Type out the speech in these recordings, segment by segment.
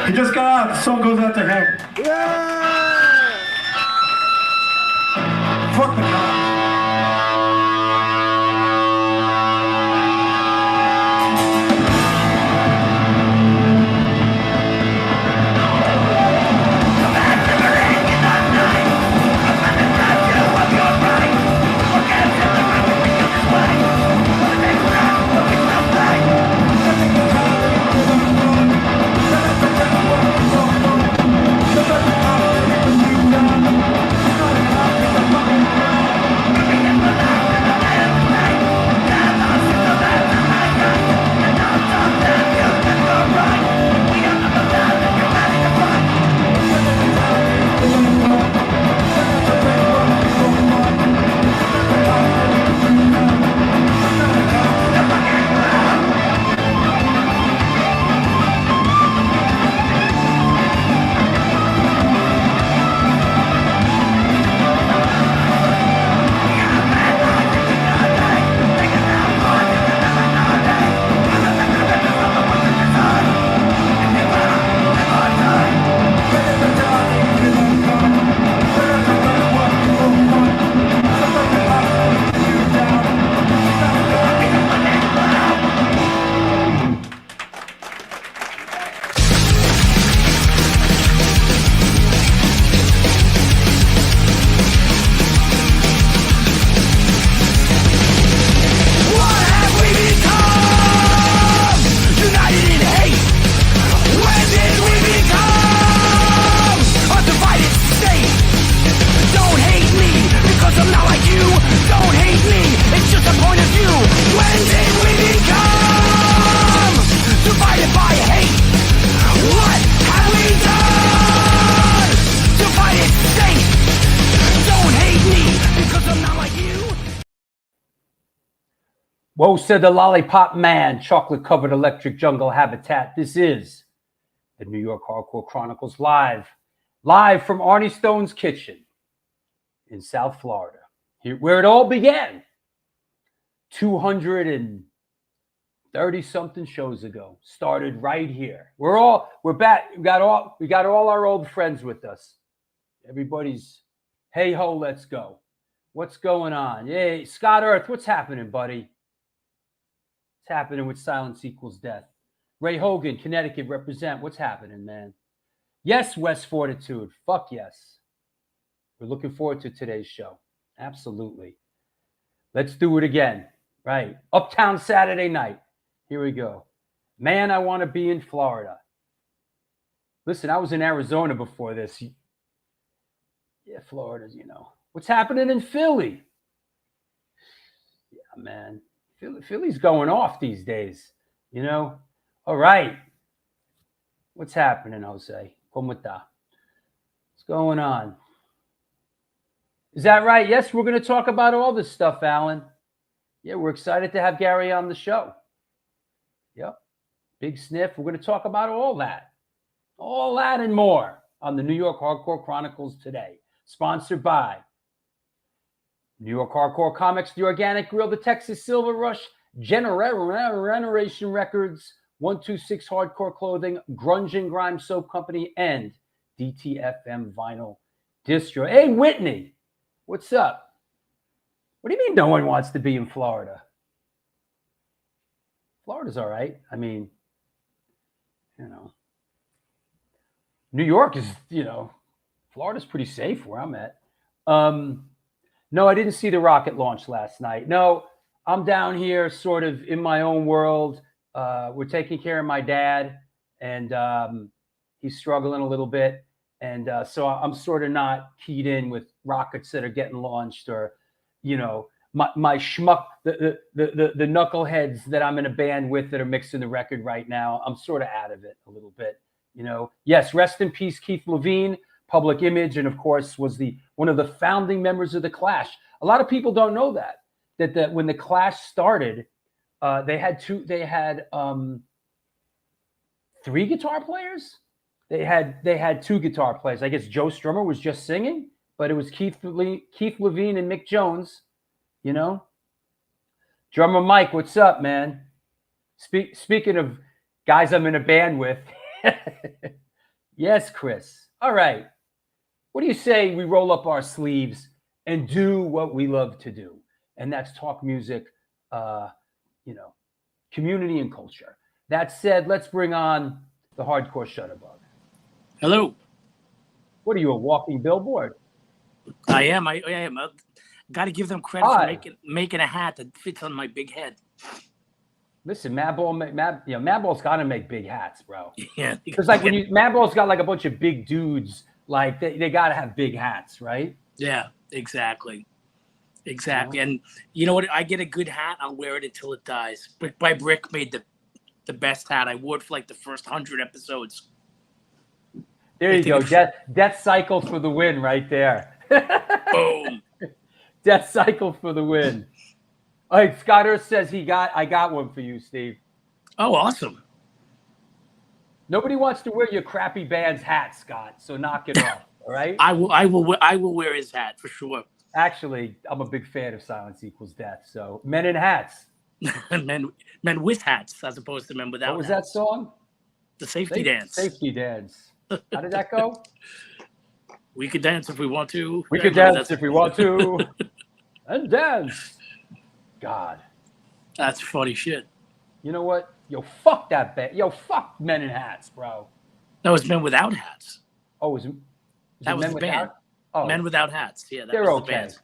He just got out. The song goes out to him. Yeah! Fuck the cops. Whoa, said the lollipop man, chocolate-covered electric jungle habitat. This is the New York Hardcore Chronicles live from Arnie Stone's kitchen in South Florida, here where it all began 230-something shows ago. Started right here. We're back. We got all our old friends with us. Everybody's, hey ho, let's go. What's going on? Yay, Scott Earth, what's happening, buddy? Happening with Silence Equals Death. Ray Hogan, Connecticut, represent. What's happening, man? Yes, West Fortitude. Fuck yes. We're looking forward to today's show. Absolutely. Let's do it again. Right. Uptown Saturday night. Here we go. Man, I want to be in Florida. Listen, I was in Arizona before this. Yeah, Florida's, What's happening in Philly? Yeah, man. Philly's going off these days, All right. What's happening, Jose? ¿Cómo está? What's going on? Is that right? Yes, we're going to talk about all this stuff, Alan. Yeah, we're excited to have Gary on the show. Yep. Big sniff. We're going to talk about all that and more on the New York Hardcore Chronicles today. Sponsored by New York Hardcore Comics, The Organic Grill, The Texas Silver Rush, Generation Records, 126 Hardcore Clothing, Grunge and Grime Soap Company, and DTFM Vinyl Distro. Hey, Whitney, what's up? What do you mean no one wants to be in Florida? Florida's all right. I mean, New York is, Florida's pretty safe where I'm at. No, I didn't see the rocket launch last night. No, I'm down here sort of in my own world. We're taking care of my dad, and he's struggling a little bit. And so I'm sort of not keyed in with rockets that are getting launched or, my schmuck, the knuckleheads that I'm in a band with that are mixing the record right now. I'm sort of out of it a little bit, Yes, rest in peace, Keith Levine. Public Image, and of course was one of the founding members of the Clash. A lot of people don't know that when the Clash started, they had three guitar players. They had two guitar players. I guess Joe Strummer was just singing, but it was Keith Levine and Mick Jones. Drummer Mike, what's up, man? Speaking of guys I'm in a band with. Yes, Chris. All right. What do you say we roll up our sleeves and do what we love to do? And that's talk music, uh, you know, community and culture. That said, let's bring on the hardcore shutterbug. Hello. What are you, a walking billboard? I am. I am. Got to give them credit Hi. for making a hat that fits on my big head. Listen, Madball's got to make big hats, bro. Yeah. Because like when Madball's got like a bunch of big dudes, like they got to have big hats, right? Yeah, exactly. Exactly. And you know what? I get a good hat, I'll wear it until it dies. Brick by Brick made the best hat. I wore it for like the first 100 episodes. There you go. Deathcycle for the win right there. Boom. Deathcycle for the win. All right, Scotter says I got one for you, Steve. Oh, awesome. Nobody wants to wear your crappy band's hat, Scott, so knock it off, all right? I will wear his hat for sure. Actually, I'm a big fan of Silence Equals Death, so men in hats. men with hats as opposed to men without What was hats. that song? The Safety Dance. Safety Dance. How did that go? We could dance if we want to. We could dance if we want to. And dance. God. That's funny shit. You know what? Yo, fuck that band. Yo, fuck men in hats, bro. That was Men Without Hats. Oh, was that was the band. Oh. Men Without Hats. Yeah, they're was okay. The band.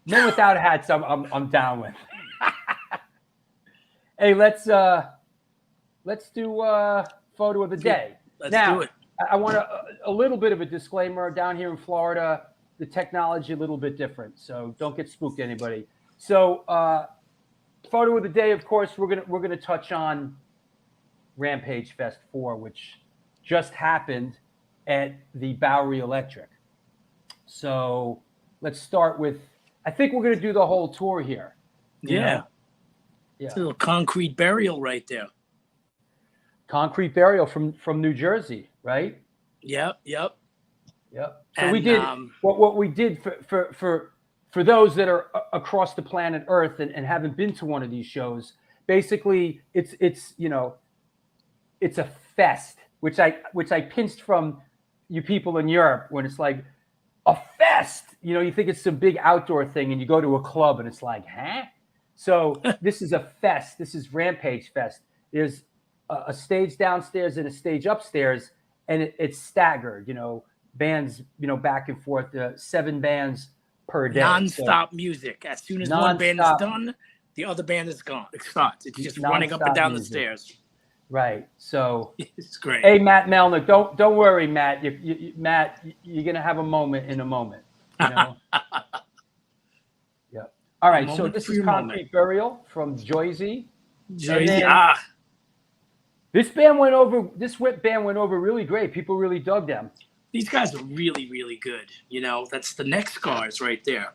Men Without Hats, I'm down with. Hey, let's do photo of the day. Let's now, do it. I want a little bit of a disclaimer. Down here in Florida, the technology a little bit different, so don't get spooked, anybody. So, photo of the day, of course, we're gonna touch on Rampage Fest 4, which just happened at the Bowery Electric. So let's start with. I think we're gonna do the whole tour here. Yeah. Yeah. It's a little concrete burial right there. Concrete Burial from New Jersey, right? Yep. So and, we did what we did for those that are across the planet Earth and haven't been to one of these shows. Basically, it's a fest, which I pinched from you people in Europe when it's like a fest. You think it's some big outdoor thing, and you go to a club and it's like, huh? So this is a fest. This is Rampage Fest. There's a stage downstairs and a stage upstairs, and it's staggered. Bands, back and forth. 7 bands per day. Non-stop music. As soon as one band is done, the other band is gone. It starts. It's just running up and down the stairs. Right. So it's great. Hey, Matt Melnick, don't worry, Matt. Matt, you're gonna have a moment in a moment. Yeah. All right. So this is Concrete Burial from Jersey. This band went over. This band went over really great. People really dug them. These guys are really, really good. That's the Neck Scars right there.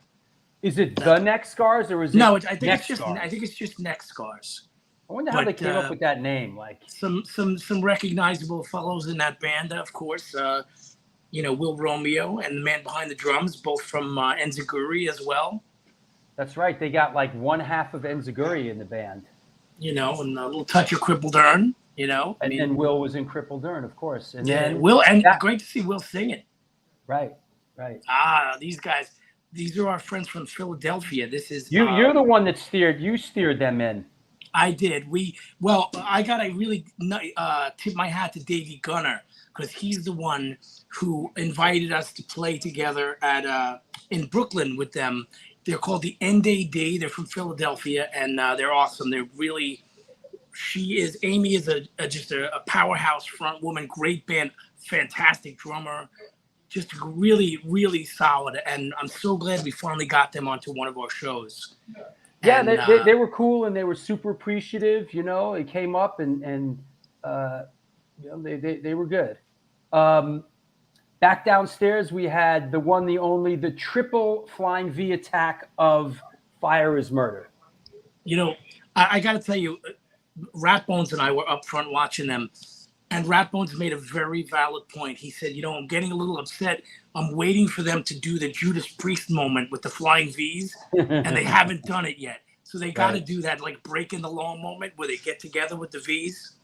Is it the Neck Scars or is it? No, I think it's just Neck Scars. I wonder how they came up with that name. Like some recognizable fellows in that band, of course. Will Romeo and the man behind the drums, both from Enziguri as well. That's right. They got like one half of Enziguri in the band. And a little touch of Crippled Urn. And Will was in Crippled Urn, of course. And then Will, and great to see Will singing. Right. These guys. These are our friends from Philadelphia. This is you're the one that steered them in. I did. I got to really tip my hat to Davey Gunner because he's the one who invited us to play together at in Brooklyn with them. They're called the NDD. They're from Philadelphia, and they're awesome. They're really. Amy is just a powerhouse front woman. Great band, fantastic drummer. Just really, really solid, and I'm so glad we finally got them onto one of our shows. Yeah, and, they were cool, and they were super appreciative. They came up and they were good. Back downstairs, we had the one, the only, the triple flying V attack of Fire is Murder. I got to tell you, Ratbones and I were up front watching them. And Ratbones made a very valid point. He said, I'm getting a little upset. I'm waiting for them to do the Judas Priest moment with the flying Vs, and they haven't done it yet. So they got to do that, like breaking the law moment where they get together with the Vs.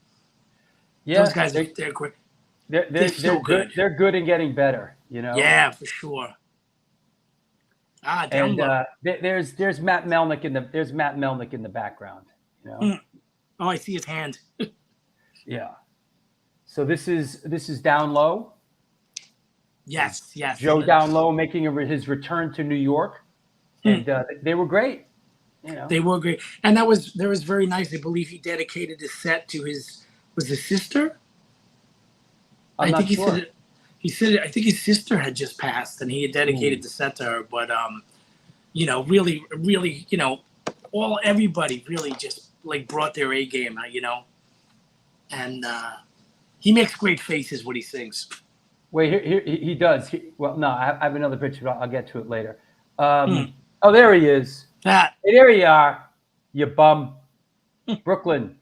Yeah, those guys, they're great. they're so good. They're good and getting better. You know. Yeah, for sure. Down And low. there's Matt Melnick in the background. You know. Oh, I see his hand. Yeah. So this is Down Low. Yes. Joe Down Low making his return to New York, and they were great. You know. They were great, and that was very nice. I believe he dedicated his set to his sister. I'm not sure. He said it. I think his sister had just passed, and he had dedicated the set to her. But you know, really, you know, everybody really just like brought their A game, you know, and he makes great faces when he sings. Wait, here he does. Well, no, I have another picture, but I'll get to it later. Oh, there he is. That. Hey, there you are, you bum. Brooklyn.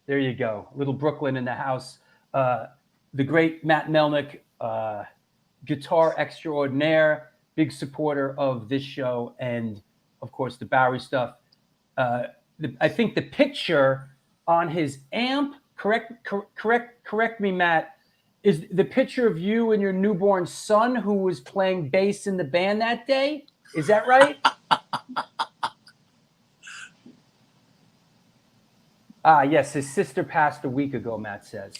There you go. Little Brooklyn in the house. The great Matt Melnick, guitar extraordinaire, big supporter of this show and, of course, the Bowery stuff. I think the picture on his amp, correct me, Matt, is the picture of you and your newborn son who was playing bass in the band that day. Is that right? Yes, his sister passed a week ago, Matt says.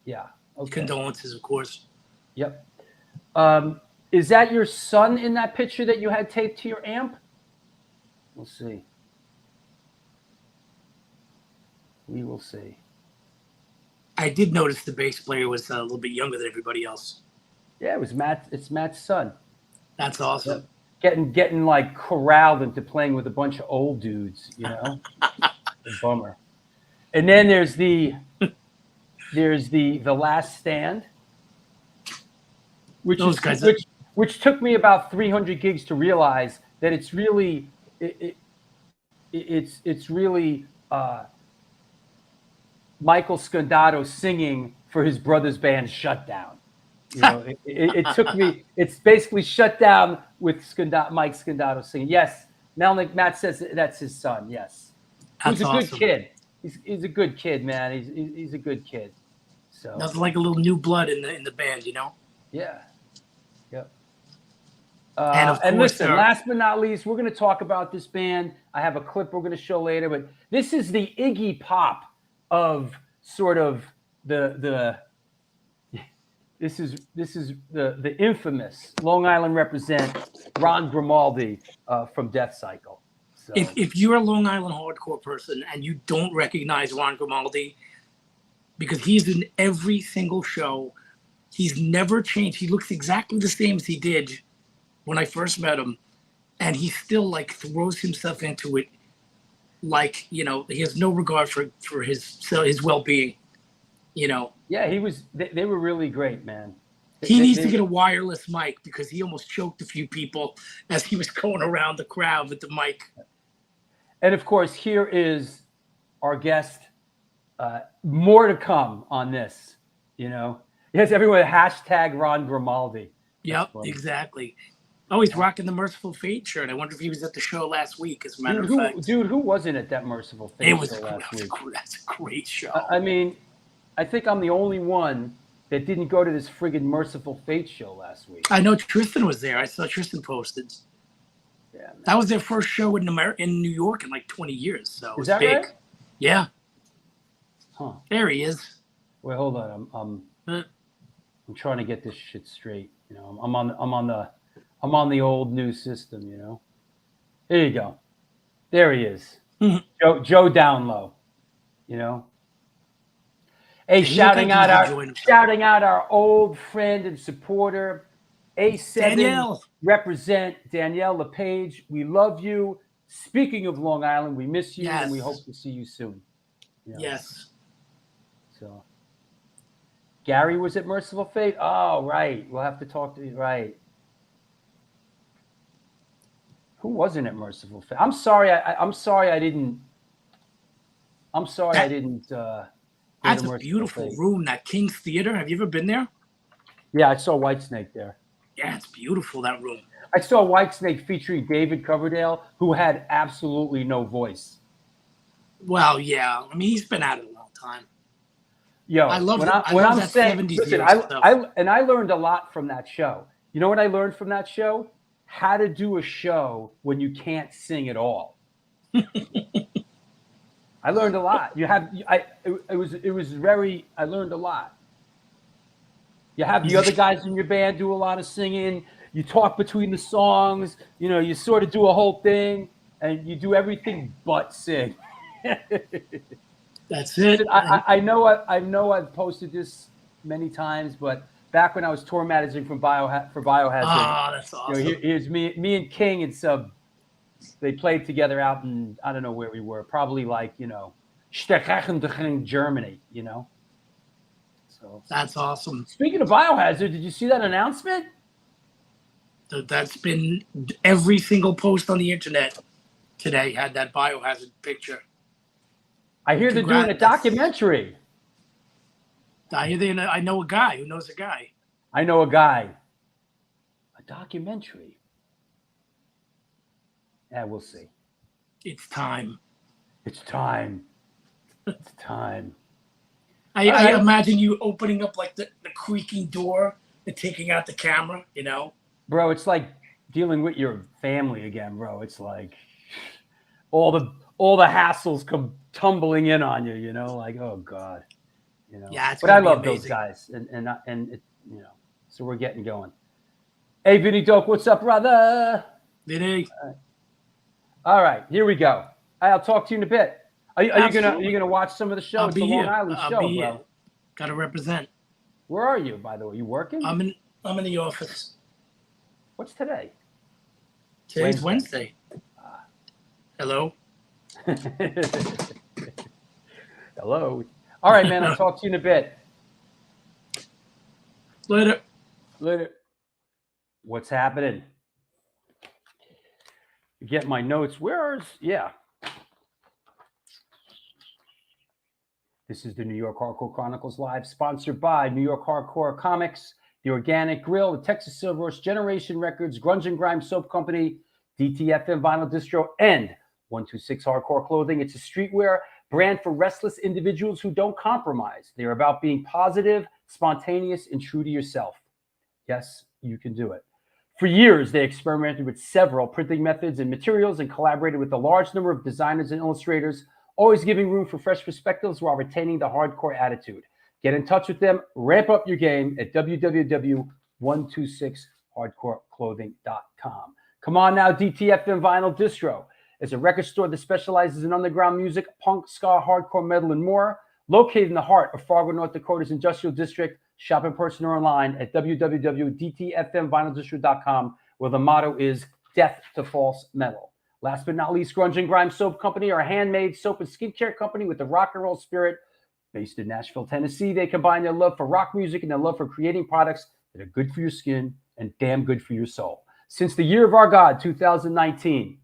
Yeah. Okay. Condolences, of course. Yep. Is that your son in that picture that you had taped to your amp? We'll see. We will see. I did notice the bass player was a little bit younger than everybody else. Yeah, it was Matt. It's Matt's son. That's awesome. Getting like corralled into playing with a bunch of old dudes, you know. A bummer. And then there's the Last Stand, which took me about 300 gigs to realize that it's really Michael Scondato singing for his brother's band Shutdown. You know, it took me. It's basically Shutdown with Mike Scondato singing. Yes, Matt says that's his son. Yes, he's a good kid. He's a good kid, man. He's a good kid. So nothing like a little new blood in the band, you know. Yeah. Yep. And listen, last but not least, we're going to talk about this band. I have a clip we're going to show later, but this is the Iggy Pop of sort of the infamous Long Island represent Ron Grimaldi from Deathcycle. So. If you're a Long Island hardcore person and you don't recognize Ron Grimaldi, because he's in every single show, he's never changed. He looks exactly the same as he did when I first met him, and he still like throws himself into it, like, you know, he has no regard for his well-being, you know. Yeah, they were really great, man. He needs to get a wireless mic because he almost choked a few people as he was going around the crowd with the mic. And of course, here is our guest. More to come on this, you know. Yes, everyone hashtag Ron Grimaldi. Yep, exactly. Oh, he's rocking the Merciful Fate shirt. I wonder if he was at the show last week, as a matter of fact. Dude, who wasn't at that Merciful Fate show last week? That's a great show. I mean, I think I'm the only one that didn't go to this friggin' Merciful Fate show last week. I know Tristan was there. I saw Tristan posted. Yeah, man. That was their first show in New York in like 20 years. So it was big. Right? Yeah. Huh. There he is. Wait, hold on. I'm trying to get this shit straight. You know, I'm on the old new system. You know. There you go. There he is. Joe Down Low. You know. Hey, shouting out our old friend and supporter, A7 Danielle. Represent Danielle LePage. We love you. Speaking of Long Island, we miss you and we hope to see you soon. You know? Yes. So, Gary was at Merciful Fate. Oh, right. We'll have to talk to you. Right. Who wasn't at Merciful Fate? I'm sorry. I'm sorry I didn't. That's a beautiful room, that King's Theater. Have you ever been there? Yeah, I saw Whitesnake there. Yeah, it's beautiful, that room. I saw Whitesnake featuring David Coverdale, who had absolutely no voice. Well, yeah. I mean, he's been at it a long time. Yo, I love when that. when I'm that saying, 70s listen, era stuff. I learned a lot from that show. You know what I learned from that show? How to do a show when you can't sing at all. I learned a lot. I learned a lot. You have the other guys in your band do a lot of singing. You talk between the songs. You know, you sort of do a whole thing, and you do everything but sing. That's it. I know I've posted this many times, but back when I was tour managing for Biohazard, That's awesome. you know, here's me and King and Sub. They played together out in, I don't know where we were, probably like, you know, Germany, you know. So That's awesome. speaking of Biohazard, did you see that announcement? That's been every single post on the internet today had that Biohazard picture. I hear they're doing a documentary. I know a guy who knows a guy. I know a guy. A documentary. Yeah, we'll see. It's time. It's time. It's time. I imagine you opening up like the creaking door and taking out the camera, you know? Bro, it's like dealing with your family again, bro. It's like all the hassles come tumbling in on you, you know, like, oh God. You know. Yeah, but I love those guys and it, you know, so we're getting going. Hey, Vinny Dope, what's up, brother? Vinny. All right, here we go. I'll talk to you in a bit. Are you gonna watch some of the show? It's the Long Island show, bro. Gotta represent. Where are you, by the way? You working? I'm in the office. What's today? Today's Wednesday. Hello. Hello. All right, man. I'll talk to you in a bit. Later. What's happening? Get my notes. Yeah. This is the New York Hardcore Chronicles Live, sponsored by New York Hardcore Comics, The Organic Grill, the Texas Silver Horse, Generation Records, Grunge and Grime Soap Company, DTFM Vinyl Distro, and 126 Hardcore Clothing. It's a streetwear brand for restless individuals who don't compromise. They're about being positive, spontaneous, and true to yourself. Yes, you can do it. For years, they experimented with several printing methods and materials and collaborated with a large number of designers and illustrators, always giving room for fresh perspectives while retaining the hardcore attitude. Get in touch with them. Ramp up your game at www.126hardcoreclothing.com. Come on now, DTFM Vinyl Distro is a record store that specializes in underground music, punk, ska, hardcore, metal, and more. Located in the heart of Fargo, North Dakota's Industrial District. Shop in person or online at www.dtfmvinyldistro.com, where the motto is Death to False Metal. Last but not least, Grunge and Grime Soap Company are a handmade soap and skincare company with a rock and roll spirit. Based in Nashville, Tennessee, they combine their love for rock music and their love for creating products that are good for your skin and damn good for your soul. Since the year of our God, 2019,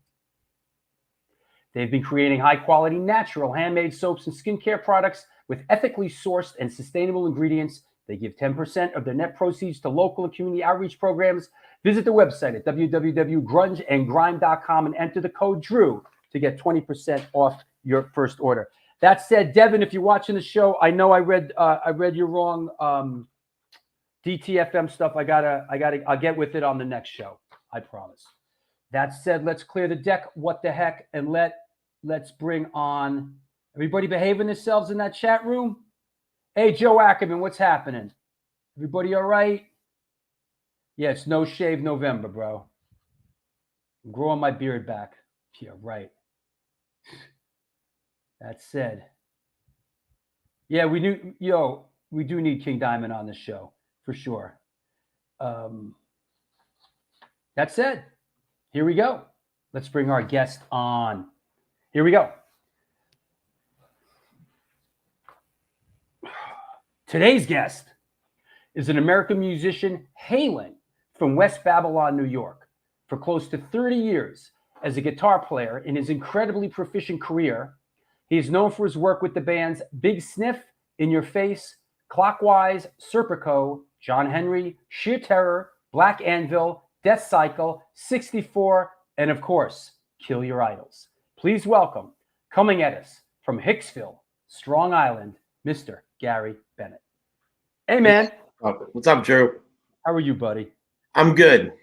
they've been creating high-quality, natural, handmade soaps and skincare products with ethically sourced and sustainable ingredients. They give 10% of their net proceeds to local and community outreach programs. Visit the website at www.grungeandgrime.com and enter the code DREW to get 20% off your first order. That said, Devin, if you're watching the show, I know I read your wrong DTFM stuff. I'll get with it on the next show. I promise. That said, let's clear the deck. What the heck? And let's bring on everybody behaving themselves in that chat room. Hey, Joe Ackerman, what's happening? Everybody all right? Yeah, it's No Shave November, bro. I'm growing my beard back. Yeah, right. That said, yeah, we do need King Diamond on the show for sure. That said, here we go. Let's bring our guest on. Here we go. Today's guest is an American musician hailing from West Babylon, New York. For close to 30 years as a guitar player in his incredibly proficient career, he is known for his work with the bands Big Sniff, In Your Face, Clockwise, Serpico, John Henry, Sheer Terror, Black Anvil, Deathcycle, 64, and of course, Kill Your Idols. Please welcome, coming at us from Hicksville, Strong Island, Mr. Gary Bennett. Hey, man. What's up, Drew? How are you, buddy? I'm good.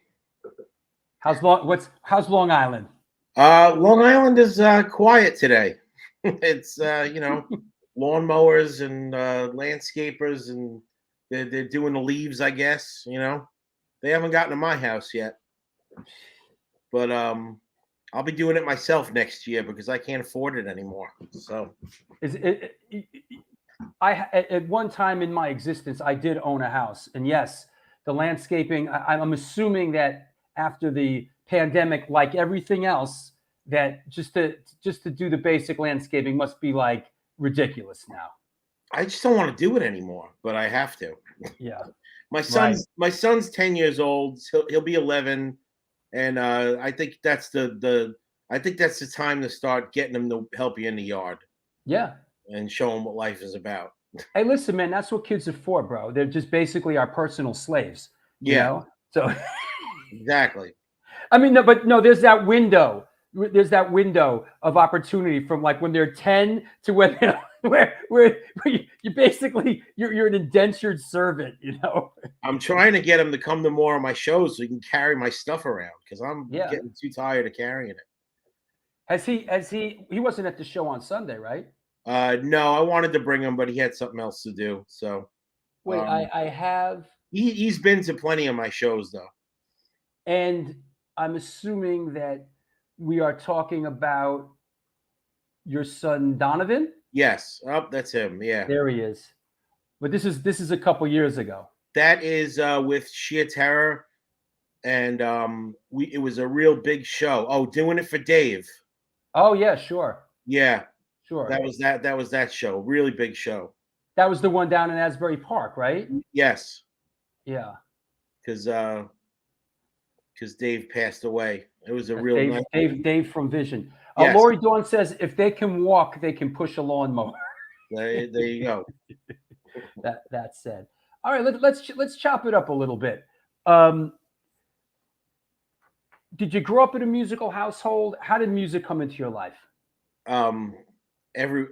How's Long Island? Long Island is quiet today. It's lawnmowers and landscapers, and they're doing the leaves, I guess. They haven't gotten to my house yet, but I'll be doing it myself next year because I can't afford it anymore. So at one time in my existence, I did own a house, and yes, the landscaping. I'm assuming that after the pandemic, like everything else, that just to do the basic landscaping must be like ridiculous now. I just don't want to do it anymore, but I have to. Yeah. My son's 10 years old. He'll be 11, and I think that's the time to start getting him to help you in the yard. Yeah. And show him what life is about. Hey, listen, man, that's what kids are for, bro. They're just basically our personal slaves. You know? So exactly. I mean, no, there's that window. There's that window of opportunity from like when they're 10 to when where you basically you're an indentured servant, I'm trying to get him to come to more of my shows so he can carry my stuff around because I'm getting too tired of carrying it. He wasn't at the show on Sunday, right? No, I wanted to bring him, but he had something else to do. So wait, I have he's been to plenty of my shows though. And I'm assuming that we are talking about your son Donovan? Yes. Oh, that's him. Yeah. There he is. But this is a couple years ago. That is with Sheer Terror. And it was a real big show. Oh, doing it for Dave. Oh yeah, sure. Yeah. Sure. That was that show. Really big show. That was the one down in Asbury Park, right? Yes. Yeah. Because Dave passed away. It was a real Dave from Vision. Yes. Lori Dawn says if they can walk, they can push a lawnmower. There you go. That said. All right, let's chop it up a little bit. Did you grow up in a musical household? How did music come into your life? From every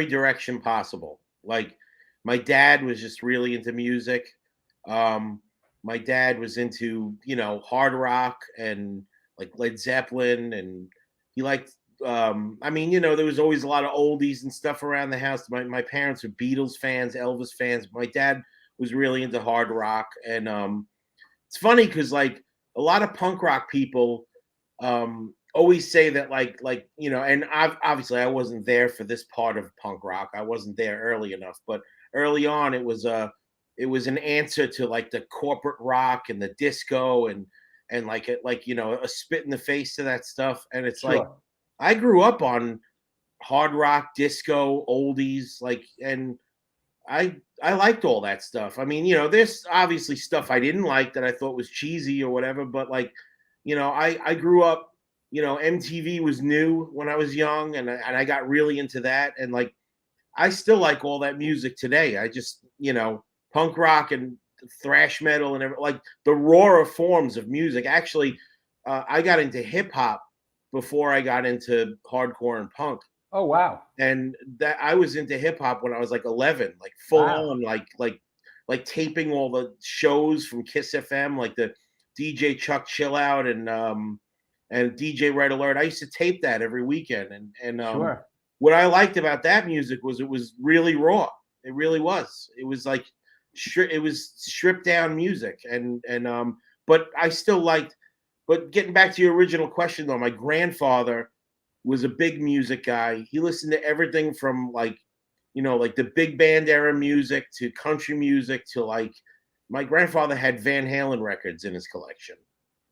direction possible. Like my dad was just really into music. My dad was into, hard rock and like Led Zeppelin, and he liked there was always a lot of oldies and stuff around the house. My parents were Beatles fans, Elvis fans. My dad was really into hard rock, and it's funny because like a lot of punk rock people always say that and obviously I wasn't there for this part of punk rock. I wasn't there early enough, but early on it was an answer to like the corporate rock and the disco and a spit in the face to that stuff. And it's like I grew up on hard rock, disco, oldies, and I liked all that stuff. I mean, there's obviously stuff I didn't like that I thought was cheesy or whatever, but I grew up, MTV was new when I was young, and I got really into that, and I still like all that music today. I just, punk rock and thrash metal and the rawer forms of music. Actually, I got into hip hop before I got into hardcore and punk. Oh wow! And that I was into hip hop when I was 11, full on, like taping all the shows from Kiss FM, like the DJ Chuck Chill Out and DJ Red Alert. I used to tape that every weekend, and sure. What I liked about that music was it was really raw. It really was. It was it was stripped down music, and but I still liked. But getting back to your original question, though, my grandfather was a big music guy. He listened to everything from the big band era music to country music to my grandfather had Van Halen records in his collection.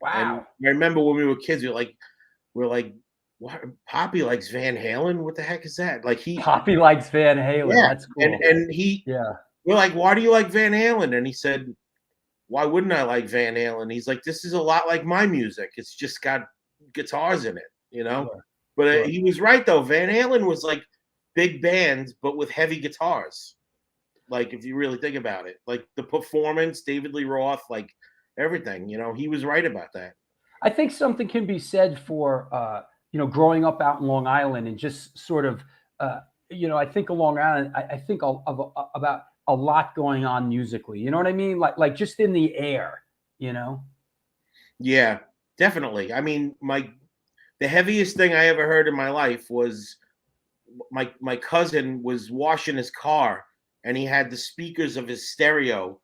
Wow! And I remember when we were kids, we're like, what? Poppy likes Van Halen? What the heck is that? Poppy likes Van Halen. Yeah, that's cool. And we're like, why do you like Van Halen? And he said, why wouldn't I like Van Halen? He's like, this is a lot like my music. It's just got guitars in it, Sure. But he was right though. Van Halen was like big bands, but with heavy guitars. If you really think about it, the performance, David Lee Roth, everything, he was right about that. I think something can be said for, growing up out in Long Island and just sort of I think along around, I think about a lot going on musically. You know what I mean? Like just in the air. Yeah, definitely. I mean, the heaviest thing I ever heard in my life was my cousin was washing his car, and he had the speakers of his stereo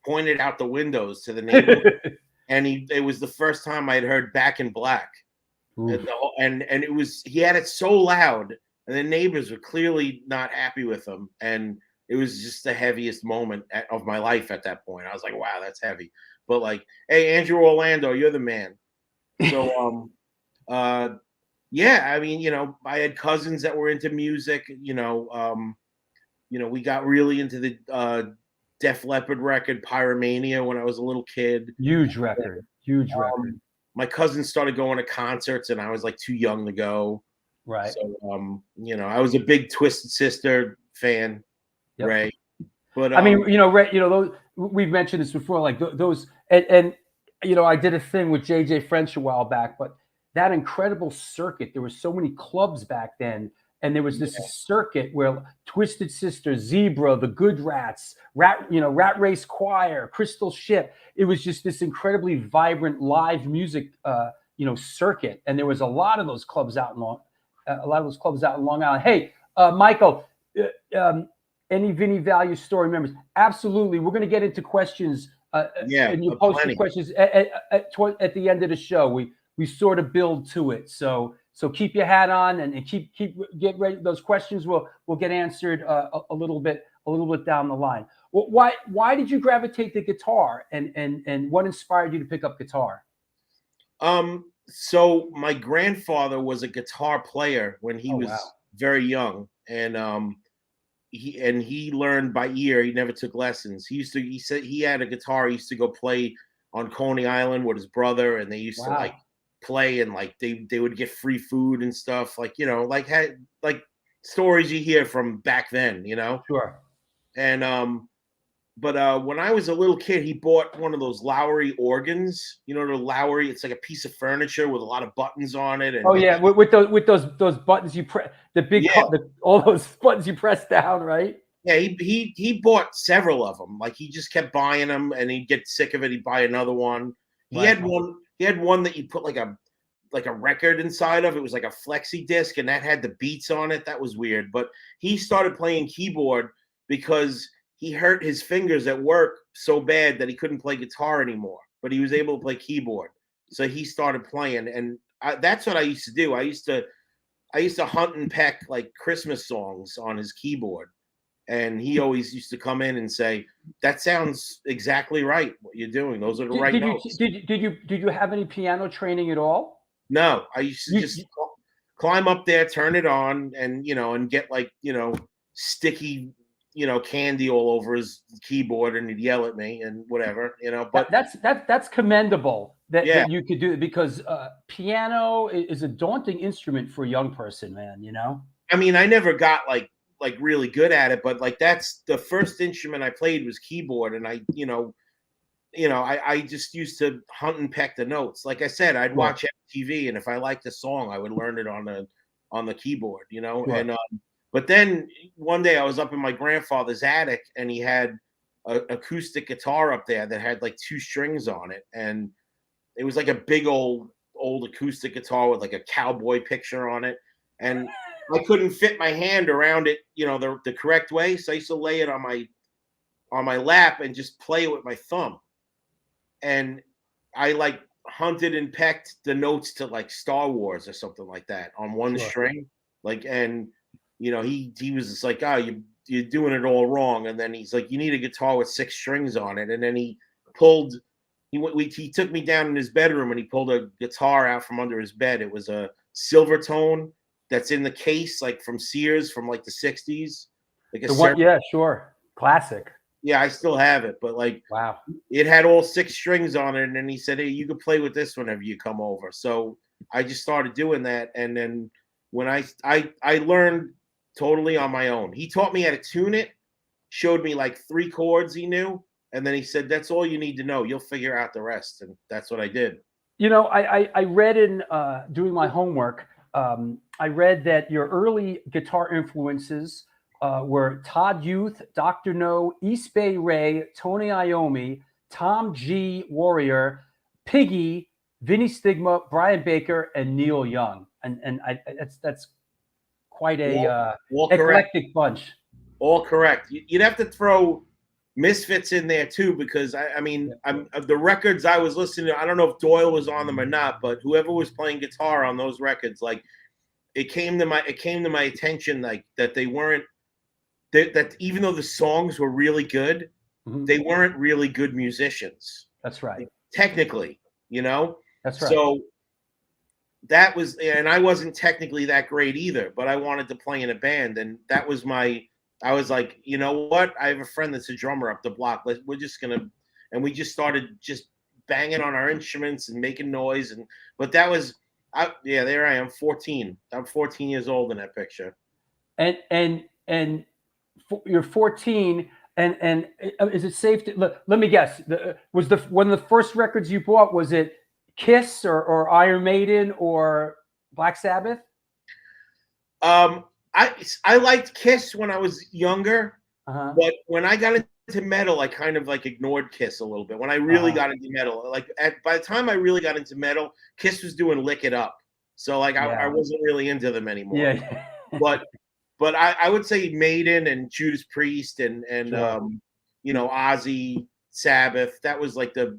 pointed out the windows to the neighborhood, and it was the first time I'd heard Back in Black, Oof. and he had it so loud, and the neighbors were clearly not happy with him, and it was just the heaviest moment of my life at that point. I was like, wow, that's heavy. But like, hey, Andrew Orlando, you're the man. So yeah, I mean, I had cousins that were into music. We got really into the Def Leppard record Pyromania when I was a little kid. Huge record. My cousins started going to concerts, and I was like too young to go. Right. So I was a big Twisted Sister fan. Yep. Ray. But I mean, Ray, those, we've mentioned this before, like those, and I did a thing with JJ French a while back, but that incredible circuit, there were so many clubs back then, and there was this circuit where Twisted Sister, Zebra, the Good Rats, Rat Race Choir, Crystal Ship. It was just this incredibly vibrant live music, circuit, and there was a lot of those clubs out in Long Island. Hey, Michael. Any Vinny Value story members? Absolutely. We're going to get into questions. And you post the questions at the end of the show. We sort of build to it. So keep your hat on and get ready. Those questions will get answered a little bit down the line. Well, why did you gravitate to guitar, and what inspired you to pick up guitar? So my grandfather was a guitar player when he was very young, and he learned by ear. He never took lessons. He said he had a guitar. He used to go play on Coney Island with his brother, and they used to like play, and like they would get free food and stuff, like like stories you hear from back then, Sure. And but when I was a little kid, he bought one of those Lowry organs. The Lowry, it's like a piece of furniture with a lot of buttons on it. And with those buttons you press, all those buttons you press down, right? Yeah, he bought several of them. Like he just kept buying them, and he'd get sick of it. He'd buy another one. He had one that you put like a record inside of. It was like a flexi disc, and that had the beats on it. That was weird. But he started playing keyboard because he hurt his fingers at work so bad that he couldn't play guitar anymore, but he was able to play keyboard. So he started playing, and that's what I used to do. I used to hunt and peck like Christmas songs on his keyboard, and he always used to come in and say, "That sounds exactly right. What you're doing. Those are the right notes." Did you have any piano training at all? No, I used to just climb up there, turn it on, and and get like sticky candy all over his keyboard, and he'd yell at me and whatever, but that's commendable that you could do it, because piano is a daunting instrument for a young person, man. I mean, I never got like really good at it, but like that's the first instrument I played was keyboard, and I just used to hunt and peck the notes. Like I said, I'd watch MTV, and if I liked a song, I would learn it on the keyboard, and but then one day I was up in my grandfather's attic, and he had an acoustic guitar up there that had like 2 strings on it. And it was like a big old acoustic guitar with like a cowboy picture on it. And I couldn't fit my hand around it, the correct way. So I used to lay it on my lap and just play it with my thumb. And I like hunted and pecked the notes to like Star Wars or something like that on one string. Like, and he was just like, you're doing it all wrong. And then he's like, you need a guitar with 6 strings on it. And then he took me down in his bedroom, and he pulled a guitar out from under his bed. It was a Silvertone that's in the case, like from Sears, from like the 60s. Yeah, sure. Classic. Yeah, I still have it, but like, wow, it had all 6 strings on it. And then he said, hey, you can play with this whenever you come over. So I just started doing that. And then when I learned totally on my own. He taught me how to tune it, showed me like 3 chords he knew, and then he said, that's all you need to know. You'll figure out the rest. And that's what I did. I read in doing my homework I read that your early guitar influences were Todd Youth, Dr. No, East Bay Ray, Tony Iommi, Tom G. Warrior, Piggy, Vinny Stigma, Brian Baker, and Neil Young. And that's quite a all correct. eclectic bunch. All correct. You'd have to throw Misfits in there too, because I mean, I'm the records I was listening to. I don't know if Doyle was on them or not, but whoever was playing guitar on those records, like it came to my attention, like that they weren't that even though the songs were really good, they weren't really good musicians. That's right. Technically, you know. That's right. So that was, and I wasn't technically that great either, but I wanted to play in a band, and that was I was like, you know what? I have a friend that's a drummer up the block. We're just gonna, and we just started just banging on our instruments and making noise. But that was, there I am, 14. I'm 14 years old in that picture. And you're 14, and is it safe to let me guess? Was one of the first records you bought, was it Kiss or Iron Maiden or Black Sabbath? I liked Kiss when I was younger, but when I got into metal, I kind of like ignored Kiss a little bit. When I really got into metal, like by the time I really got into metal, Kiss was doing "Lick It Up," so like I wasn't really into them anymore. Yeah. But I would say Maiden and Judas Priest and sure. Ozzy, Sabbath. That was like the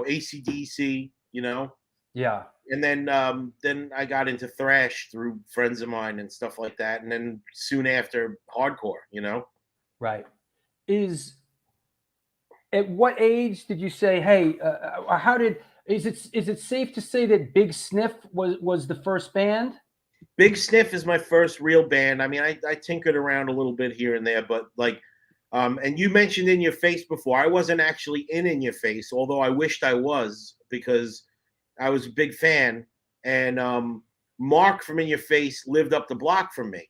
AC/DC. Yeah. And then I got into thrash through friends of mine and stuff like that. And then soon after, hardcore, Right. At what age did you say, hey, is it safe to say that Big Sniff was the first band? Big Sniff is my first real band. I mean, I tinkered around a little bit here and there, but like, and you mentioned In Your Face before. I wasn't actually in Your Face, although I wished I was, because I was a big fan, and Mark from In Your Face lived up the block from me.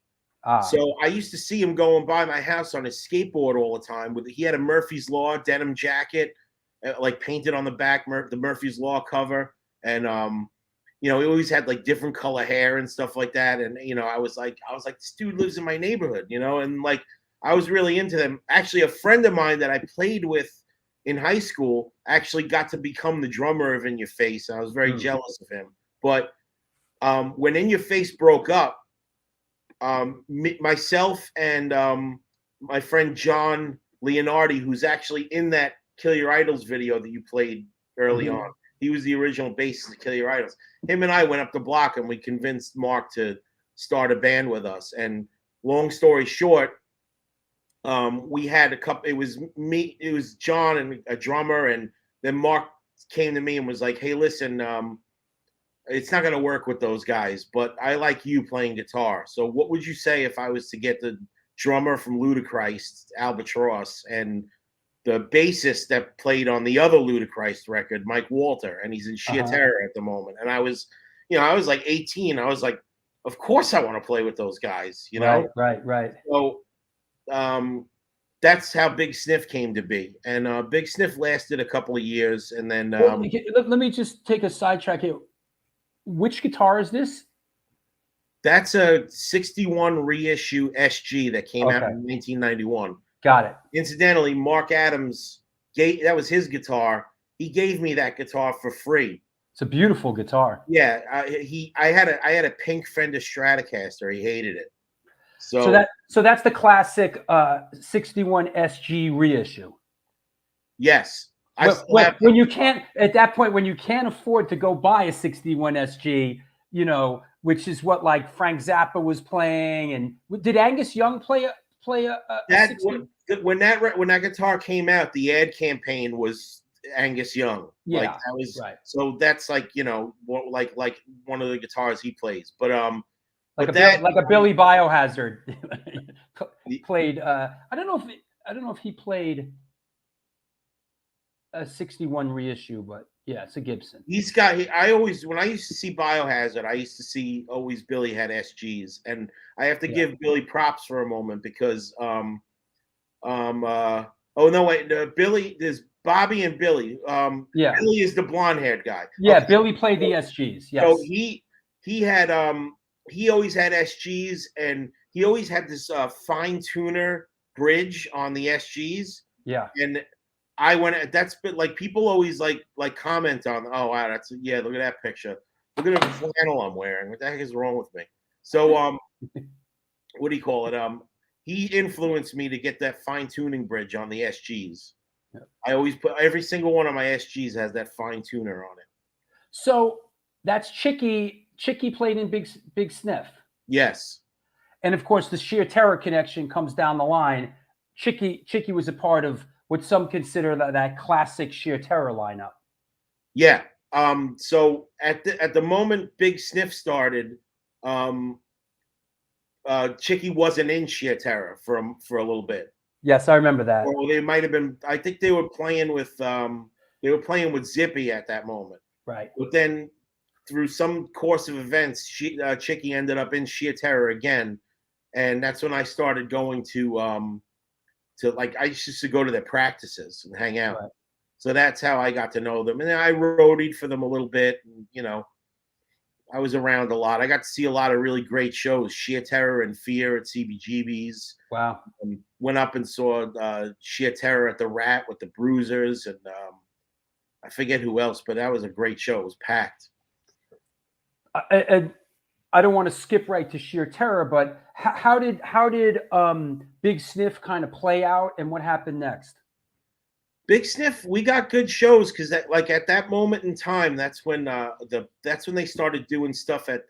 So I used to see him going by my house on his skateboard all the time. He had a Murphy's Law denim jacket, like painted on the back, the Murphy's Law cover, and he always had like different color hair and stuff like that. And I was like, this dude lives in my neighborhood, and like I was really into them. Actually, a friend of mine that I played with in high school actually got to become the drummer of In Your Face. I was very jealous of him. But when In Your Face broke up, myself and my friend John Leonardi, who's actually in that Kill Your Idols video that you played early on, he was the original bassist of Kill Your Idols. Him and I went up the block and we convinced Mark to start a band with us. And long story short, we had a couple. It was me. It was John and a drummer, and then Mark came to me and was like, "Hey, listen, it's not going to work with those guys, but I like you playing guitar. So, what would you say if I was to get the drummer from Ludacris, Albatross, and the bassist that played on the other Ludacris record, Mike Walter, and he's in Sheer Terror at the moment?" And I was, I was like 18. I was like, "Of course, I want to play with those guys." Right. So. That's how Big Sniff came to be, and Big Sniff lasted a couple of years, and then let me just take a sidetrack here. Which guitar is this? That's a 61 reissue SG that came out in 1991. Got it. Incidentally, Mark Adams that was his guitar. He gave me that guitar for free. It's a beautiful guitar. Yeah, I had a pink Fender Stratocaster. He hated it. So that's the classic 61 SG reissue. Yes. When you can't afford to go buy a 61 SG, which is what like Frank Zappa was playing, and did Angus Young play a when that guitar came out, the ad campaign was Angus Young. Yeah, like that was right. So that's like like one of the guitars he plays, but like a Billy Biohazard played. I don't know if he played a 61 reissue, but yeah, it's a Gibson. He's got. When I used to see Biohazard, I used to see always Billy had SGs, and I have to give Billy props for a moment because Billy, there's Bobby and Billy. Billy is the blonde haired guy. Yeah, Billy played the SGs. Yes. So he had he always had SGs, and he always had this fine tuner bridge on the SGs. Yeah. And I went. That's been like people always like comment on. Oh wow, that's yeah. Look at that picture. Look at the flannel I'm wearing. What the heck is wrong with me? So what do you call it? He influenced me to get that fine tuning bridge on the SGs. Yeah. I always put every single one of my SGs has that fine tuner on it. So that's Chicky. Chicky played in Big Sniff. Yes. And of course, the Sheer Terror connection comes down the line. Chicky was a part of what some consider that classic Sheer Terror lineup. Yeah. So at the moment Big Sniff started, Chicky wasn't in Sheer Terror for a little bit. Yes, I remember that. Or they might have been. I think they were playing with Zippy at that moment. Right. But then, through some course of events, Chicky ended up in Sheer Terror again, and that's when I started going to like I used to go to their practices and hang out. Right. So that's how I got to know them, and then I roadied for them a little bit. And, I was around a lot. I got to see a lot of really great shows, Sheer Terror and Fear at CBGB's. Wow. Went up and saw Sheer Terror at the Rat with the Bruisers, and I forget who else, but that was a great show. It was packed. And I don't want to skip right to Sheer Terror, but how did Big Sniff kind of play out, and what happened next? Big Sniff, we got good shows because at that moment in time, that's when they started doing stuff at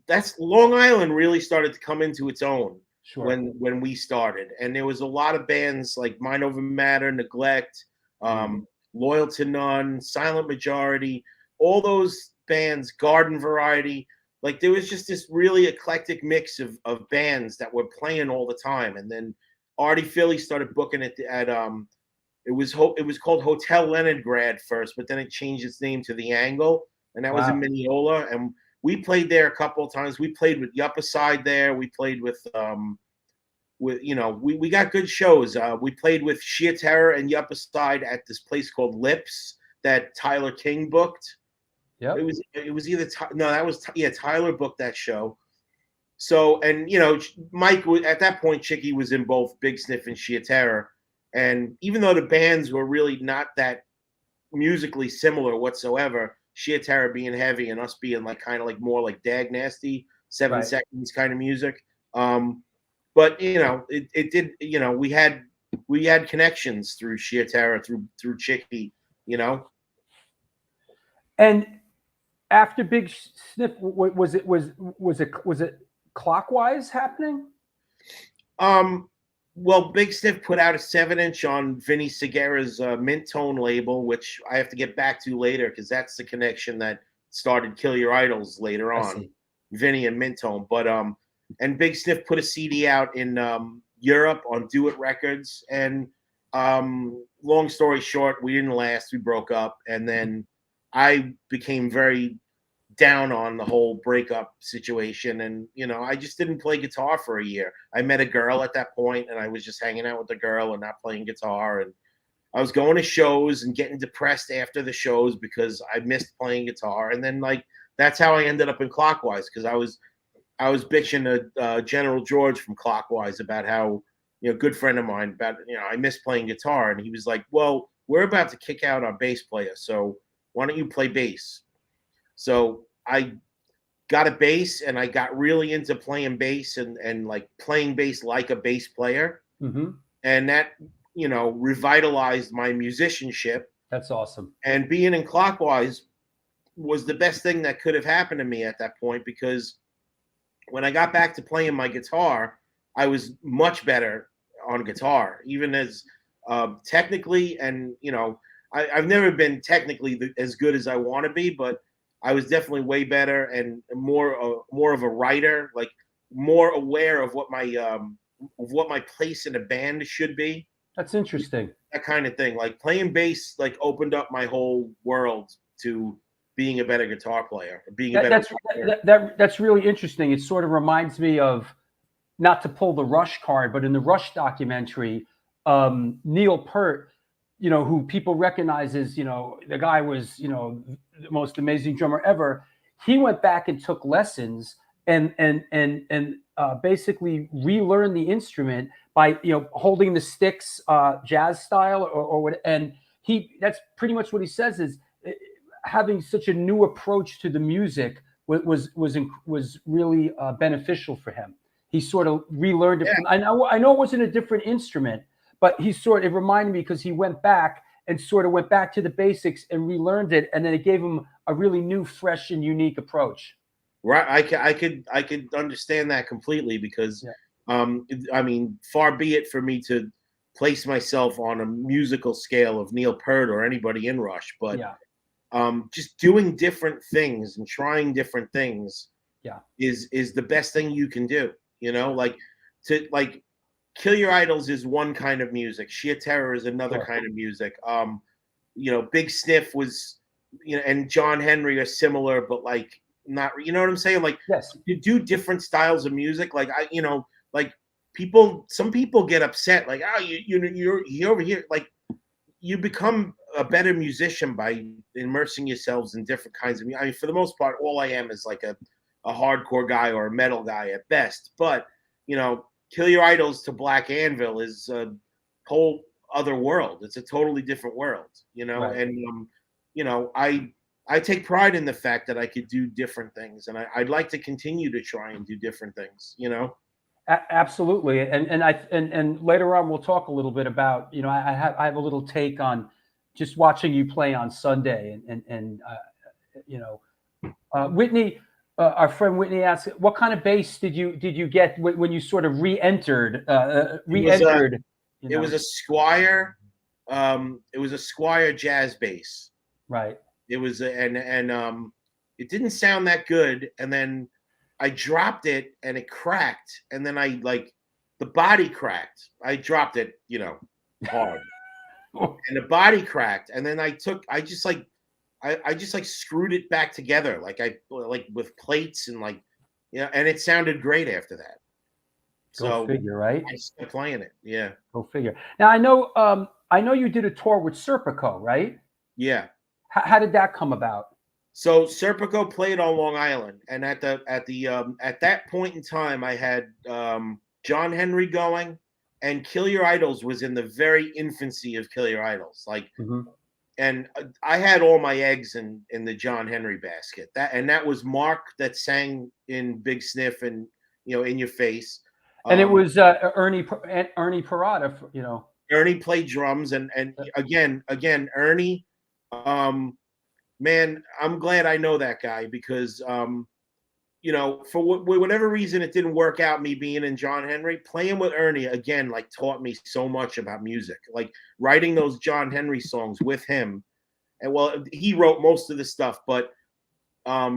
that's Long Island really started to come into its own. Sure. When we started, and there was a lot of bands like Mind Over Matter, Neglect, Loyal to None, Silent Majority, all those bands, Garden Variety. Like there was just this really eclectic mix of bands that were playing all the time, and then Artie Philly started booking it at it was called Hotel Leningrad first, but then it changed its name to The Angle, and that was in Mineola, and we played there a couple of times. We played with the Upper Side there. We played with we got good shows. We played with Sheer Terror and the Upper Side at this place called Lips that Tyler King booked. Yeah. It was either Tyler booked that show. So, and Mike at that point, Chicky was in both Big Sniff and Sheer Terror, and even though the bands were really not that musically similar whatsoever, Sheer Terror being heavy and us being like kind of like more like Dag Nasty, 7 Seconds kind of music. But it did. We had connections through Sheer Terror, through Chicky. And after Big Sniff, was it clockwise happening? Well, Big Sniff put out a 7-inch on Vinny Segura's Mint Tone label, which I have to get back to later because that's the connection that started Kill Your Idols later on. Vinny and Mint Tone, but and Big Sniff put a CD out in Europe on Do It Records, and long story short, we didn't last. We broke up, and then I became very down on the whole breakup situation, and I just didn't play guitar for a year. I met a girl at that point, and I was just hanging out with the girl and not playing guitar, and I was going to shows and getting depressed after the shows because I missed playing guitar. And then that's how I ended up in Clockwise, because I was bitching to General George from Clockwise about how good friend of mine about I miss playing guitar, and he was like, well, we're about to kick out our bass player, so why don't you play bass? So I got a bass, and I got really into playing bass and like playing bass like a bass player. Mm-hmm. And that, revitalized my musicianship. That's awesome. And being in Clockwise was the best thing that could have happened to me at that point, because when I got back to playing my guitar, I was much better on guitar, even as technically, and I've never been technically as good as I want to be, but I was definitely way better and more of a writer, like more aware of what my place in a band should be. That's interesting. That kind of thing. Like playing bass, like opened up my whole world to being a better guitar player, being a better. That's really interesting. It sort of reminds me of, not to pull the Rush card, but in the Rush documentary, Neil Peart, who people recognize as, the guy was, the most amazing drummer ever. he went back and took lessons and basically relearned the instrument by holding the sticks jazz style or what. And that's pretty much what he says is having such a new approach to the music was really beneficial for him. He sort of relearned it. I know it wasn't a different instrument, but it reminded me because he went back and sort of went back to the basics and relearned it, and then it gave him a really new, fresh, and unique approach. Right, I could understand that completely because, I mean, far be it for me to place myself on a musical scale of Neil Peart or anybody in Rush, but just doing different things and trying different things, is the best thing you can do. Like Kill Your Idols is one kind of music. Sheer Terror is another kind of music. Big Sniff was, and John Henry are similar, but like not. You know what I'm saying? Like, yes, you do different styles of music. Like some people get upset. Like, oh, you're over here. Like, you become a better musician by immersing yourselves in different kinds of music. I mean, for the most part, all I am is like a hardcore guy or a metal guy at best. But Kill Your Idols to Black Anvil is a whole other world. It's a totally different world, Right. And I take pride in the fact that I could do different things, and I'd like to continue to try and do different things. Absolutely, and later on we'll talk a little bit about I have a little take on just watching you play on Sunday, and Whitney, our friend Whitney asked, what kind of bass did you get when you sort of re-entered? It was a Squire. It was a Squire jazz bass. Right. It was and it didn't sound that good, and then I dropped it and it cracked, and then the body cracked. I dropped it, hard, and the body cracked, and then I just screwed it back together, with plates and and it sounded great after that. Go figure, right? I started playing it. Yeah. Go figure. Now I know you did a tour with Serpico, right? Yeah. How did that come about? So Serpico played on Long Island, and at that point in time, I had John Henry going, and Kill Your Idols was in the very infancy of Kill Your Idols, and I had all my eggs in the John Henry basket. That was Mark that sang in Big Sniff and In Your Face, and it was Ernie Parada, Ernie played drums, and again Ernie. Man, I'm glad I know that guy because, for whatever reason, it didn't work out, me being in John Henry. Playing with Ernie, again, taught me so much about music. Writing those John Henry songs with him. And, well, he wrote most of the stuff, but I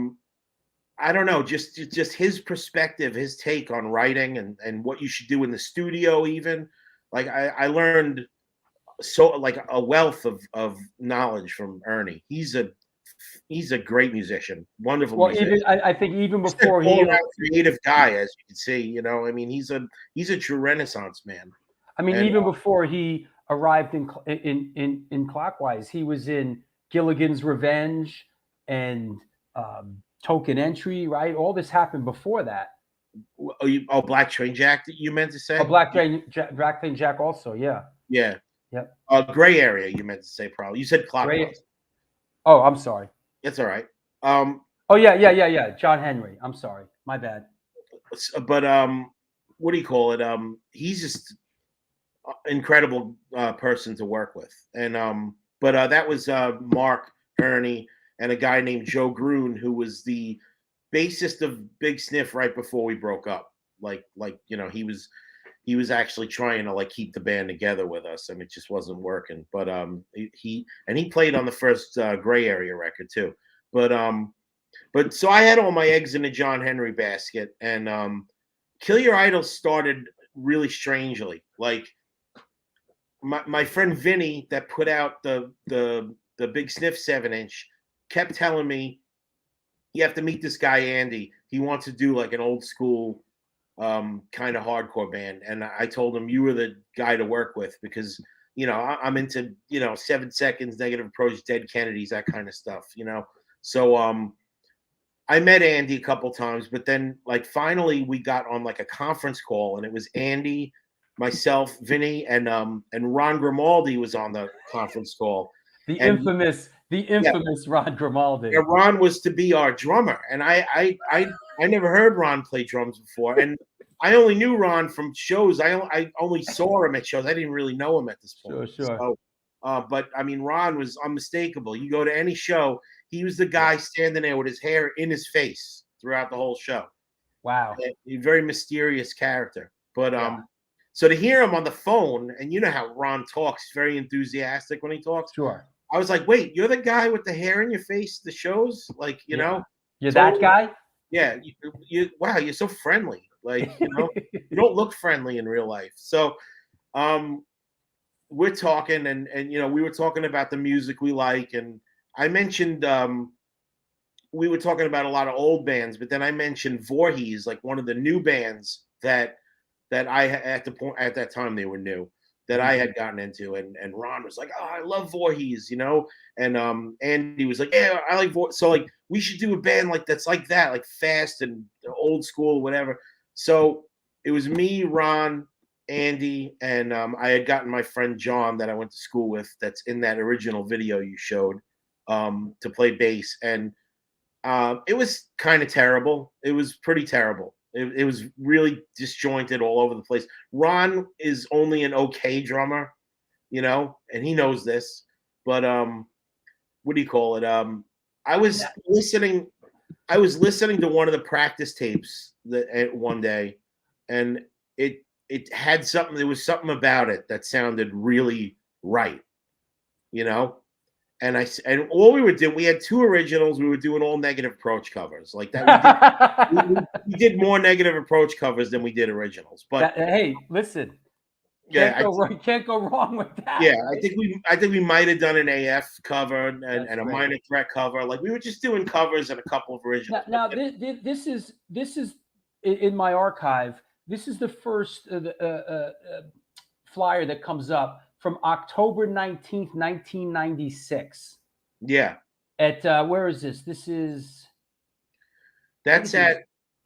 don't know, just his perspective, his take on writing and what you should do in the studio even. I learned a wealth of knowledge from Ernie. He's a great musician, wonderful musician. I think even before he creative guy, as you can see, I mean, he's a true Renaissance man. I mean, even before he arrived in Clockwise, he was in Gilligan's Revenge and Token Entry, right? All this happened before that. Black Train Jack, you meant to say? Black Train Jack also, yeah. Yeah. Yep. Gray Area, you meant to say probably. You said Clockwise. Oh, I'm sorry. It's all right. Oh yeah. John Henry. I'm sorry. My bad. But what do you call it? He's just incredible person to work with. And but that was Mark, Ernie, and a guy named Joe Groon, who was the bassist of Big Sniff right before we broke up. He was actually trying to keep the band together with us, and it just wasn't working. But he played on the first Gray Area record too. But so I had all my eggs in the John Henry basket, and Kill Your Idols started really strangely. My friend Vinny that put out the Big Sniff 7-inch kept telling me, you have to meet this guy Andy. He wants to do an old school kind of hardcore band. And I told him, you were the guy to work with because, I'm into, 7 Seconds, Negative Approach, Dead Kennedys, that kind of stuff, So I met Andy a couple times, but then like finally we got on like a conference call, and it was Andy, myself, Vinny, and Ron Grimaldi was on the conference call. The And infamous Ron Grimaldi. yeah, Ron was to be our drummer, and I never heard Ron play drums before, and I only knew Ron from shows. I only saw him at shows. I didn't really know him at this point. Sure. So, but I mean, Ron was unmistakable. You go to any show, he was the guy standing there with his hair in his face throughout the whole show. Wow. A very mysterious character. But so to hear him on the phone, and you know how Ron talks, very enthusiastic when he talks. Sure. I was like, wait, you're the guy with the hair in your face, the shows? Like, you know? You're that guy? Yeah. Wow, you're so friendly. Like, you know, you don't look friendly in real life. So we're talking, and you know, we were talking about the music we like, and I mentioned we were talking about a lot of old bands, but then I mentioned Voorhees, like one of the new bands that I at that time they were new, that I had gotten into, and Ron was like, oh, I love Voorhees, you know, and Andy was like, yeah, I like Voorhees. So like we should do a band like that's like that, like fast and old school, whatever. So it was me, Ron, Andy, and I had gotten my friend John that I went to school with, that's in that original video you showed, to play bass, and it was kind of terrible. It was pretty terrible. It was really disjointed all over the place. Ron is only an okay drummer, you know, and he knows this. But what do you call it? I was listening to one of the practice tapes one day, and it had something. There was something about it that sounded really right, you know. And all we were doing, we had 2 originals. We were doing all Negative Approach covers like that. We did more Negative Approach covers than we did originals. But hey, listen, can't go wrong with that. Yeah, I think we might have done an AF cover and a Minor Threat cover. Like we were just doing covers and a couple of originals. Now this is in my archive. This is the first flyer that comes up from October 19th, 1996. Yeah. At where is this? That's at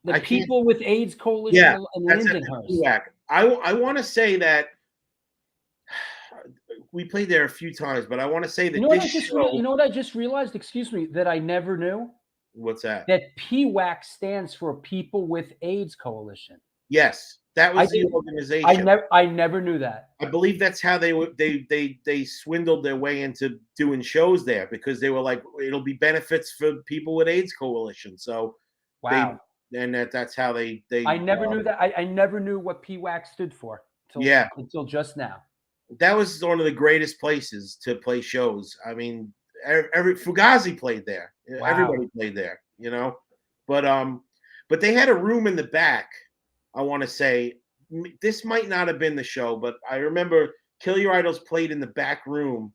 the People with AIDS Coalition in Lindenhurst. I want to say that we played there a few times, but I want to say that you know what I just realized? Excuse me, that I never knew. What's that? That PWAC stands for People with AIDS Coalition. Yes. That was the organization. I never knew that. I believe that's how they swindled their way into doing shows there, because they were like, it'll be benefits for People with AIDS Coalition. So wow. That's how they I never knew that. I never knew what PWAC stood for until just now. That was one of the greatest places to play shows. I mean, Fugazi played there. Wow. Everybody played there, you know. But they had a room in the back. I want to say this might not have been the show, but I remember Kill Your Idols played in the back room,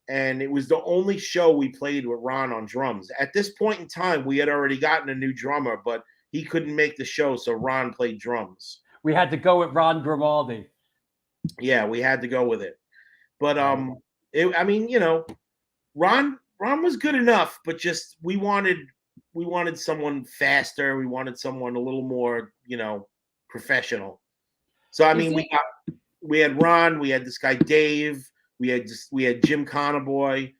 and it was the only show we played with Ron on drums. At this point in time, we had already gotten a new drummer, but he couldn't make the show, so Ron played drums. We had to go with Ron Grimaldi. Yeah, we had to go with it. But I mean, you know, Ron was good enough, but just we wanted someone faster. We wanted someone a little more, you know, professional. So I mean, we had Ron, we had this guy Dave, we had Jim Conaboy,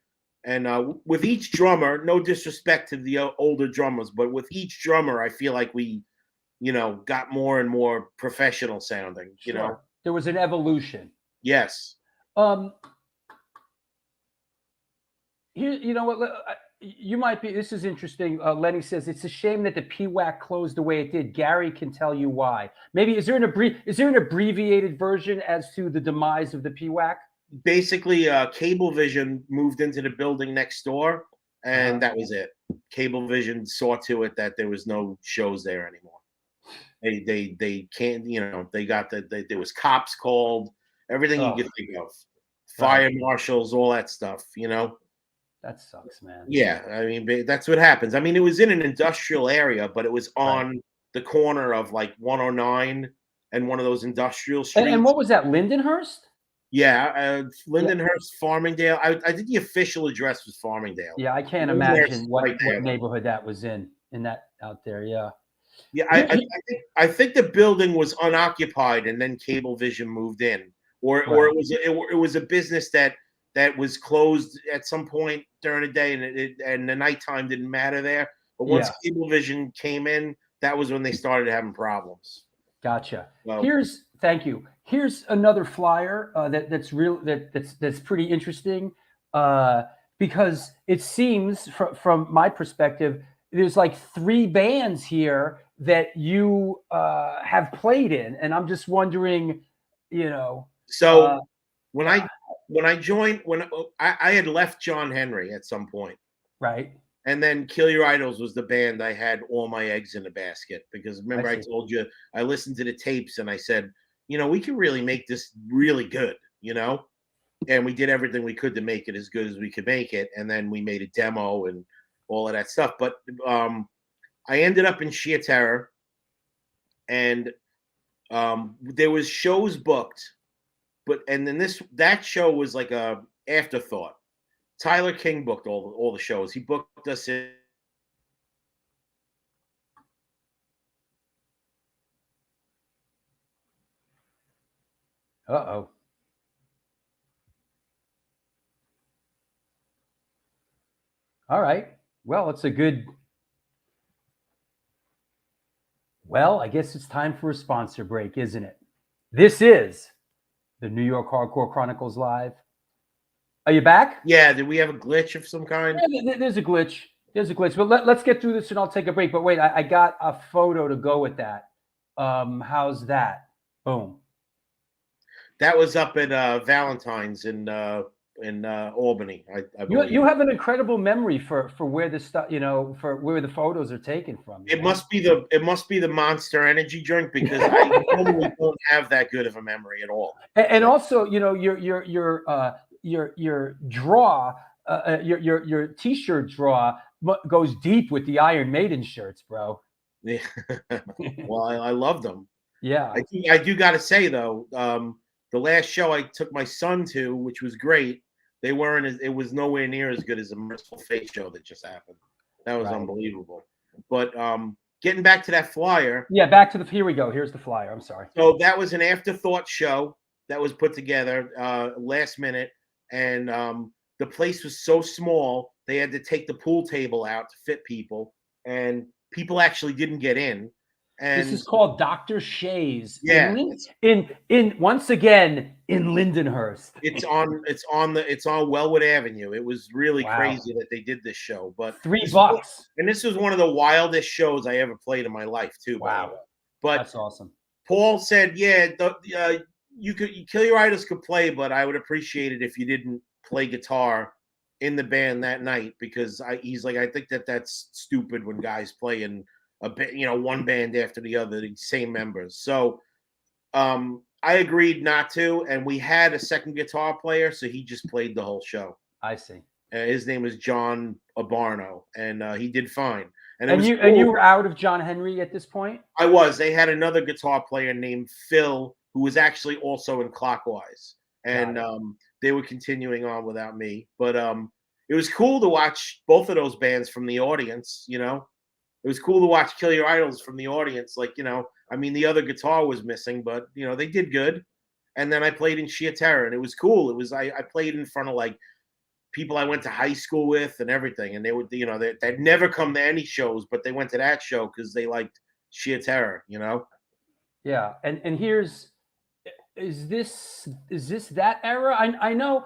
and with each drummer, no disrespect to the older drummers, but with each drummer, I feel like we, you know, got more and more professional sounding. You know, there was an evolution. Yes. Here, you know what? You might be. This is interesting. Lenny says it's a shame that the PWAC closed the way it did. Gary can tell you why. Maybe is there an abbreviated version as to the demise of the PWAC? Basically, Cablevision moved into the building next door, and that was it. Cablevision saw to it that there was no shows there anymore. They can't. You know, they got there was cops called. Everything you could think of, fire marshals, all that stuff. You know. That sucks, man. Yeah, I mean, that's what happens. I mean, it was in an industrial area, but it was on the corner of like 109 and one of those industrial streets. And what was that, Lindenhurst? Yeah, Lindenhurst, Farmingdale. I think the official address was Farmingdale. Yeah, I can't imagine what neighborhood that was in. in that out there. Yeah. Yeah, I think the building was unoccupied, and then Cablevision moved in, or Right. it was a business that was closed at some point during the day, and the nighttime didn't matter there. But once Yeah. Cablevision came in, that was when they started having problems. Gotcha. Well, Thank you. Here's another flyer that's pretty interesting because it seems from my perspective, there's like 3 bands here that you have played in, and I'm just wondering, you know. so when I joined, I had left John Henry at some point. Right. And then Kill Your Idols was the band I had all my eggs in a basket, because remember I told you I listened to the tapes and I said, we can really make this really good, and we did everything we could to make it as good as we could make it. And then we made a demo and all of that stuff. But I ended up in Sheer Terror, and there was shows booked, and then that show was like a afterthought. Tyler King booked all the shows. He booked us in. Uh-oh. All right. Well, I guess it's time for a sponsor break, isn't it? This is the New York Hardcore Chronicles Live. Are you back? Yeah, did we have a glitch of some kind? Yeah, there's a glitch. But let's get through this and I'll take a break. But wait, I got a photo to go with that. How's that? Boom. That was up at Valentine's in Albany. I believe. You have an incredible memory for where this stuff, for where the photos are taken from. It must be the Monster Energy drink, because I normally don't have that good of a memory at all. And also, your draw, your T-shirt draw goes deep with the Iron Maiden shirts, bro. Yeah. Well, I love them. Yeah. I do got to say though, the last show I took my son to, which was great, it was nowhere near as good as the Merciful Fate show that just happened. That was unbelievable. But getting back to that flyer. Yeah, here we go. Here's the flyer. I'm sorry. So that was an afterthought show that was put together last minute. And the place was so small, they had to take the pool table out to fit people. And people actually didn't get in. And this is called Dr. Shays. Yeah. In once again in Lindenhurst. It's on Wellwood Avenue. It was really crazy that they did this show. But $3. And this was one of the wildest shows I ever played in my life too. Wow. But that's awesome. Paul said, "Yeah, Kill Your Idols could play, but I would appreciate it if you didn't play guitar in the band that night, because he's like, I think that's stupid when guys play in one band after the other, the same members." So I agreed not to, and we had a second guitar player, so he just played the whole show. I see. His name was John Abarno, and he did fine. And you were out of John Henry at this point? I was. They had another guitar player named Phil, who was actually also in Clockwise, and they were continuing on without me. But it was cool to watch both of those bands from the audience. It was cool to watch Kill Your Idols from the audience. The other guitar was missing, but they did good. And then I played in Sheer Terror, and it was cool. I played in front of like people I went to high school with and everything, and they would, they'd never come to any shows, but they went to that show because they liked Sheer Terror. Yeah, and is this that era? I know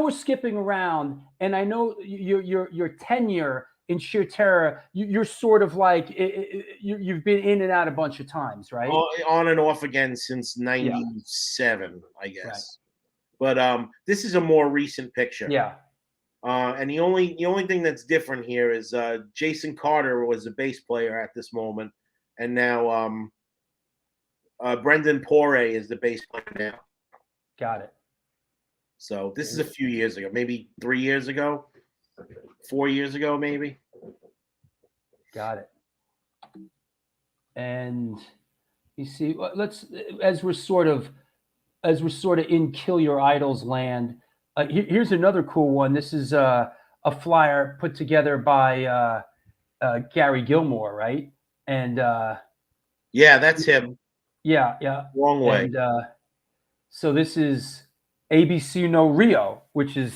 we're skipping around, and I know your tenure in Sheer Terror, you're sort of like you've been in and out a bunch of times, right? On and off again since '97, I guess. Right. But this is a more recent picture. Yeah. And the only thing that's different here is Jason Carter was a bass player at this moment, and now Brendan Poire is the bass player now. Got it. So this is a few years ago, maybe 3 years ago. 4 years ago, maybe. Got it. And you see, let's as we're sort of in Kill Your Idols land. Here's another cool one. This is a flyer put together by Gary Gilmore, right? And Yeah, that's him. yeah. Wrong way. And so this is ABC No Rio, which is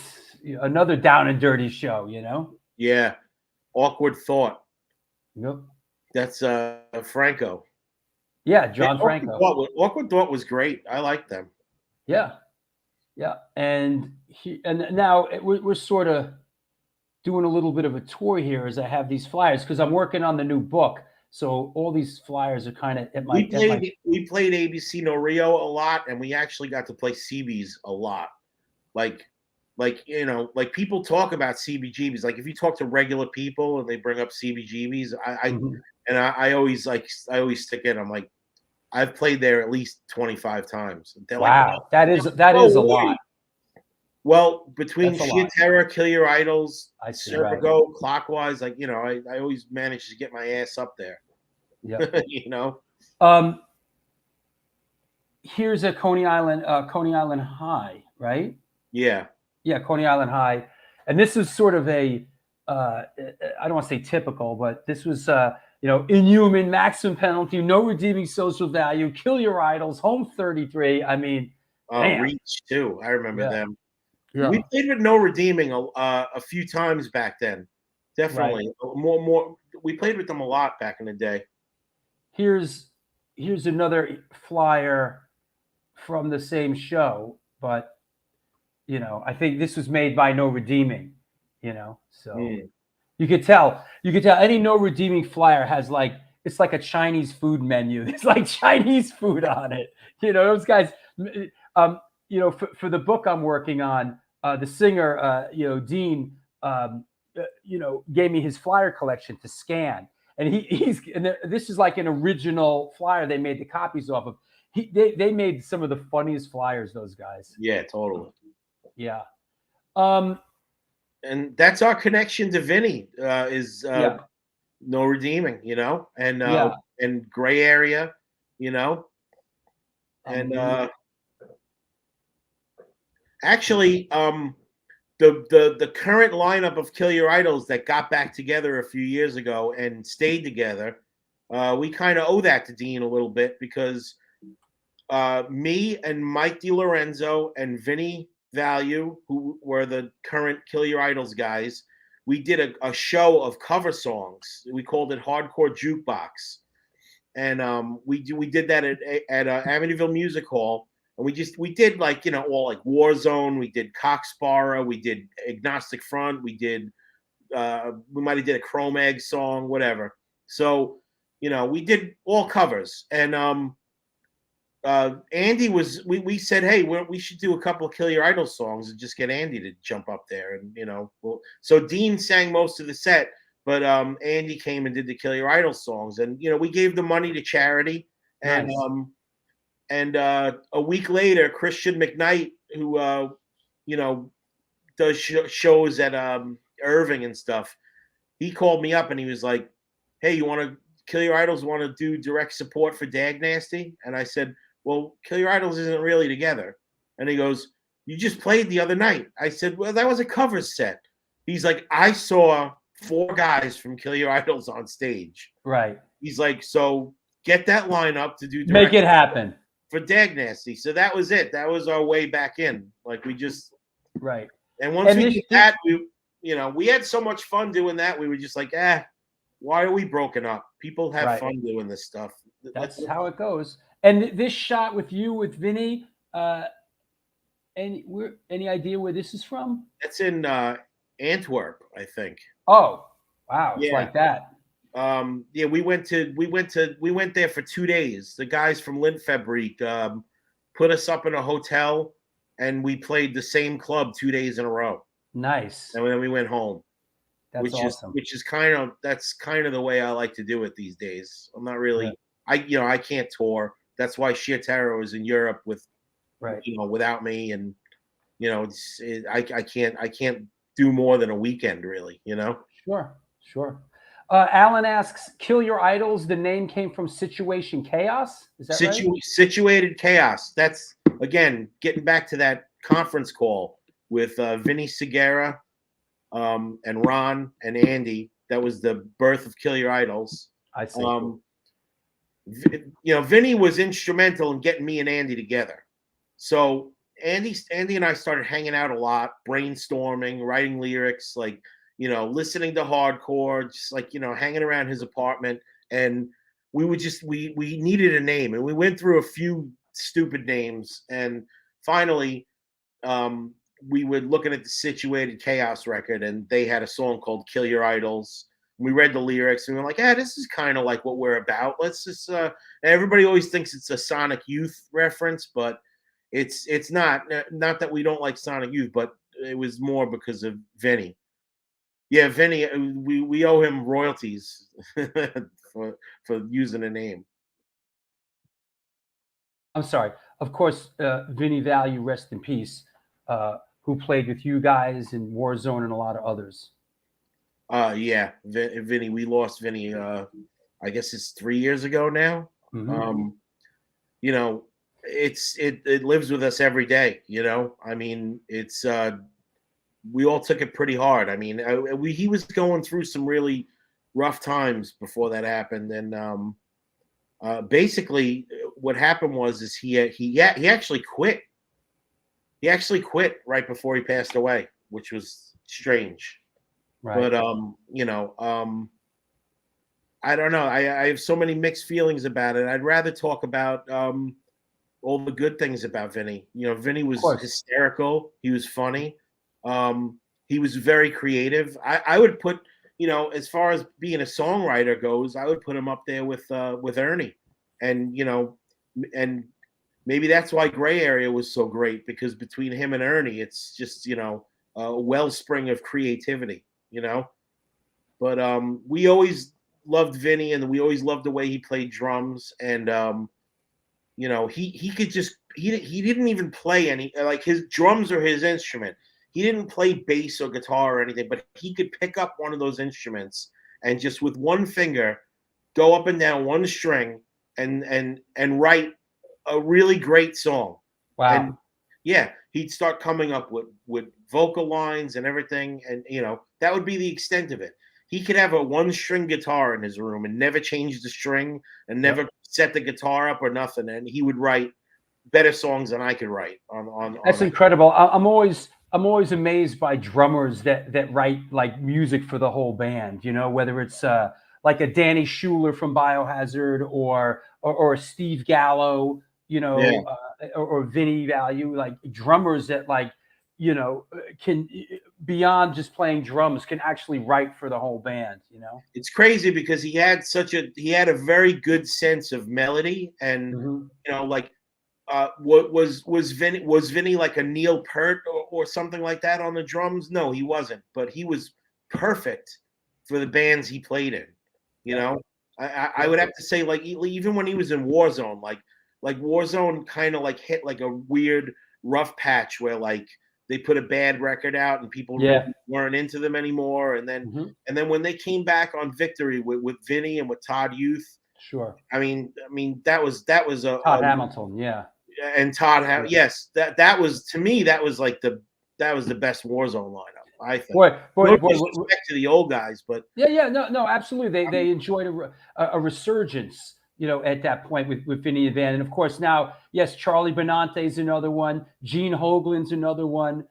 another down and dirty show, Yeah. Awkward Thought. Yep. That's Franco. Yeah, John Franco. Awkward Thought was great. I like them. Yeah. And now we're sort of doing a little bit of a tour here as I have these flyers because I'm working on the new book. So all these flyers are kind of at my. We played ABC No Rio a lot, and we actually got to play CB's a lot. Like people talk about CBGBs. Like if you talk to regular people and they bring up CBGBs, I always stick in. I'm like, I've played there at least 25 times. They're wow, like, that is a lot. Well, between Sheer Terror, Kill Your Idols, Serpigo, right. Clockwise, I always manage to get my ass up there. Yeah. Here's a Coney Island High, right? Yeah. Yeah, Coney Island High. And this is sort of a I don't want to say typical, but this was inhuman, maximum penalty, no redeeming social value, Kill Your Idols, Home 33. I mean, Reach too. I remember them. Yeah. We played with No Redeeming a few times back then. Definitely. Right. More. We played with them a lot back in the day. Here's another flyer from the same show, but I think this was made by No Redeeming, so you could tell any No Redeeming flyer has it's like a Chinese food menu. There's like Chinese food on it. Those guys, for the book I'm working on, the singer, Dean, gave me his flyer collection to scan. And this is like an original flyer they made the copies off of. They made some of the funniest flyers, those guys. Yeah, totally. Yeah. And that's our connection to Vinny, is No Redeeming, and Gray Area, and actually, the current lineup of Kill Your Idols that got back together a few years ago and stayed together, we kind of owe that to Dean a little bit because me and Mike DiLorenzo and Vinny Value, who were the current Kill Your Idols guys, we did a show of cover songs. We called it Hardcore Jukebox, and we did that at Amityville Music Hall. And we did all like Warzone, we did Cockspara, we did Agnostic Front, we might have did a Chrome Egg song, whatever. So, we did all covers. And Andy we said, hey, we should do a couple of Kill Your Idol songs and just get Andy to jump up there. And, so Dean sang most of the set, but Andy came and did the Kill Your Idol songs. And, we gave the money to charity. And, nice. And a week later, Christian McKnight, who does shows at Irving and stuff, he called me up and he was like, "Hey, you want to Kill Your Idols? Want to do direct support for Dag Nasty?" And I said, "Well, Kill Your Idols isn't really together." And he goes, "You just played the other night." I said, "Well, that was a cover set." He's like, "I saw 4 guys from Kill Your Idols on stage." Right. He's like, "So get that lineup to do direct make it happen." For Dag Nasty. So that was it. That was our way back in. Like we just right. And once we did that, we had so much fun doing that. We were just like, why are we broken up? People have fun doing this stuff. That's how it goes. And this shot with you with Vinny, any idea where this is from? It's in Antwerp, I think. Oh, wow. It's like that. Yeah, we went there for 2 days. The guys from Lintfabrik put us up in a hotel, and we played the same club 2 days in a row. Nice. And then we went home. That's awesome. Which is kind of the way I like to do it these days. I'm not really I can't tour. That's why Sheer Terror was in Europe without me, and I can't do more than a weekend really. Sure. Alan asks, Kill Your Idols, the name came from Situation Chaos? Is that right? Situated Chaos. That's, again, getting back to that conference call with Vinny Segura and Ron and Andy. that was the birth of Kill Your Idols. I see. Vinny was instrumental in getting me and Andy together. So Andy and I started hanging out a lot, brainstorming, writing lyrics, like, listening to hardcore, just like, hanging around his apartment. And we would we needed a name, and we went through a few stupid names. And finally, we were looking at the Situated Chaos record, and they had a song called Kill Your Idols. We read the lyrics and we were like, this is kind of like what we're about. Let's just, everybody always thinks it's a Sonic Youth reference, but it's not that we don't like Sonic Youth, but it was more because of Vinny. Yeah, Vinny, we owe him royalties for using a name. I'm sorry. Of course, Vinny Value, rest in peace, who played with you guys in Warzone and a lot of others. Yeah, Vinny, we lost Vinny, I guess it's 3 years ago now. Mm-hmm. It lives with us every day, I mean, it's we all took it pretty hard. I mean, he was going through some really rough times before that happened. And basically what happened is he actually quit. He actually quit right before he passed away, which was strange. Right. But I don't know. I have so many mixed feelings about it. I'd rather talk about all the good things about Vinny. Vinny was hysterical. He was funny. He was very creative. I would put, as far as being a songwriter goes, I would put him up there with Ernie. And and maybe that's why Gray Area was so great, because between him and Ernie, it's just a wellspring of creativity. But we always loved Vinny, and we always loved the way he played drums. And he could just he didn't even play any, like, his drums are his instrument. He didn't play bass or guitar or anything, but he could pick up one of those instruments and just with one finger go up and down one string and write a really great song. Wow. And yeah, he'd start coming up with vocal lines and everything. And, that would be the extent of it. He could have a one-string guitar in his room and never change the string and never set the guitar up or nothing. And he would write better songs than I could write on That's incredible. I'm always amazed by drummers that write like music for the whole band, whether it's like a Danny Schuler from Biohazard or Steve Gallo, or Vinny Value, like drummers that can, beyond just playing drums, can actually write for the whole band. It's crazy because he had a very good sense of melody, and what was Vinny like a Neil Peart or something like that on the drums? No, he wasn't, but he was perfect for the bands he played in. I would have to say, like, even when he was in Warzone, like Warzone kind of like hit like a weird rough patch where like they put a bad record out and people weren't into them anymore. And then when they came back on Victory with Vinny and with Todd Youth, sure. I mean that was a Todd Hamilton, yeah. And Todd, yes, that was, to me, that was the best Warzone lineup, I think. Boy, respect to the old guys, but no, absolutely. They enjoyed a resurgence, at that point with Vinny and Van. And of course now, yes, Charlie Benante is another one. Gene Hoglan's another one.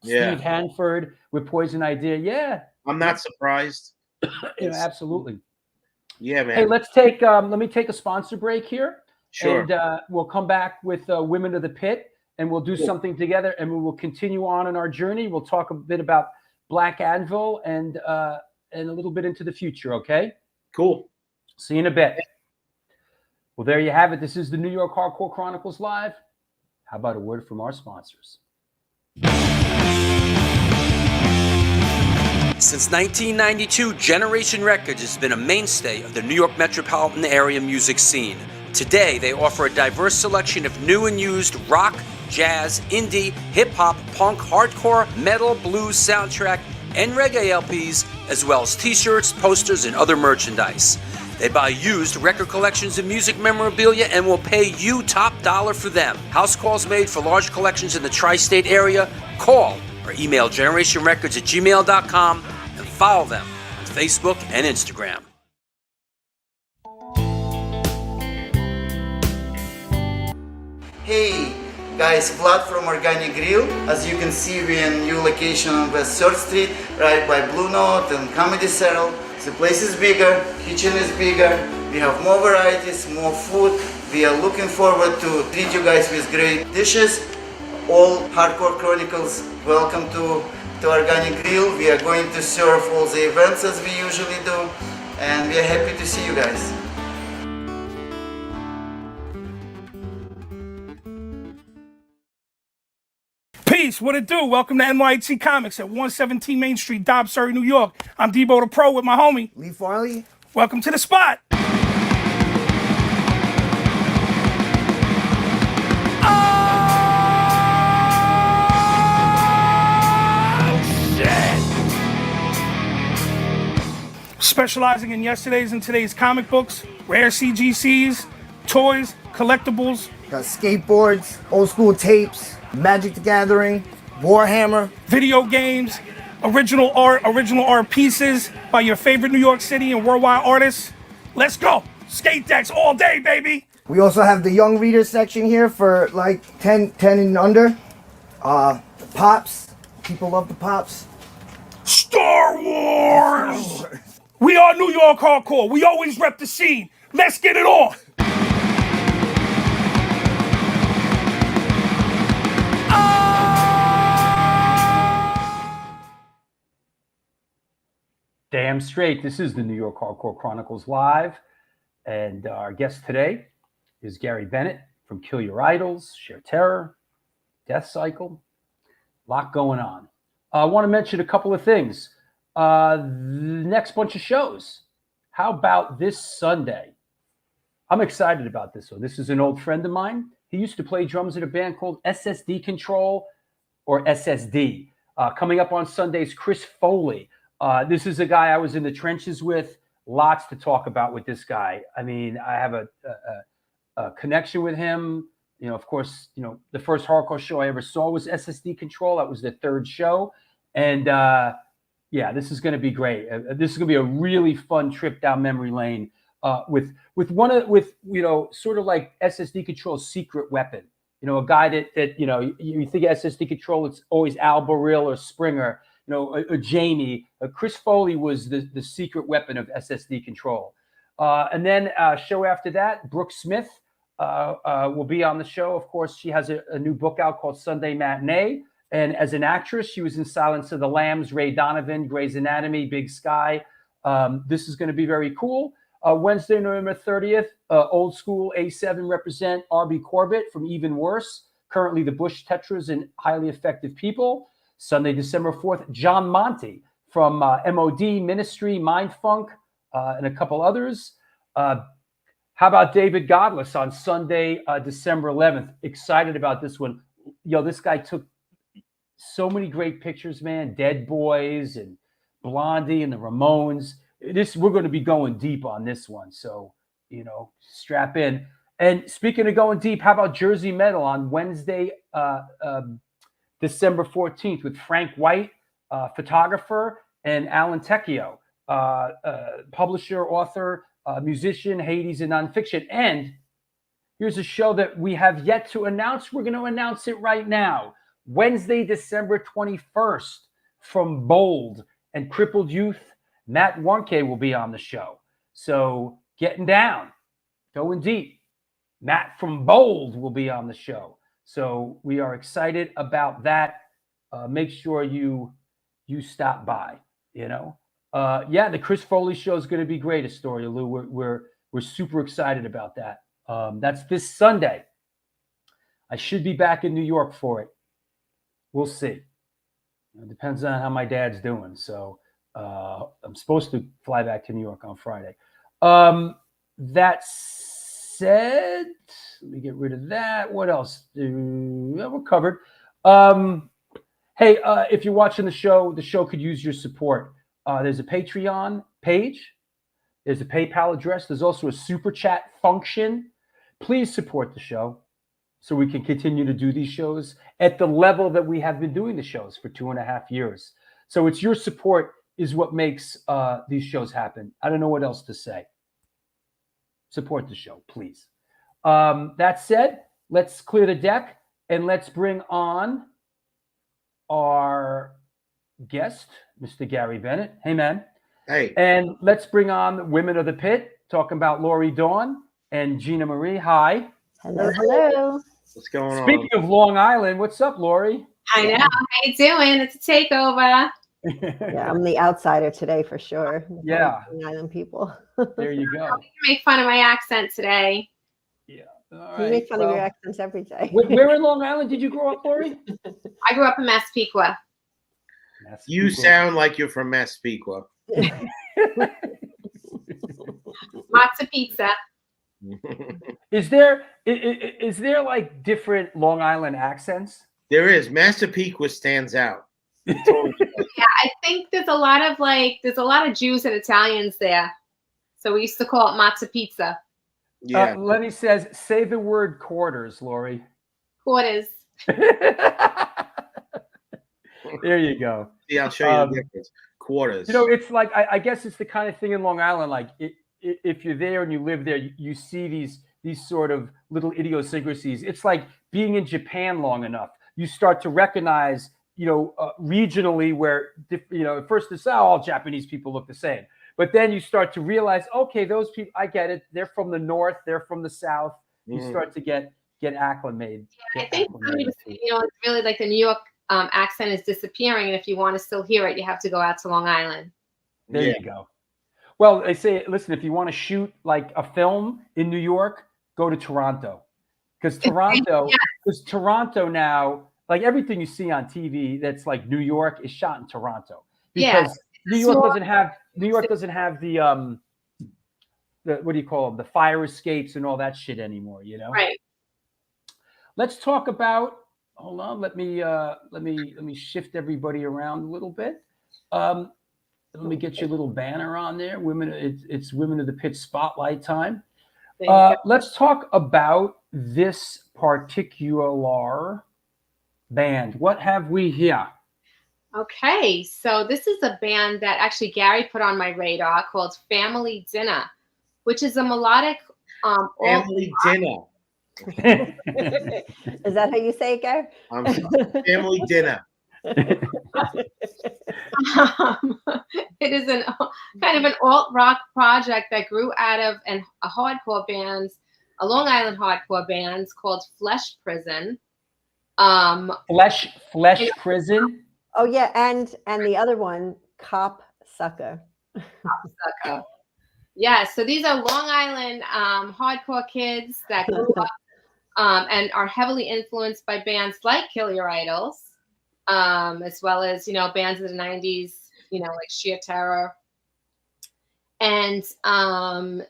Steve Hanford with Poison Idea. Yeah. I'm not surprised. Absolutely. Yeah, man. Hey, let me take a sponsor break here. Sure. And we'll come back with Women of the Pit, and we'll do something together, and we will continue on in our journey. We'll talk a bit about Black Anvil and a little bit into the future, okay? Cool. See you in a bit. Well, there you have it. This is the New York Hardcore Chronicles Live. How about a word from our sponsors? Since 1992, Generation Records has been a mainstay of the New York metropolitan area music scene. Today, they offer a diverse selection of new and used rock, jazz, indie, hip-hop, punk, hardcore, metal, blues, soundtrack, and reggae LPs, as well as t-shirts, posters, and other merchandise. They buy used record collections of music memorabilia and will pay you top dollar for them. House calls made for large collections in the tri-state area. Call or email generationrecords@gmail.com and follow them Facebook and Instagram. Hey guys, Vlad from Organic Grill. As you can see, we're in a new location on West 3rd Street, right by Blue Note and Comedy Central. The place is bigger, kitchen is bigger, we have more varieties, more food. We are looking forward to treat you guys with great dishes. All Hardcore Chronicles, welcome to Organic Grill. We are going to serve all the events as we usually do, and we are happy to see you guys. Peace, what it do? Welcome to NYHC Comics at 117 Main Street, Dobbs, Surrey, New York. I'm Debo the Pro with my homie Lee Farley. Welcome to the spot. Specializing in yesterday's and today's comic books, rare CGCs, toys, collectibles, Got skateboards, old school tapes, Magic the Gathering, Warhammer. video games, original art pieces by your favorite New York City and worldwide artists. Let's go. Skate decks all day, baby. We also have the young reader section here for like 10 and under. The Pops. People love the Pops. Star Wars. We are New York hardcore. We always rep the scene. Let's get it on. Damn straight. This is the New York Hardcore Chronicles Live. And our guest today is Gary Bennett from Kill Your Idols, Sheer Terror, Deathcycle. A lot going on. I want to mention a couple of things. The next bunch of shows. How about this Sunday? I'm excited about this one. This is an old friend of mine. He used to play drums in a band called SSD Control, or SSD. Coming up on Sundays, Chris Foley. This is a guy I was in the trenches with. Lots to talk about with this guy. I mean, I have a connection with him. You know, of course, you know, the first hardcore show I ever saw was SSD Control. That was the third show. And yeah, this is going to be great. This is going to be a really fun trip down memory lane with you know, sort of like SSD Control's secret weapon. You know, a guy that you know, you think of SSD Control, it's always Al Baril or Springer. You know, a Jamie. Chris Foley was the secret weapon of SSD Control. And then show after that, Brooke Smith will be on the show. Of course, she has a new book out called Sunday Matinee. And as an actress, she was in Silence of the Lambs, Ray Donovan, Grey's Anatomy, Big Sky. This is going to be very cool. Wednesday, November 30th, old school A7 represent RB Corbett from Even Worse, currently the Bush Tetras and Highly Effective People. Sunday, December 4th, John Monty from MOD, Ministry, Mindfunk, and a couple others. How about David Godless on Sunday, December 11th? Excited about this one. Yo, this guy took so many great pictures, man. Dead Boys and Blondie and the Ramones. We're going to be going deep on this one. So, you know, strap in. And speaking of going deep, how about Jersey Metal on Wednesday, December 14th with Frank White, photographer, and Alan Tecchio, publisher, author, musician, Hades, and nonfiction. And here's a show that we have yet to announce. We're going to announce it right now. Wednesday, December 21st, from Bold and Crippled Youth, Matt Warnke will be on the show. So getting down, going deep. Matt from Bold will be on the show. So we are excited about that. Make sure you stop by, you know. Yeah, the Chris Foley show is going to be great, Astoria Lou. We're super excited about that. That's this Sunday. I should be back in New York for it. We'll see. It depends on how my dad's doing. So I'm supposed to fly back to New York on Friday. That said, let me get rid of that. What else? We're covered. Hey, if you're watching the show could use your support. There's a Patreon page. There's a PayPal address. There's also a super chat function. Please support the show so we can continue to do these shows at the level that we have been doing the shows for 2.5 years. So it's your support is what makes these shows happen. I don't know what else to say. Support the show, please. That said, let's clear the deck and let's bring on our guest, Mr. Gary Bennett. Hey, man. Hey. And let's bring on the Women of the Pit, talking about Lori Dawn and Gina Marie. Hi. Hello, hello. What's going on? Speaking of Long Island, what's up, Lori? I know. How you doing? It's a takeover. Yeah, I'm the outsider today for sure. Yeah. Long Island people. There you go. You can make fun of my accent today. Yeah. All You right. make fun of your accents every day. Where in Long Island did you grow up, Lori? I grew up in Massapequa. You sound like you're from Massapequa. Matzo pizza. Is there like different Long Island accents? There is. Massapequa stands out. Yeah, I think there's a lot of Jews and Italians there. So we used to call it matzo pizza. Yeah. Lenny says, say the word quarters, Lori. Quarters. There you go. Yeah, I'll show you the difference. Quarters. You know, it's like, I guess it's the kind of thing in Long Island, like if you're there and you live there, you see these sort of little idiosyncrasies. It's like being in Japan long enough. You start to recognize, regionally where, at first it's all Japanese people look the same. But then you start to realize, okay, those people, I get it. They're from the north. They're from the south. You start to get acclimated. Yeah, I think it's really like the New York accent is disappearing, and if you want to still hear it, you have to go out to Long Island. There you go. Well, they say, listen, if you want to shoot like a film in New York, go to Toronto, because Toronto now, like everything you see on TV that's like New York is shot in Toronto, because New York doesn't have the what do you call them, the fire escapes and all that shit anymore, Right. Let's talk about. Hold on, let me shift everybody around a little bit. Let me get your little banner on there. It's Women of the Pit Spotlight time. Let's talk about this particular band. What have we here? Okay, so this is a band that actually Gary put on my radar called Family Dinner, which is a melodic Family Dinner. Is that how you say it, Gary? Family Dinner. It is kind of an alt rock project that grew out of a Long Island hardcore bands called Flesh Prison. Flesh Prison. Oh yeah, and the other one, Cop Sucker. Cop Sucker. Yeah, so these are Long Island hardcore kids that grew up and are heavily influenced by bands like Kill Your Idols, as well as, bands of the 90s, like Sheer Terror. And, I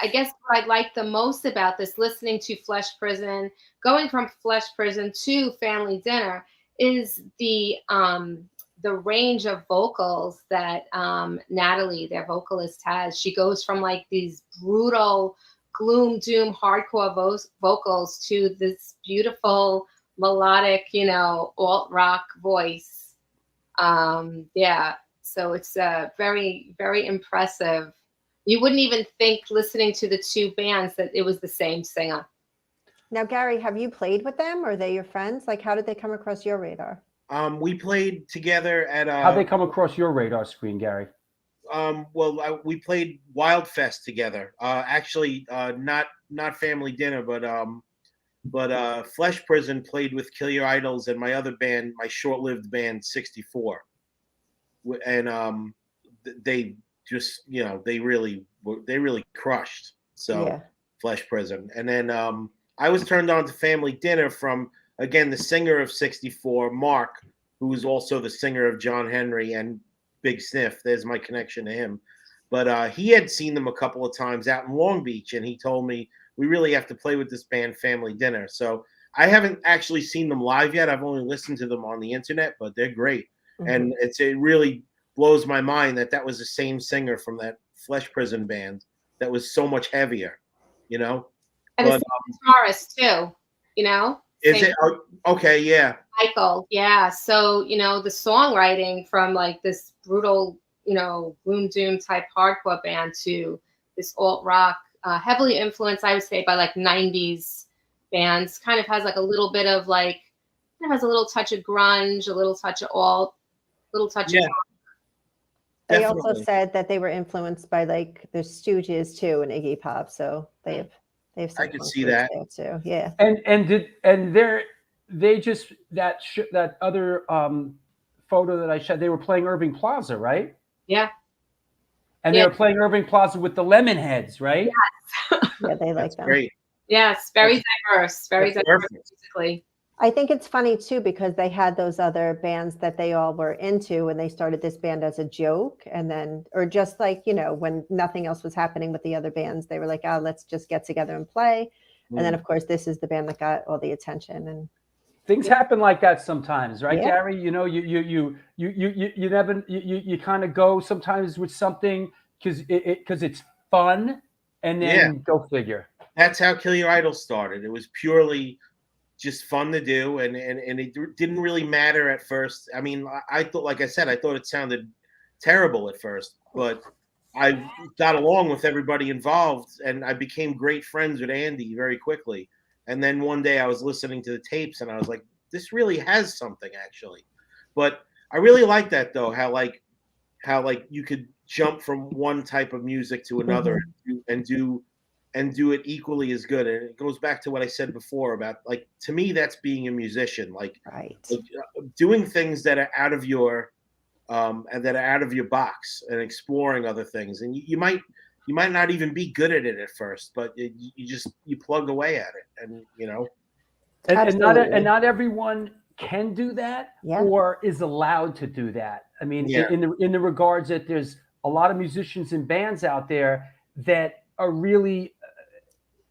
guess what I like the most about this, listening to Flesh Prison, going from Flesh Prison to Family Dinner, is the range of vocals that Natalie, their vocalist, has. She goes from like these brutal gloom doom hardcore vocals to this beautiful melodic, alt rock voice. So it's very, very impressive. You wouldn't even think, listening to the two bands, that it was the same singer. Now, Gary, have you played with them? Are they your friends? Like, how did they come across your radar? We played together at How'd they come across your radar screen, Gary? We played Wildfest together. Actually, not Family Dinner, but Flesh Prison played with Kill Your Idols and my other band, my short-lived band 64. And they just, they really crushed. So yeah. Flesh Prison. And then I was turned on to Family Dinner from, again, the singer of 64, Mark, who was also the singer of John Henry and Big Sniff. There's my connection to him. But he had seen them a couple of times out in Long Beach, and he told me, we really have to play with this band, Family Dinner. So I haven't actually seen them live yet. I've only listened to them on the internet, but they're great. Mm-hmm. And it really blows my mind that was the same singer from that Flesh Prison band that was so much heavier, And the guitarist too, Is Same it? Oh, okay, yeah. cycle. Yeah. So, the songwriting from like this brutal, gloom doom type hardcore band to this alt rock, heavily influenced, I would say, by like 90s bands, kind of has like a little bit of like, it has a little touch of grunge, a little touch of alt, a little touch of Yeah. They also Definitely. said that they were influenced by like the Stooges too and Iggy Pop, so they have some I could punk see roots that. there too. Yeah. They just that other photo that I shot. They were playing Irving Plaza, right? Yeah. And they were playing Irving Plaza with the Lemonheads, right? Yeah, they like That's them. great. Yes. Very diverse. Very That's diverse perfect. musically. I think it's funny too because they had those other bands that they all were into and they started this band as a joke and then or just like, when nothing else was happening with the other bands, they were like, "Oh, let's just get together and play." And then of course this is the band that got all the attention and Things happen like that sometimes, right, Yeah. Gary? You never you kind of go sometimes with something because it's fun, and then go figure. That's how Kill Your Idol started. It was purely just fun to do, and it didn't really matter at first. I mean, I thought, like I said, I thought it sounded terrible at first, but I got along with everybody involved, and I became great friends with Andy very quickly. And then one day I was listening to the tapes, and I was like, this really has something, actually. But I really like that, though, how you could jump from one type of music to another and do it equally as good. And it goes back to what I said before about, like, to me, that's being a musician, like doing things that are out of your box and exploring other things. And you might not even be good at it at first, but you plug away at it, and and not everyone can do that Yeah. or is allowed to do that. I mean, in the regards that there's a lot of musicians and bands out there that are really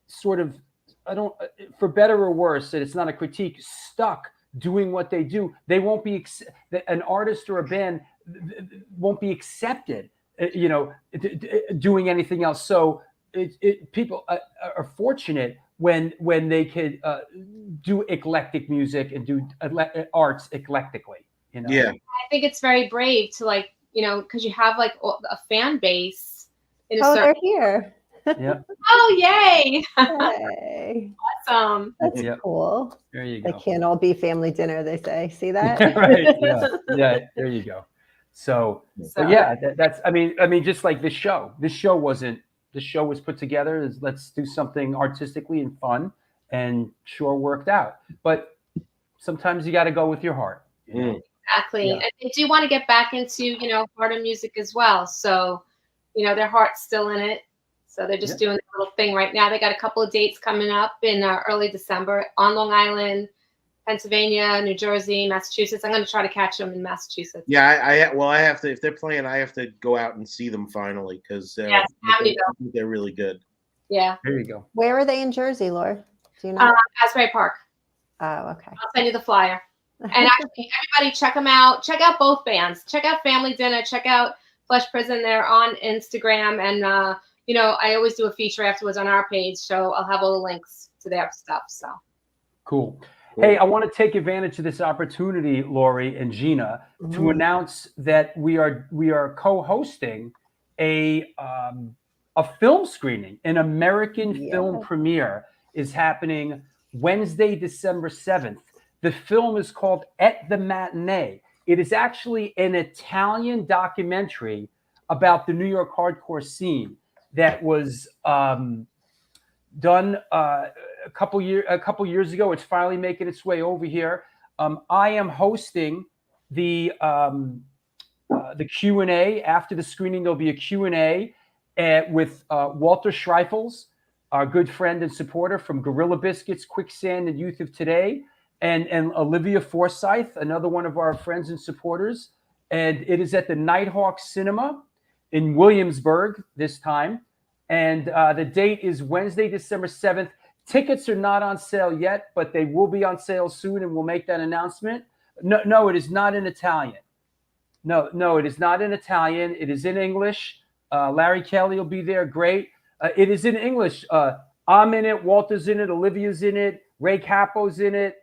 sort of, I don't, for better or worse, that it's not a critique, stuck doing what they do. They won't be an artist or a band won't be accepted, doing anything else. So people are fortunate when they could do eclectic music and do arts eclectically. Yeah. I think it's very brave to because you have like a fan base. They're here. Yeah. Oh, yay! Hey. Awesome. That's cool. There you They go. can't all be family dinner, they say. See that? Right. Yeah. There you go. So but yeah, that's. I mean, just like this show. This show was put together as let's do something artistically and fun, and sure worked out. But sometimes you got to go with your heart. Exactly. Yeah. And they do want to get back into harder music as well. So their heart's still in it. So they're just doing a little thing right now. They got a couple of dates coming up in early December on Long Island, Pennsylvania, New Jersey, Massachusetts. I'm going to try to catch them in Massachusetts. Yeah, I have to, if they're playing, I have to go out and see them finally, because they're really good. Yeah. There you go. Where are they in Jersey, Laura? Do you know? Asbury Park. Oh, okay. I'll send you the flyer. And actually, everybody check them out. Check out both bands. Check out Family Dinner. Check out Flesh Prison. They're on Instagram. And, I always do a feature afterwards on our page. So I'll have all the links to their stuff. So Cool. Hey, I want to take advantage of this opportunity, Lori and Gina, to announce that we are co-hosting a film screening. An American film premiere is happening Wednesday, December 7th. The film is called At the Matinee. It is actually an Italian documentary about the New York hardcore scene that was done a couple years ago. It's finally making its way over here. I am hosting the Q&A. After the screening, there'll be a Q&A with Walter Schreifels, our good friend and supporter from Gorilla Biscuits, Quicksand, and Youth of Today, and Olivia Forsyth, another one of our friends and supporters. And it is at the Nighthawk Cinema in Williamsburg this time. And the date is Wednesday, December 7th. Tickets are not on sale yet, but they will be on sale soon, and we'll make that announcement. No, it is not in Italian. No, it is not in Italian. It is in English. Larry Kelly will be there. Great. It is in English. I'm in it. Walter's in it. Olivia's in it. Ray Capo's in it.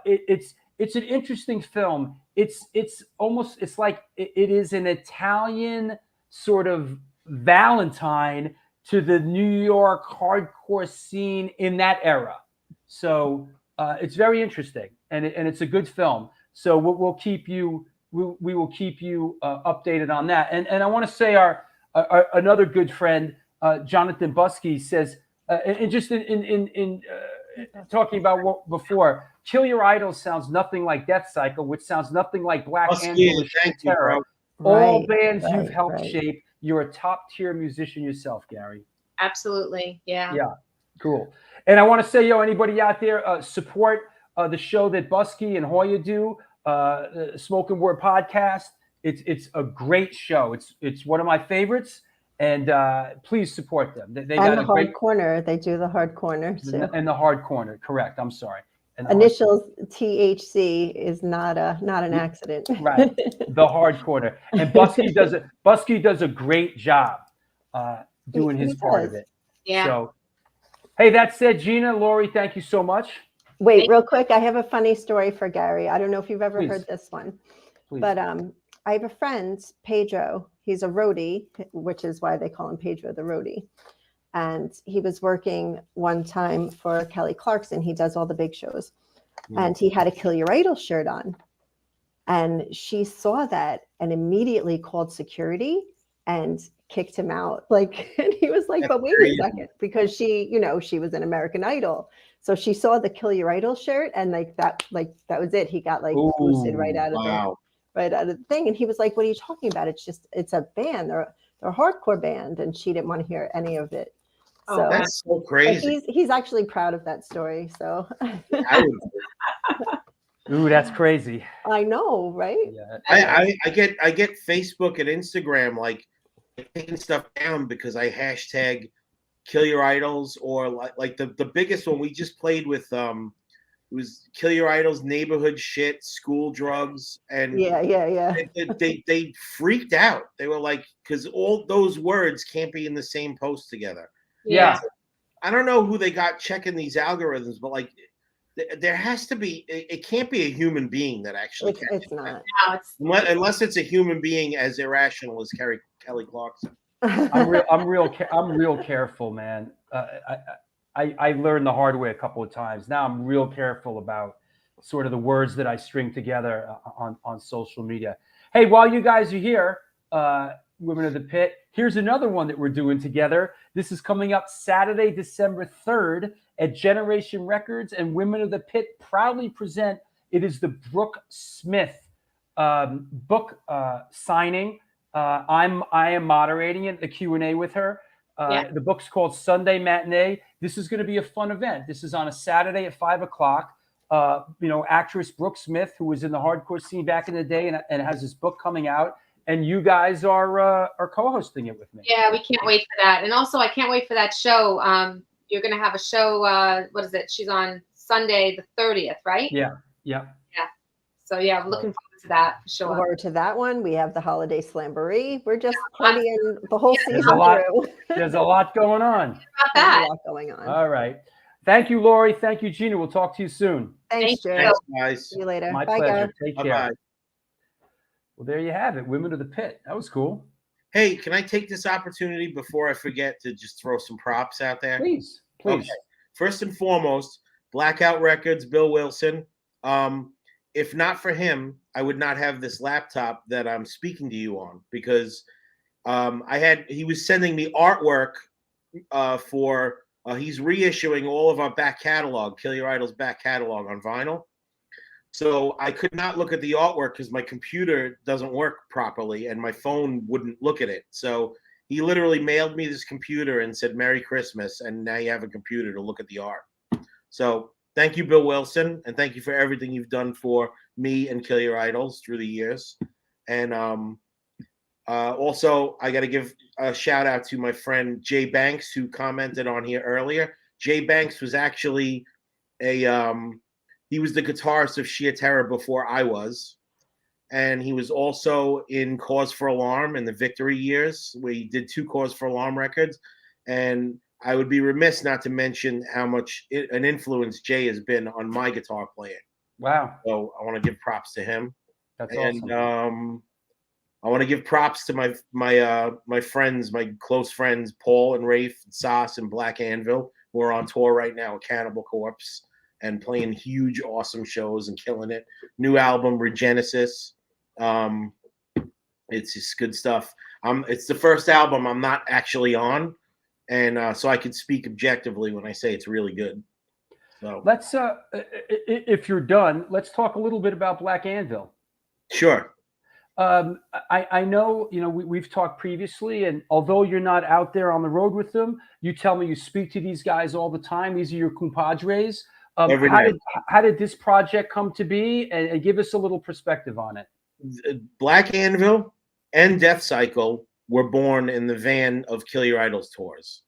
It's an interesting film. It's like it is an Italian sort of Valentine to the New York hardcore scene in that era. So it's very interesting, and it's a good film. So we'll keep you we will keep you updated on that. And I want to say our another good friend Jonathan Buskey says, and just in talking about what before, Kill Your Idols sounds nothing like Deathcycle, which sounds nothing like Black Angela Terror. All bands you've helped shape. You're a top tier musician yourself, Gary. Absolutely, yeah. Yeah, cool. And I want to say, anybody out there, support the show that Buskey and Hoya do, the Smoke and Word podcast. It's a great show. It's one of my favorites. And please support them. They got the a Hard great Corner. They do the Hard Corner too. And the Hard Corner, correct. I'm sorry. Initials THC is not an accident. Right. The Hard Corner. And Buskey does a great job doing his part of it. Yeah. So hey, that said, Gina, Lori, thank you so much. Wait, real quick, I have a funny story for Gary. I don't know if you've ever heard this one. Please. But I have a friend, Pedro. He's a roadie, which is why they call him Pedro the roadie. And he was working one time for Kelly Clarkson. He does all the big shows. And he had a Kill Your Idol shirt on. And she saw that and immediately called security and kicked him out. And he was like, but wait a second, because she was an American Idol. So she saw the Kill Your Idol shirt and that was it. He got boosted right out of the thing. And he was like, what are you talking about? It's a band. They're a hardcore band. And she didn't want to hear any of it. So that's so crazy. He's actually proud of that story. So ooh, that's crazy. I know, right? Yeah. I get Facebook and Instagram taking stuff down because I hashtag Kill Your Idols, or like the biggest one we just played with it was Kill Your Idols, neighborhood shit, school drugs, and they freaked out. They were like, because all those words can't be in the same post together. Yeah. I don't know who they got checking these algorithms, but there has to be. It can't be a human being that actually. It's not. No, unless it's a human being as irrational as Kelly Clarkson. I'm real careful, man. I learned the hard way a couple of times. Now I'm real careful about sort of the words that I string together on social media. Hey, while you guys are here, Women of the Pit, here's another one that we're doing together. This is coming up Saturday, December 3rd at Generation Records, and Women of the Pit proudly present. It is the Brooke Smith book signing. I am moderating it, the Q&A with her. The book's called Sunday Matinee. This is going to be a fun event. This is on a Saturday at 5:00. Actress Brooke Smith, who was in the hardcore scene back in the day and has this book coming out. And you guys are co-hosting it with me. Yeah, we can't wait for that. And also, I can't wait for that show. You're going to have a show. What is it? She's on Sunday, the 30th, right? Yeah. So, yeah, I'm looking forward to that. Sure. Forward to that one. We have the Holiday Slamboree. We're just partying the whole season through. There's a lot going on. There's a lot going on. All right. Thank you, Lori. Thank you, Gina. We'll talk to you soon. Thanks, Joe. Thanks, guys. See you later. My Bye, pleasure. guys. Take Bye-bye. care. Well, there you have it. Women of the Pit. That was cool. Hey, can I take this opportunity before I forget to just throw some props out there? Please. Okay. First and foremost, Blackout Records, Bill Wilson. If not for him, I would not have this laptop that I'm speaking to you on, because he was sending me artwork for he's reissuing all of our back catalog, Kill Your Idols back catalog on vinyl. So I could not look at the artwork because my computer doesn't work properly and my phone wouldn't look at it. So he literally mailed me this computer and said, Merry Christmas. And now you have a computer to look at the art. So thank you, Bill Wilson. And thank you for everything you've done for me and Kill Your Idols through the years. And also, I got to give a shout out to my friend Jay Banks, who commented on here earlier. Jay Banks was actually he was the guitarist of Sheer Terror before I was. And he was also in Cause for Alarm in the Victory years, where he did 2 Cause for Alarm records. And I would be remiss not to mention how much an influence Jay has been on my guitar playing. Wow, So I want to give props to him. that's And awesome. I want to give props to my friends, my close friends, Paul and Rafe, and Sauce, and Black Anvil, who are on tour right now with Cannibal Corpse and playing huge, awesome shows and killing it. New album, Regenesis. It's just good stuff. It's the first album I'm not actually on, and so I could speak objectively when I say it's really good. So Let's, if you're done, let's talk a little bit about Black Anvil. sure. I know, we've talked previously, and although you're not out there on the road with them, you tell me you speak to these guys all the time. These are your compadres. Every How night. did this project come to be? And give us a little perspective on it. Black Anvil and Deathcycle were born in the van of Kill Your Idols tours.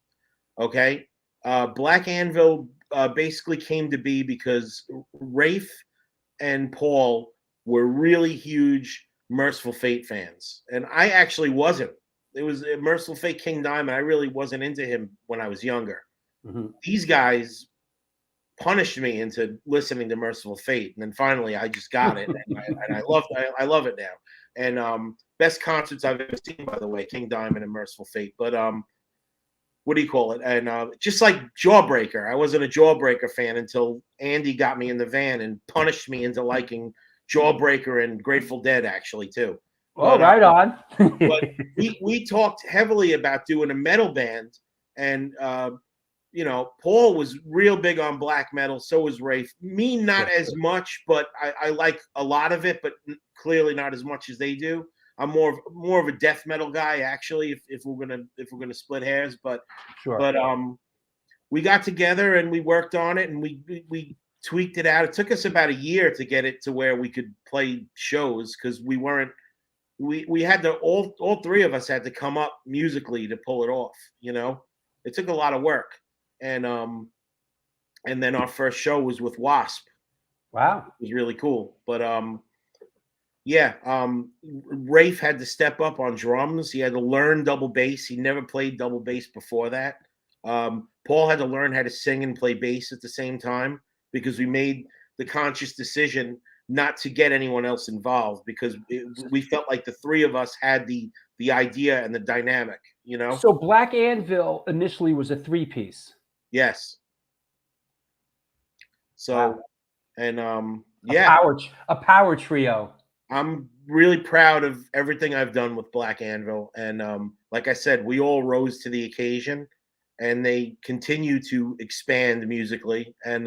Okay? Black Anvil basically came to be because Rafe and Paul were really huge Merciful Fate fans. And I actually wasn't. It was Merciful Fate King Diamond. I really wasn't into him when I was younger. Mm-hmm. These guys punished me into listening to Merciful Fate, and then finally I just got it, and I love it now. And best concerts I've ever seen, by the way, King Diamond and Merciful Fate. But what do you call it? And just like Jawbreaker, I wasn't a Jawbreaker fan until Andy got me in the van and punished me into liking Jawbreaker and Grateful Dead, actually, too. Oh, right on. But we talked heavily about doing a metal band, and Paul was real big on black metal. So was Rafe. Me, not as much, but I like a lot of it, but clearly not as much as they do. I'm more of a death metal guy, actually, if we're gonna split hairs. But Sure. But we got together and we worked on it, and we tweaked it out. It took us about a year to get it to where we could play shows, because we had to all three of us had to come up musically to pull it off. It took a lot of work. And then our first show was with Wasp. Wow. It was really cool. But Rafe had to step up on drums. He had to learn double bass. He never played double bass before that. Paul had to learn how to sing and play bass at the same time, because we made the conscious decision not to get anyone else involved, because we felt like the three of us had the idea and the dynamic, So Black Anvil initially was a 3-piece. Yes. So, wow. And a power trio. I'm really proud of everything I've done with Black Anvil, and like I said, we all rose to the occasion, and they continue to expand musically. And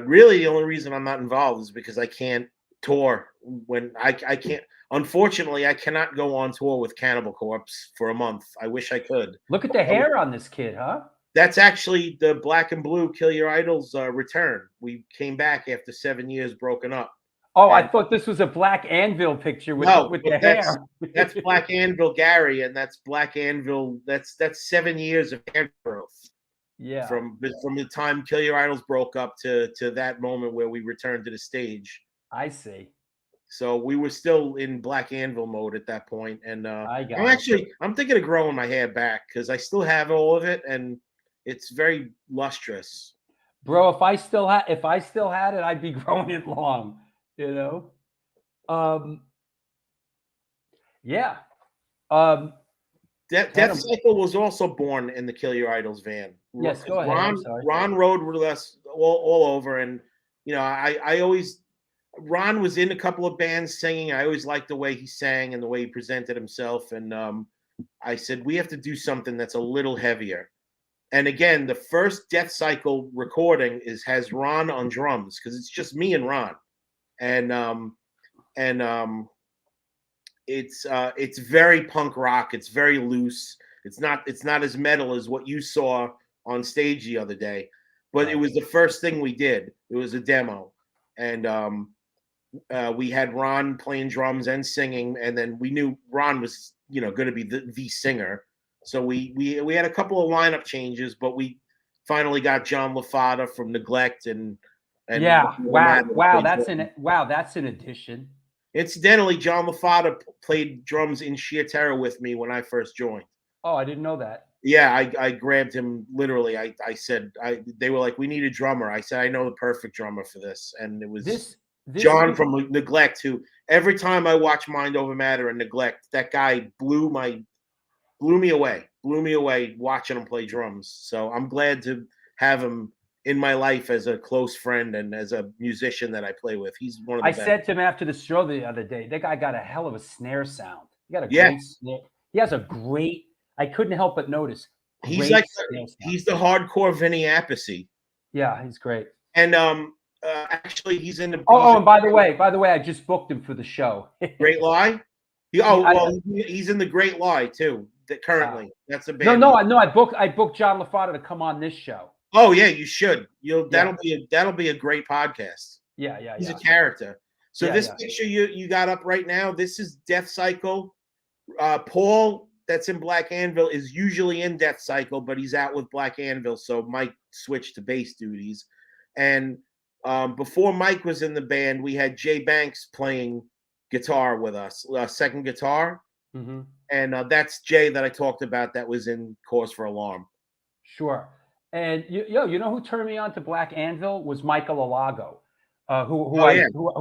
really, the only reason I'm not involved is because I can't tour when I can't. Unfortunately, I cannot go on tour with Cannibal Corpse for a month. I wish I could. Look at the hair on this kid, huh? That's actually the Black and Blue Kill Your Idols return. We came back after 7 years broken up. Oh, I thought this was a Black Anvil picture with the hair. That's Black Anvil Gary, and that's Black Anvil. That's 7 years of hair growth. Yeah. From the time Kill Your Idols broke up to that moment where we returned to the stage. I see. So we were still in Black Anvil mode at that point, and I'm thinking of growing my hair back, because I still have all of it, and it's very lustrous. Bro, if I still had it, I'd be growing it long. Yeah. Deathcycle was also born in the Kill Your Idols van. Yes, go ahead. Ron rode with us all over, and I always. Ron was in a couple of bands singing. I always liked the way he sang and the way he presented himself. And I said, we have to do something that's a little heavier. And again, the first Deathcycle recording has Ron on drums, because it's just me and Ron. And it's very punk rock. It's very loose. It's not as metal as what you saw on stage the other day. But it was the first thing we did. It was a demo. And we had Ron playing drums and singing, and then we knew Ron was, going to be the singer. So we had a couple of lineup changes, but we finally got John LaFada from Neglect, and yeah, wow, that's an addition. Incidentally, John LaFada played drums in Sheer Terror with me when I first joined. Oh, I didn't know that. Yeah, I grabbed him literally. I said, they were like, we need a drummer. I said, I know the perfect drummer for this. And it was This John from Neglect, who every time I watch Mind Over Matter and Neglect, that guy blew me away watching him play drums. So I'm glad to have him in my life as a close friend and as a musician that I play with. He's one of the I best. said to him after the show the other day, that guy got a hell of a snare sound. He got a Yeah. great snare. He has a great, I couldn't help but notice. He's great like snare sound. he's the hardcore Vinny Appice. Yeah, he's great. And actually he's in the And by the way, I just booked him for the show. Great Lie. He's in the Great Lie too. Currently, that's a band. No. I booked John LaFata to come on this show. Oh yeah, you should. That'll be a great podcast. Yeah. He's a character. So this picture you got up right now, this is Deathcycle. Paul, that's in Black Anvil, is usually in Deathcycle, but he's out with Black Anvil, so Mike switched to bass duties. And before Mike was in the band, we had Jay Banks playing guitar with us, second guitar. Mm-hmm. And that's Jay that I talked about that was in Cause for Alarm. Sure. And you know who turned me on to Black Anvil was Michael Alago, who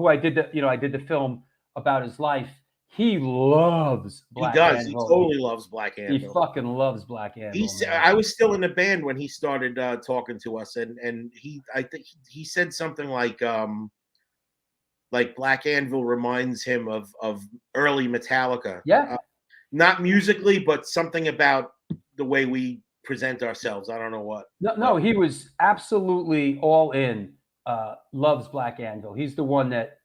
I did the film about his life. He loves Black Anvil. He totally loves Black Anvil. He fucking loves Black Anvil. I was still in the band when he started talking to us, and I think he said something like Black Anvil reminds him of early Metallica. Yeah. Not musically, but something about the way we present ourselves. I don't know what. No, he was absolutely all in. Loves Black Anvil. He's the one that,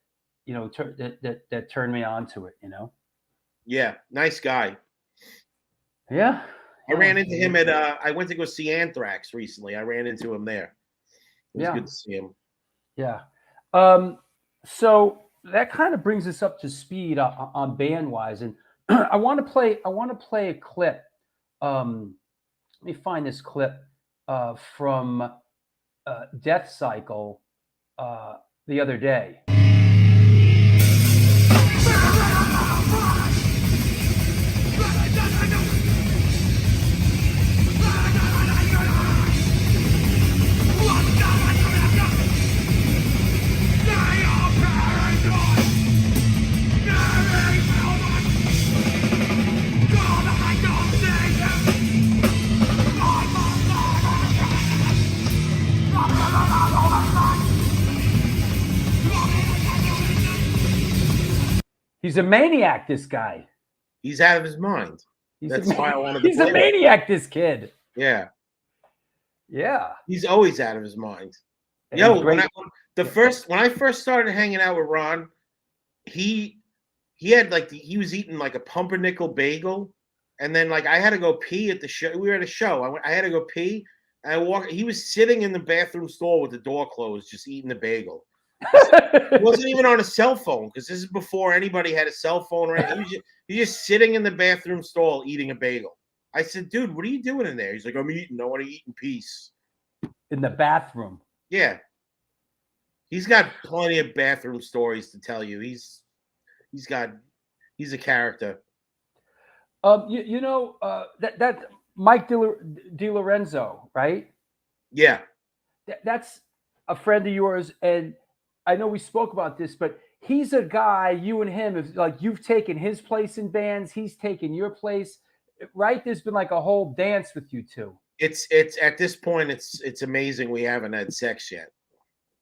that turned me on to it. Yeah, nice guy. Yeah. I ran into him at. I went to go see Anthrax recently. I ran into him there. It was good to see him. Yeah. So that kind of brings us up to speed on band wise, and I want to play a clip. Let me find this clip from Deathcycle the other day. He's a maniac, this guy. He's out of his mind. That's why I wanted to. He's a maniac, this kid. Yeah. Yeah. He's always out of his mind. When I first started hanging out with Ron, he had he was eating like a pumpernickel bagel, and then I had to go pee at the show. We were at a show. I had to go pee. And I walked. He was sitting in the bathroom stall with the door closed, just eating the bagel. He wasn't even on a cell phone because this is before anybody had a cell phone or anything. He was just sitting in the bathroom stall eating a bagel. I said, dude, what are you doing in there? He's like, I'm eating. I want to eat in peace. In the bathroom. Yeah. He's got plenty of bathroom stories to tell you. He's a character. That Mike DiLorenzo, right? Yeah. That's a friend of yours, and I know we spoke about this, but he's a guy, you and him, if you've taken his place in bands, he's taken your place, right? There's been a whole dance with you two. It's at this point, it's amazing we haven't had sex yet.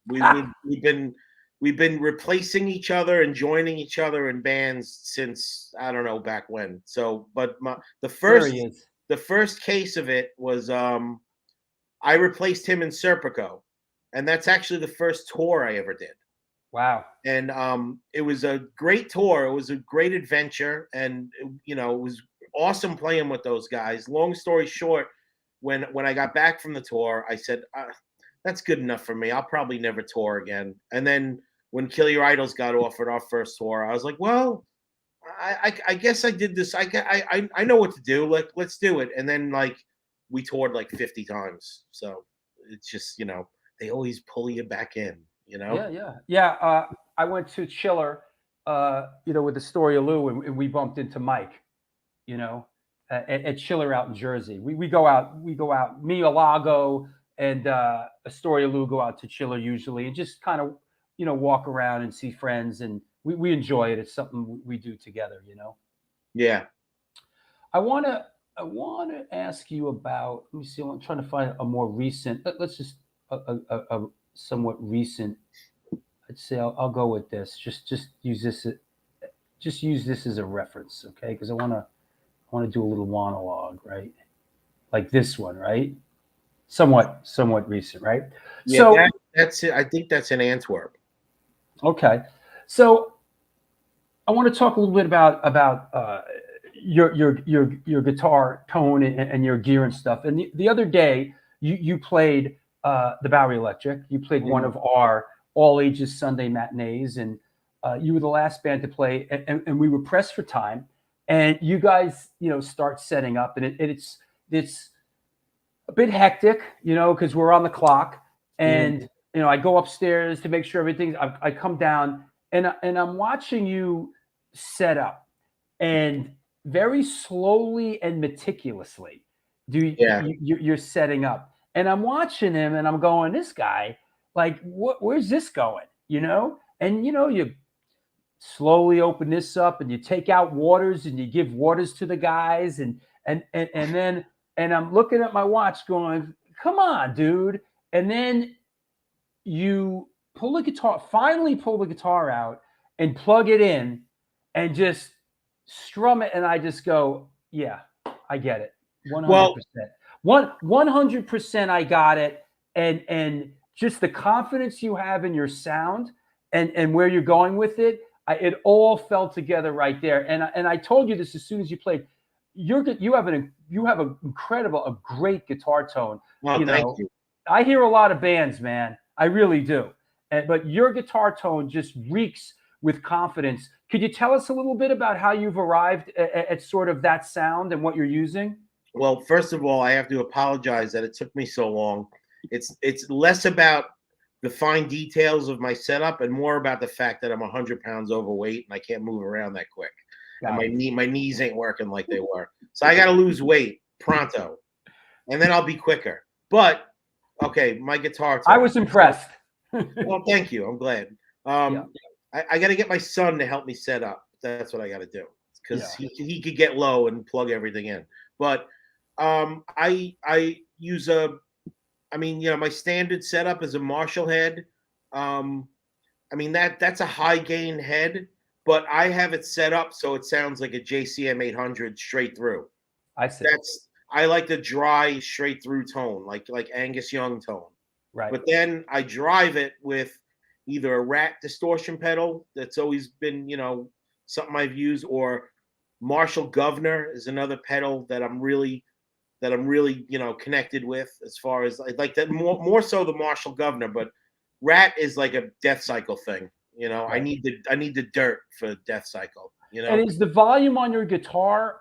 We've been replacing each other and joining each other in bands since I don't know back when. So, but the first case of it was I replaced him in Serpico. And that's actually the first tour I ever did. Wow. And it was a great tour. It was a great adventure. And, it was awesome playing with those guys. Long story short, when I got back from the tour, I said, that's good enough for me. I'll probably never tour again. And then when Kill Your Idols got offered our first tour, I was like, well, I guess I did this. I know what to do. Let's do it. And then we toured 50 times. So it's just, they always pull you back in, Yeah. I went to Chiller, with the Story of Lou, and we bumped into Mike, at Chiller out in Jersey. We go out. Me, Alago, and Astoria Lou go out to Chiller usually, and just kind of walk around and see friends, and we enjoy it. It's something we do together. Yeah. I want to ask you about. Let me see. I'm trying to find a more recent. Let's just a somewhat recent. I'd say I'll go with this. Just use this. Just use this as a reference, okay? Because I want to do a little monologue, right? Like this one, right? Somewhat recent, right? Yeah, so that's it. I think that's in Antwerp. Okay, so I want to talk a little bit about your guitar tone and your gear and stuff. And the other day, you played the Bowery Electric. You played one of our all ages Sunday matinees, and you were the last band to play. And we were pressed for time. And you guys, start setting up, and it's a bit hectic, because we're on the clock. And I go upstairs to make sure everything. I come down, and I'm watching you set up, and very slowly and meticulously you're setting up. And I'm watching him, and I'm going, this guy, like, where's this going? And you slowly open this up, and you take out waters, and you give waters to the guys, and then I'm looking at my watch going, come on, dude. And then you finally pull the guitar out and plug it in and just strum it. And I just go, yeah, I get it. 100%. 100% I got it. And just the confidence you have in your sound and where you're going with it, it all fell together right there. And I told you this as soon as you played. You have a great guitar tone. Well, thank you. I hear a lot of bands, man. I really do. But your guitar tone just reeks with confidence. Could you tell us a little bit about how you've arrived at sort of that sound and what you're using? Well, first of all, I have to apologize that it took me so long. It's less about the fine details of my setup and more about the fact that I'm 100 pounds overweight and I can't move around that quick. And my knees ain't working like they were. So I got to lose weight pronto, and then I'll be quicker. But okay, my guitar tone. I was impressed. Well, thank you. I'm glad. I got to get my son to help me set up. That's what I got to do, because he could get low and plug everything in. But I use my standard setup is a Marshall head. That's a high gain head, but I have it set up so it sounds like a JCM 800 straight through. I see. I like the dry straight through tone, like Angus Young tone. Right. But then I drive it with either a Rat distortion pedal that's always been, something I've used, or Marshall Governor is another pedal that I'm really, connected with, as far as I like that more so the Marshall Governor, but Rat is like a Deathcycle thing. Right. I need the dirt for Deathcycle. And is the volume on your guitar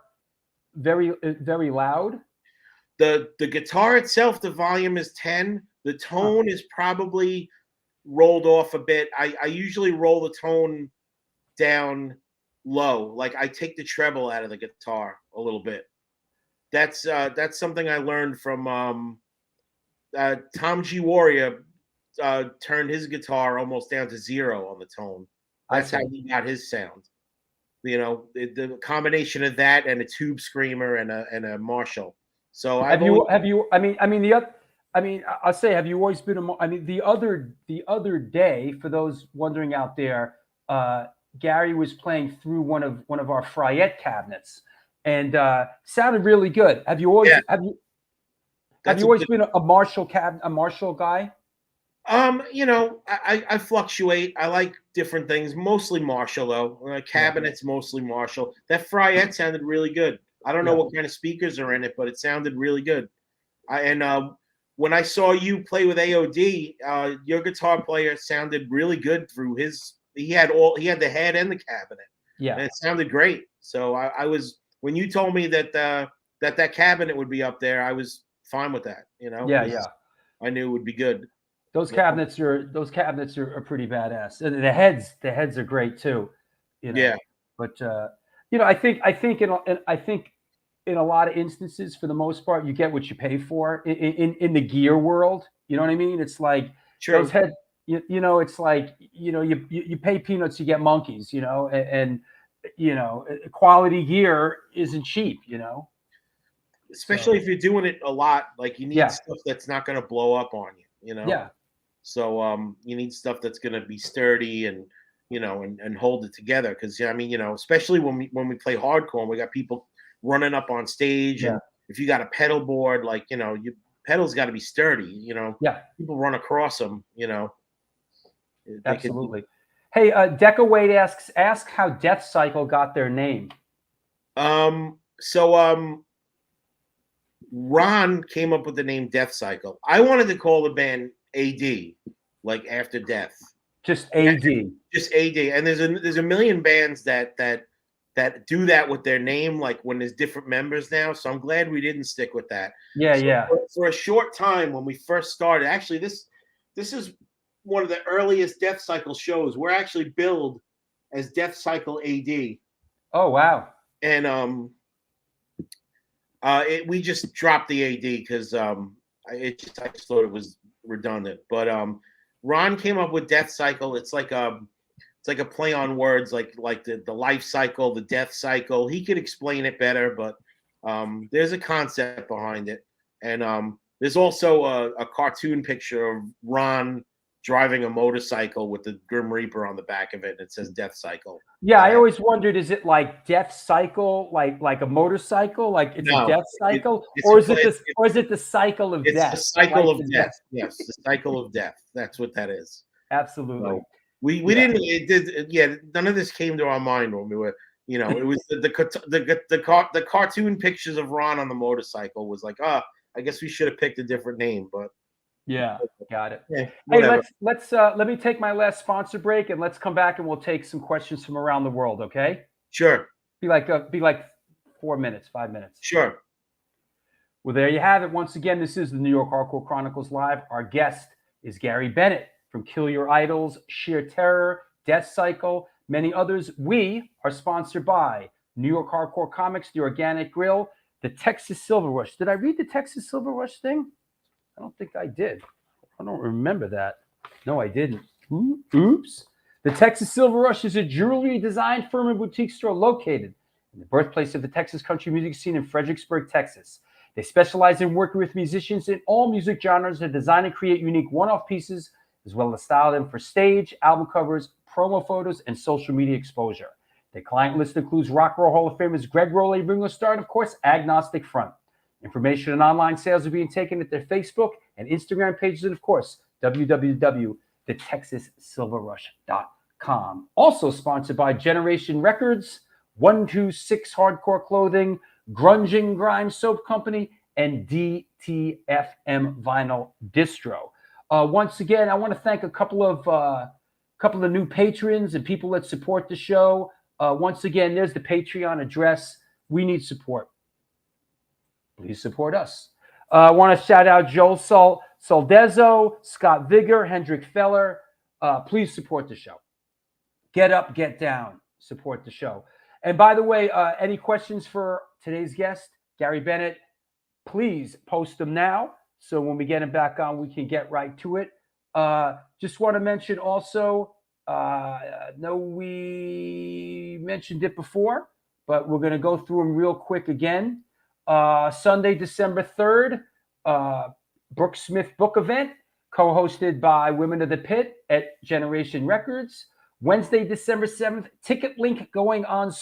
very, very loud? The guitar itself, the volume is 10. The tone is probably rolled off a bit. I usually roll the tone down low. Like I take the treble out of the guitar a little bit. That's something I learned from Tom G. Warrior. Turned his guitar almost down to 0 on the tone. That's how he got his sound. The combination of that and a tube screamer and a Marshall. So I'll say, have you always been the other day, for those wondering out there, Gary was playing through one of our Fryette cabinets, and sounded really good. Have you always been a Marshall guy? I fluctuate. I like different things. Mostly Marshall though. Cabinets mostly Marshall. That Fryette sounded really good. I don't know what kind of speakers are in it, but it sounded really good. When I saw you play with AOD, your guitar player sounded really good through his. He had the head and the cabinet. Yeah, and it sounded great. So I was, when you told me that that cabinet would be up there, I was fine with that. Yeah. I knew it would be good. Those cabinets are pretty badass, and the heads are great too. Yeah. But I think in a lot of instances, for the most part, you get what you pay for in the gear world. You know what I mean? It's like True. those it's like, you pay peanuts, you get monkeys, and quality gear isn't cheap, Especially if you're doing it a lot, like you need Yeah. stuff that's not going to blow up on you, Yeah. So you need stuff that's going to be sturdy and and hold it together, because I mean, especially when we play hardcore and we got people running up on stage, Yeah. and if you got a pedal board, like your pedals got to be sturdy, Yeah. people run across them, Absolutely. Hey, Deca Wade ask how Deathcycle got their name. So Ron came up with the name Deathcycle. I wanted to call the band AD, like after death. Just AD. Just AD. And there's a million bands that do that with their name, like when there's different members now. So I'm glad we didn't stick with that. Yeah, so yeah. For a short time when we first started, actually this is one of the earliest Deathcycle shows. We're actually billed as Deathcycle AD. Oh wow. And we just dropped the AD because I just thought it was redundant. But Ron came up with Deathcycle. It's like a play on words, like the life cycle, the death cycle. He could explain it better, but there's a concept behind it. And there's also a cartoon picture of Ron driving a motorcycle with the Grim Reaper on the back of it, and it says Deathcycle. Yeah, I always wondered, is it like death cycle, like a motorcycle, like it's a death cycle, or is it the cycle of death? It's the cycle of death. Yes, the cycle of death. That's what that is. Absolutely. So we didn't. None of this came to our mind when we were. It was the cartoon pictures of Ron on the motorcycle was like, I guess we should have picked a different name, but. Yeah, got it. Yeah, hey, let me take my last sponsor break, and let's come back and we'll take some questions from around the world. Okay? Sure. Be like 4 minutes, 5 minutes. Sure. Well, there you have it. Once again, this is the New York Hardcore Chronicles Live. Our guest is Gary Bennett from Kill Your Idols, Sheer Terror, Deathcycle, many others. We are sponsored by New York Hardcore Comics, The Organic Grill, the Texas Silver Rush. Did I read the Texas Silver Rush thing? I don't think I did. I don't remember that. No, I didn't. Oops. The Texas Silver Rush is a jewelry design firm and boutique store located in the birthplace of the Texas country music scene in Fredericksburg, Texas. They specialize in working with musicians in all music genres and design and create unique one-off pieces, as well as style them for stage, album covers, promo photos, and social media exposure. Their client list includes Rock and Roll Hall of Famers Greg Rowley, Ringo Starr, and of course, Agnostic Front. Information and online sales are being taken at their Facebook and Instagram pages, and of course, www.thetexassilverrush.com. Also sponsored by Generation Records, 126 Hardcore Clothing, Grunging Grind Soap Company, and DTFM Vinyl Distro. Once again, I want to thank a couple of new patrons and people that support the show. Once again, there's the Patreon address. We need support. Please support us. I want to shout out Joel Soldezo, Scott Vigor, Hendrik Feller. Please support the show. Get up, get down. Support the show. And by the way, any questions for today's guest, Gary Bennett, please post them now. So when we get him back on, we can get right to it. Just want to mention also, no, we mentioned it before, but we're going to go through them real quick again. Sunday, December 3rd, Brooke Smith book event, co-hosted by Women of the Pit at Generation Records. Wednesday, December 7th, ticket link going up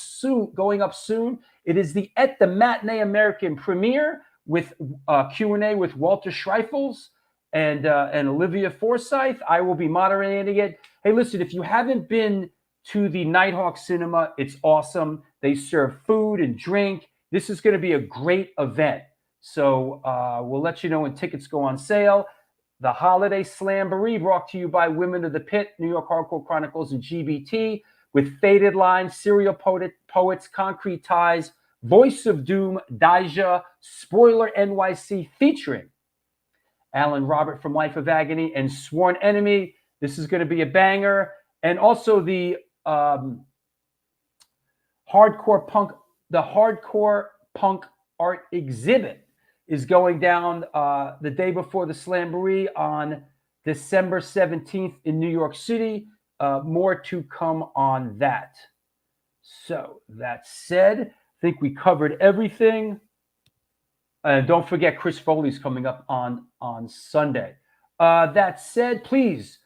soon. It is the At the Matinee American premiere with Q&A with Walter Schreifels and Olivia Forsythe. I will be moderating it. Hey, listen, if you haven't been to the Nighthawk Cinema, it's awesome. They serve food and drink. This is going to be a great event. So we'll let you know when tickets go on sale. The Holiday Slamboree brought to you by Women of the Pit, New York Hardcore Chronicles, and GBT, with Faded Lines, Serial Poets, Concrete Ties, Voice of Doom, Daija, Spoiler NYC, featuring Alan Robert from Life of Agony, and Sworn Enemy. This is going to be a banger. And also the hardcore punk art exhibit is going down the day before the Slamboree on December 17th in New York City. More to come on that. So that said, I think we covered everything. And don't forget, Chris Foley's coming up on Sunday. That said, please,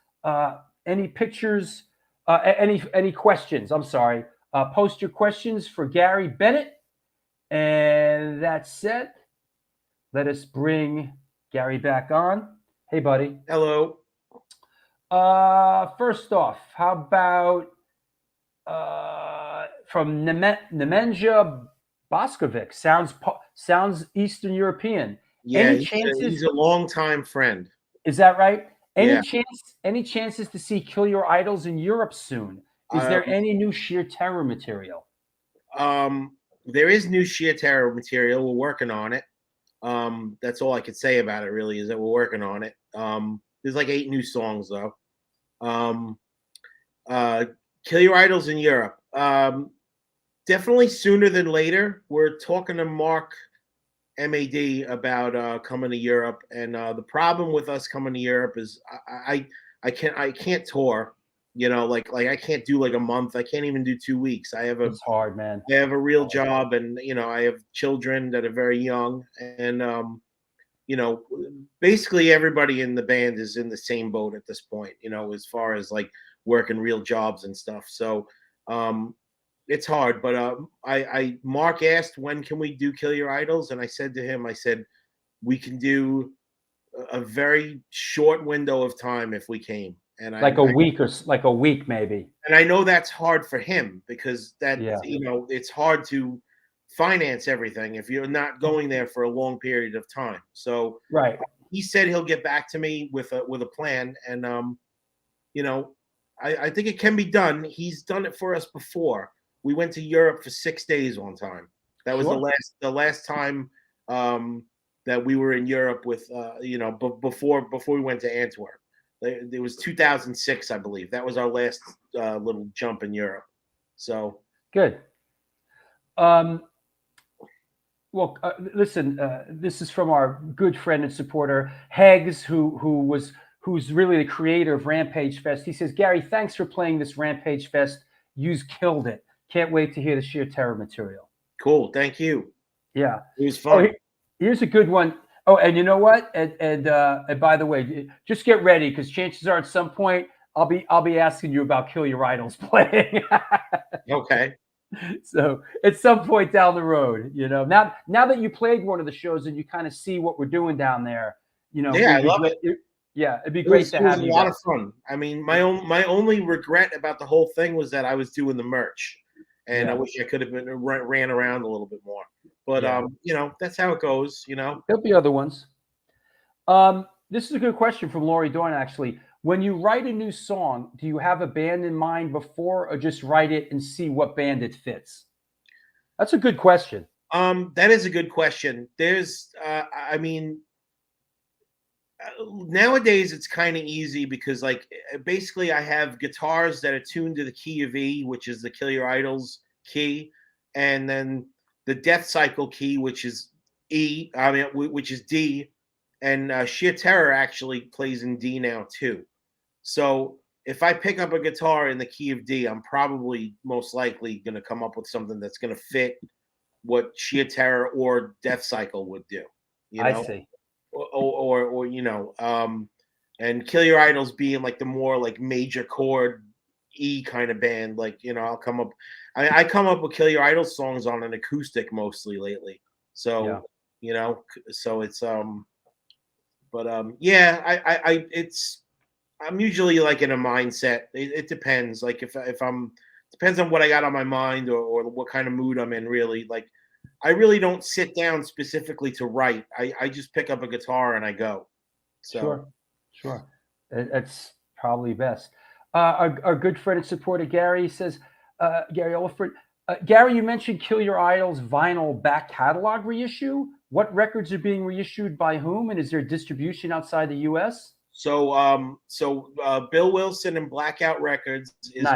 any pictures, any questions? I'm sorry. Post your questions for Gary Bennett. And that said, let us bring Gary back on. Hey, buddy. Hello. First off, how about from Nemanja Boskovic? Sounds Eastern European. Yeah, he's a longtime friend. Is that right? Yeah. Any chances to see Kill Your Idols in Europe soon? Is there any new Sheer Terror material? There is new Sheer Terror material. We're working on it. That's all I could say about it, really, is that we're working on it. There's like 8 new songs, though. Kill Your Idols in Europe. Definitely sooner than later. We're talking to Mark MAD about coming to Europe, and the problem with us coming to Europe is I can't tour. You know, like I can't do like a month. I can't even do 2 weeks. It's hard, man. I have a real job, and I have children that are very young, and basically everybody in the band is in the same boat at this point. As far as like working real jobs and stuff. So it's hard. But Mark asked, when can we do Kill Your Idols, and I said to him, we can do a very short window of time if we came. And like a week maybe. And I know that's hard for him because it's hard to finance everything if you're not going there for a long period of time. So right. He said he'll get back to me with a plan, and I think it can be done. He's done it for us before. We went to Europe for 6 days one time. That was the last time that we were in Europe with before we went to Antwerp. It was 2006, I believe. That was our last little jump in Europe. So good. Listen. This is from our good friend and supporter Heggs, who's really the creator of Rampage Fest. He says, Gary, thanks for playing this Rampage Fest. You've killed it. Can't wait to hear the Sheer Terror material. Cool. Thank you. Yeah, it was fun. Here's a good one. Oh, and you know what? And by the way, just get ready because chances are at some point I'll be asking you about Kill Your Idols playing. Okay. So at some point down the road, now that you played one of the shows and you kind of see what we're doing down there, Yeah, I love it. It'd be great to have you. It was a lot of fun. I mean, my only regret about the whole thing was that I was doing the merch, and I wish I could have ran around a little bit more. But that's how it goes. There'll be other ones. This is a good question from Lori Dorn, actually. When you write a new song, do you have a band in mind before, or just write it and see what band it fits? That's a good question. That is a good question. There's, nowadays it's kind of easy because, like, basically I have guitars that are tuned to the key of E, which is the Kill Your Idols key, and then the Deathcycle key, which is E, which is D, and Sheer Terror actually plays in D now too. So if I pick up a guitar in the key of D, I'm probably most likely going to come up with something that's going to fit what Sheer Terror or Deathcycle would do. I see. Or and Kill Your Idols being like the more like major chord E kind of band, like I'll come up. I come up with Kill Your Idols songs on an acoustic mostly lately. So so it's I'm usually like in a mindset. It depends. Like if I'm depends on what I got on my mind or what kind of mood I'm in. Really, like I really don't sit down specifically to write. I just pick up a guitar and I go. So sure. That's probably best. Our good friend and supporter Gary says, Gary Olaford, Gary, you mentioned Kill Your Idols vinyl back catalog reissue. What records are being reissued by whom, and is there distribution outside the U.S.? So Bill Wilson and Blackout Records is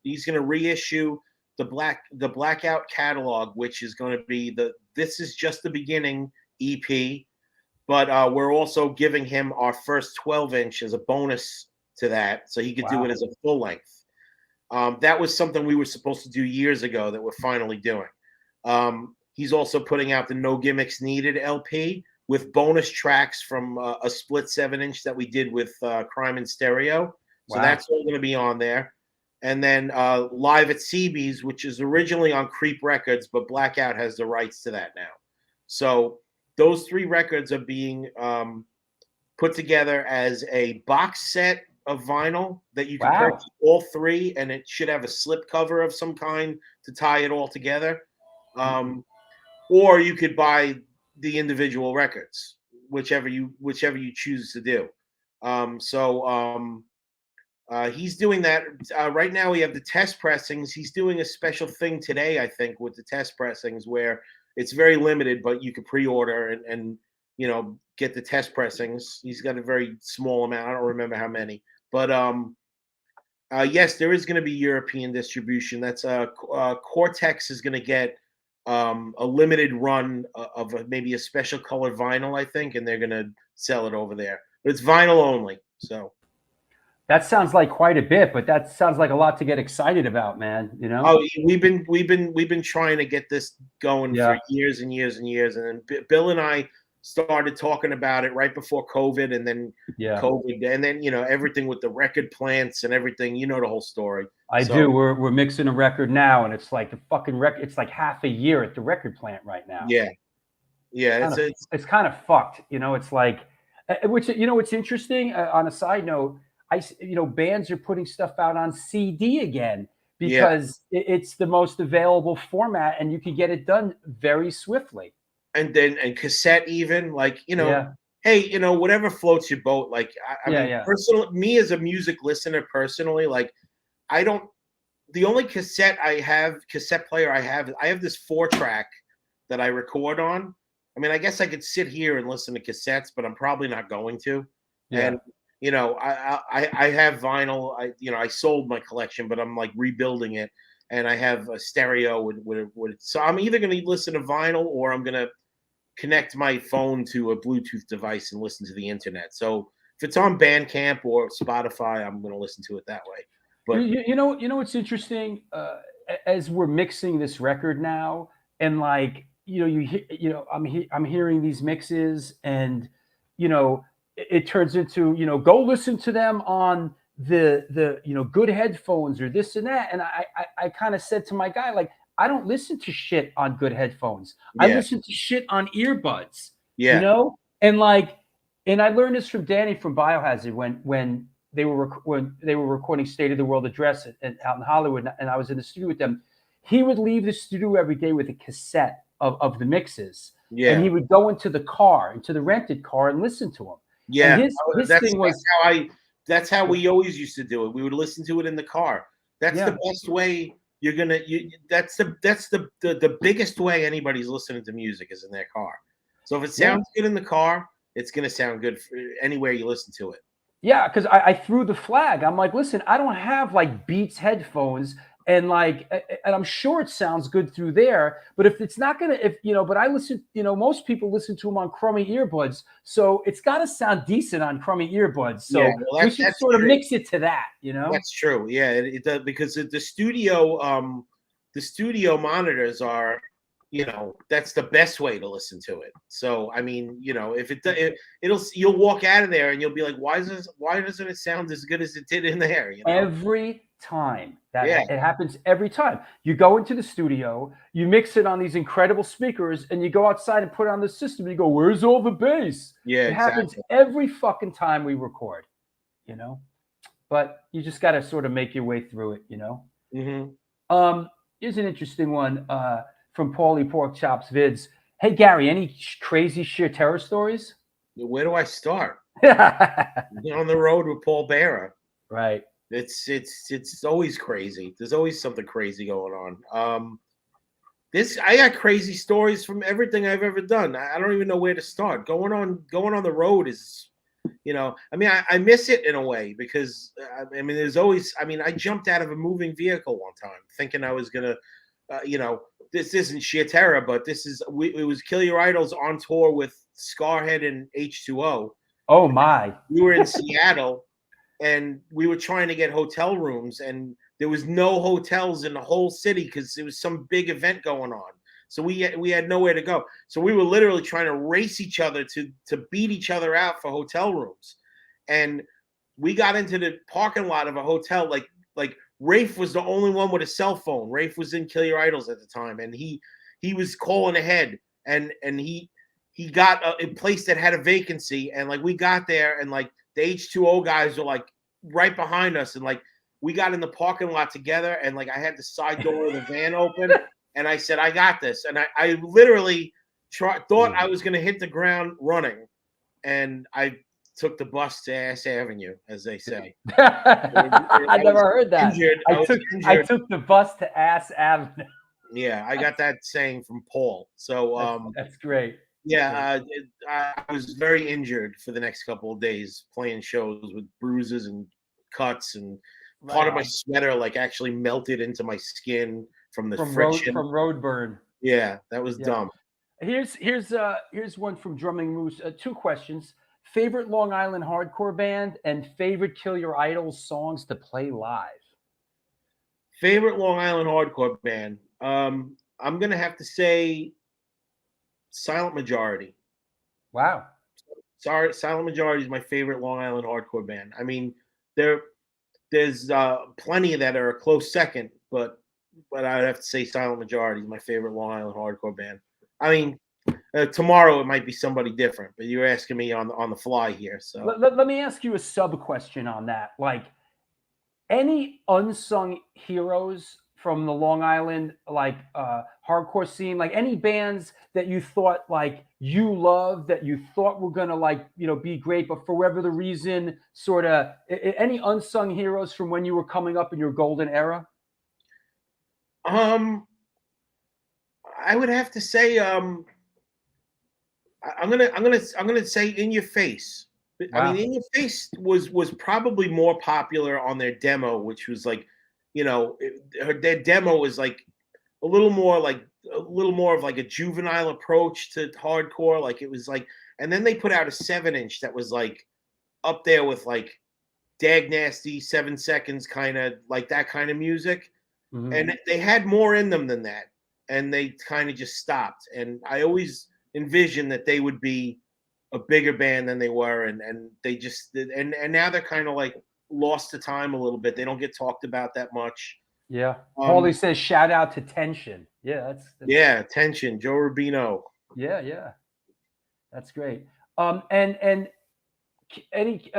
he's gonna reissue the Blackout catalog, which is going to be this is just the beginning EP, but we're also giving him our first 12-inch as a bonus to that, so he could do it as a full length. That was something we were supposed to do years ago that we're finally doing. He's also putting out the No Gimmicks Needed LP with bonus tracks from a split 7-inch that we did with Crime in Stereo. So that's all going to be on there. And then Live at CB's, which is originally on Creep Records, but Blackout has the rights to that now. So those 3 records are being put together as a box set of vinyl that you can purchase all 3, and it should have a slip cover of some kind to tie it all together. Or you could buy the individual records, whichever you choose to do. He's doing that right now. We have the test pressings. He's doing a special thing today, I think, with the test pressings where it's very limited, but you could pre-order and get the test pressings. He's got a very small amount. I don't remember how many, but yes, there is going to be European distribution. That's Cortex is going to get a limited run of maybe a special color vinyl, I think, and they're going to sell it over there. But it's vinyl only, so. That sounds like quite a bit, but that sounds like a lot to get excited about, man. Oh, we've been trying to get this going for years and years and years, and then Bill and I started talking about it right before COVID, and then COVID, and then everything with the record plants and everything. The whole story. I do. We're mixing a record now, and it's like the fucking record. It's like half a year at the record plant right now. Yeah. It's kind of fucked. It's like, which what's interesting on a side note. Bands are putting stuff out on CD again because it's the most available format, and you can get it done very swiftly. And cassette, even hey, whatever floats your boat. Like I mean, personally, me as a music listener, personally, like the only cassette player I have this 4-track that I record on. I mean, I guess I could sit here and listen to cassettes, but I'm probably not going to. And I have vinyl. I sold my collection, but I'm like rebuilding it, and I have a stereo with so I'm either going to listen to vinyl or I'm going to connect my phone to a Bluetooth device and listen to the internet. So if it's on Bandcamp or Spotify, I'm going to listen to it that way. But what's interesting as we're mixing this record now, and like I'm hearing these mixes, and it turns into, go listen to them on the good headphones or this and that. And I kind of said to my guy, like, I don't listen to shit on good headphones. I listen to shit on earbuds, and I learned this from Danny from Biohazard when they were recording State of the World Address out in Hollywood. And I was in the studio with them. He would leave the studio every day with a cassette of the mixes. Yeah. And he would go into the rented car and listen to them. Yeah, that's how we always used to do it. We would listen to it in the car. That's the best way that's the biggest way anybody's listening to music is in their car. So if it sounds good in the car, it's going to sound good anywhere you listen to it. Yeah, because I threw the flag. I'm like, listen, I don't have like Beats headphones. And I'm sure it sounds good through there, but if it's not gonna, but I listen, most people listen to them on crummy earbuds, so it's got to sound decent on crummy earbuds. So we should sort of mix it to that, That's true. Yeah, it does, because the studio monitors are, that's the best way to listen to it. So I mean, you'll walk out of there and you'll be like, why doesn't it sound as good as it did in there? Every time it happens, every time you go into the studio, you mix it on these incredible speakers, and you go outside and put it on the system, and you go, where's all the bass? It happens every fucking time we record, but you just got to sort of make your way through it. Mm-hmm. Here's an interesting one from Paulie Pork Chops Vids. Hey Gary, any crazy sheer terror stories? Where do I start? On the road with Paul Bearer. Right. It's always crazy. There's always something crazy going on. I got crazy stories from everything I've ever done. I don't even know where to start. Going on the road is, I miss it in a way, because there's always, I jumped out of a moving vehicle one time thinking I was gonna this isn't sheer terror, but it was Kill Your Idols on tour with Scarhead and H2O. Oh my! We were in Seattle, and we were trying to get hotel rooms, and there was no hotels in the whole city because there was some big event going on. So we had nowhere to go. So we were literally trying to race each other to beat each other out for hotel rooms, and we got into the parking lot of a hotel. Like Rafe was the only one with a cell phone. Rafe was in Kill Your Idols at the time, and he was calling ahead, and he got a place that had a vacancy, and like we got there, and like the H2O guys were like right behind us, and like we got in the parking lot together, and like I had the side door of the van open, and I said, I got this, and I literally thought I was gonna hit the ground running, and I took the bus to Ass Avenue, as they say. I never heard that. I took the bus to Ass Avenue. Yeah, I got that saying from Paul. So that's great. Yeah, I was very injured for the next couple of days playing shows with bruises and cuts, and part of my sweater like actually melted into my skin from the friction. From road burn. Yeah, that was dumb. Here's one from Drumming Moose. 2 questions: favorite Long Island hardcore band and favorite Kill Your Idols songs to play live. Favorite Long Island hardcore band. I'm gonna have to say Silent Majority. Wow. Sorry, Silent Majority is my favorite Long Island hardcore band. I mean, there's plenty that are a close second, but I would have to say Silent Majority is my favorite Long Island hardcore band. I mean, tomorrow it might be somebody different, but you're asking me on the fly here. So let me ask you a sub question on that. Like, any unsung heroes from the Long Island hardcore scene, like any bands that you thought like you loved, that you thought were gonna be great, but for whatever the reason, sort of any unsung heroes from when you were coming up in your golden era? I would have to say I'm gonna say In Your Face. Wow. I mean, In Your Face was probably more popular on their demo, which was like, their demo was like a little more of like a juvenile approach to hardcore. Like it was like, and then they put out a 7-inch that was like up there with like Dag Nasty, 7 Seconds, kind of like that kind of music. Mm-hmm. And they had more in them than that. And they kind of just stopped. And I always envisioned that they would be a bigger band than they were. And they just did. And now they're kind of like lost to time a little bit. They don't get talked about that much. Yeah. Paulie says, shout out to Tension. Yeah. That's Tension. Joe Rubino. Yeah. That's great. And any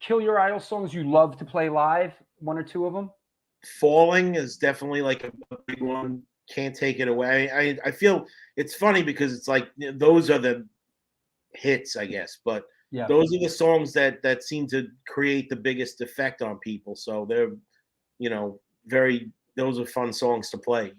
Kill Your Idol songs you love to play live? 1 or 2 of them? Falling is definitely like a big one. Can't take it away. I feel it's funny because it's like those are the hits, I guess, but those are the songs that seem to create the biggest effect on people. So they're, those are fun songs to play,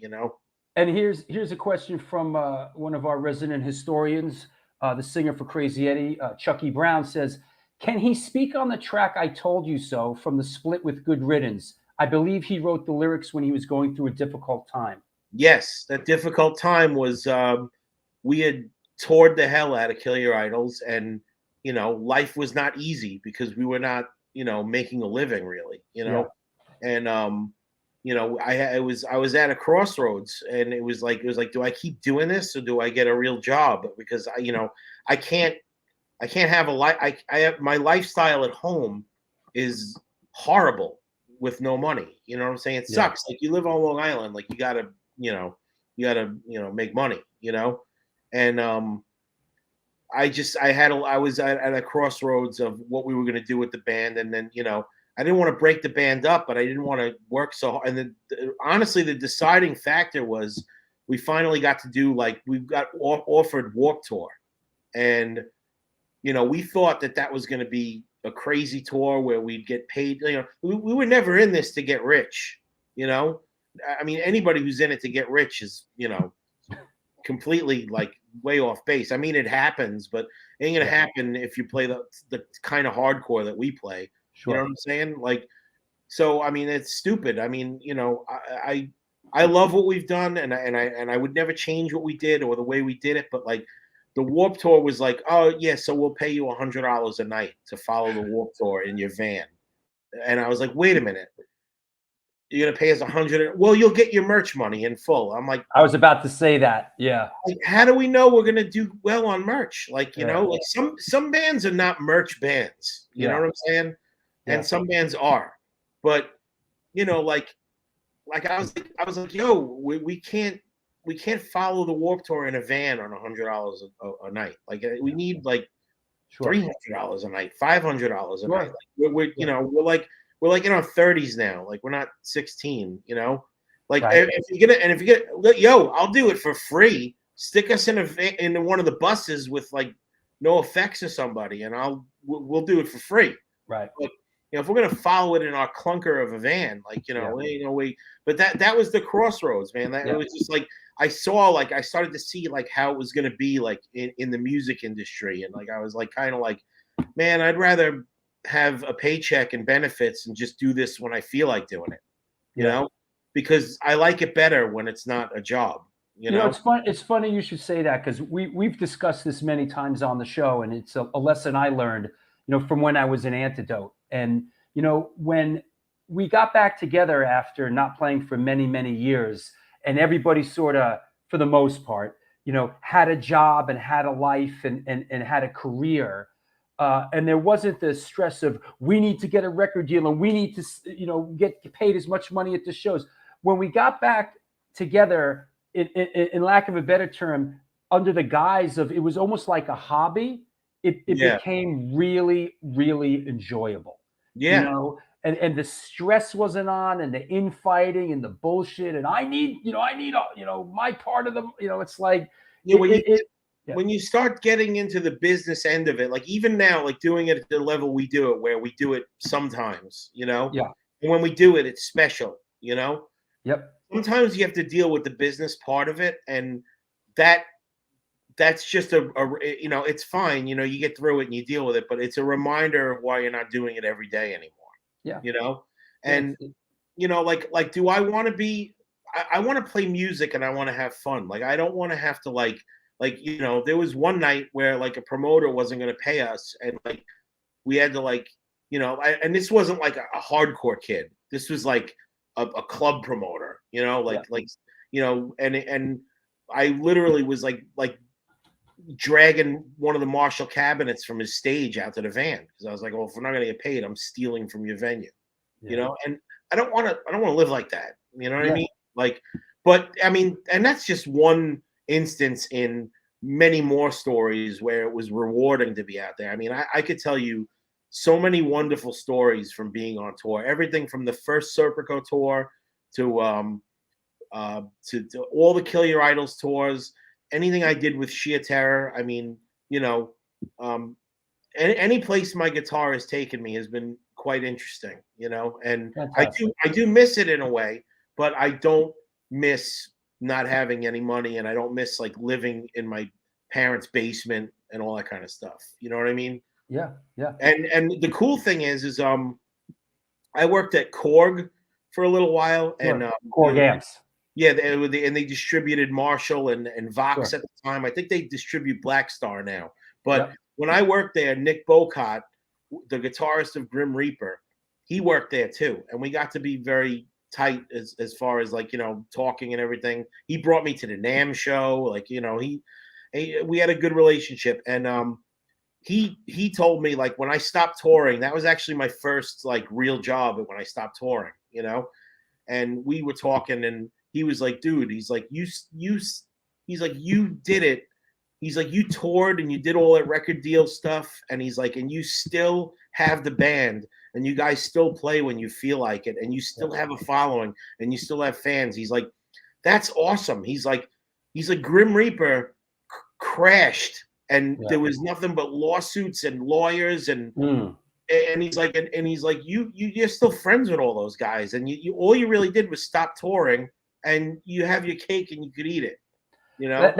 And here's a question from one of our resident historians, the singer for Crazy Eddie, Chucky Brown, says, can he speak on the track I Told You So from the split with Good Riddance? I believe he wrote the lyrics when he was going through a difficult time. Yes, that difficult time was we had toured the hell out of Kill Your Idols, and life was not easy because we were not making a living really, and I was at a crossroads, and it was like do I keep doing this or do I get a real job? Because I can't have a life. I have my lifestyle at home is horrible with no money. You know what I'm saying? It sucks. Like you live on Long Island, like you gotta make money, and I was at a crossroads of what we were going to do with the band. And then, I didn't want to break the band up, but I didn't want to work so hard. And then honestly, the deciding factor was we finally got to do we got offered Warped Tour. And, we thought that was going to be a crazy tour where we'd get paid. We were never in this to get rich, I mean, anybody who's in it to get rich is, completely way off base. I mean, it happens, but it ain't gonna happen if you play the kind of hardcore that we play. Sure. You know what I'm saying? So I mean, it's stupid. I mean, I love what we've done, and I would never change what we did or the way we did it. But like the Warped Tour was like, oh yeah, so we'll pay you $100 a night to follow the Warped Tour in your van. And I was like, wait a minute, you're gonna pay us 100? Well, you'll get your merch money in full. I'm like, I was about to say that. Yeah. like, how do we know we're gonna do well on merch? Like, you Yeah. know, like some bands are not merch bands. You know Yeah. what I'm saying? Yeah. And some bands are, but you know, like I was like, yo, we can't follow the Warped Tour in a van on $100 a night. Like we need like Sure. $300 a night, $500 a Sure. night. Like we're you know, we're like in our 30s now. Like we're not 16, you know. Like Right. if you get yo, I'll do it for free. Stick us in in one of the buses with like no effects or somebody, and we'll do it for free. Right. But you know, if we're gonna follow it in our clunker of a van, like you know, but that was the crossroads, man. That it was just like I started to see like how it was gonna be like in the music industry, and like I was like kind of like, man, I'd rather have a paycheck and benefits and just do this when I feel like doing it, you know, because I like it better when it's not a job. You know, it's fun. It's funny you should say that because we've discussed this many times on the show, and it's a lesson I learned, you know, from when I was in Antidote. And you know, when we got back together after not playing for many, many years, and everybody sort of, for the most part, you know, had a job and had a life and had a career. And there wasn't the stress of we need to get a record deal and we need to, you know, get paid as much money at the shows. When we got back together, in lack of a better term, under the guise of it was almost like a hobby, it became really, really enjoyable. Yeah. You know, and the stress wasn't on, and the infighting and the bullshit, and I need my part of the, you know, it's like when you start getting into the business end of it, like even now, like doing it at the level we do it, where we do it sometimes, you know, and when we do it, it's special, you know. Yep. Sometimes you have to deal with the business part of it, and that's just a you know, it's fine, you know, you get through it and you deal with it, but it's a reminder of why you're not doing it every day anymore. Yeah. You know, and you know, like do I want to be? I want to play music and I want to have fun. Like I don't want to have to like you know, there was one night where like a promoter wasn't going to pay us, and like we had to like, you know, and this wasn't like a hardcore kid. This was like a club promoter, you know, like you know, and I literally was like dragging one of the Marshall cabinets from his stage out to the van because I was like, well, if we're not going to get paid, I'm stealing from your venue, you know, and I don't want to live like that. You know what I mean? Like, but I mean, and that's just one instance in many more stories where it was rewarding to be out there. I mean, I could tell you so many wonderful stories from being on tour, everything from the first Serpico tour to all the Kill Your Idols tours, anything I did with Sheer Terror. I mean, you know, any place my guitar has taken me has been quite interesting, you know, and I do miss it in a way, but I don't miss not having any money, and I don't miss like living in my parents' basement and all that kind of stuff. You know what I mean? Yeah, yeah. And the cool thing is I worked at Korg for a little while, and Korg amps. Yeah, and they distributed Marshall and Vox at the time. I think they distribute Black Star now. But when I worked there, Nick Bocott, the guitarist of Grim Reaper, he worked there too, and we got to be very tight as far as like, you know, talking and everything. He brought me to the NAMM show, like, you know, we had a good relationship, and he told me like when I stopped touring, that was actually my first like real job when I stopped touring, you know, and we were talking, and he was like, dude, he's like, he's like, you did it. He's like, you toured and you did all that record deal stuff. And he's like, and you still have the band and you guys still play when you feel like it. And you still have a following and you still have fans. He's like, that's awesome. He's like, Grim Reaper crashed and there was nothing but lawsuits and lawyers and he's like, and he's like, you're still friends with all those guys. And you all you really did was stop touring, and you have your cake and you could eat it, you know.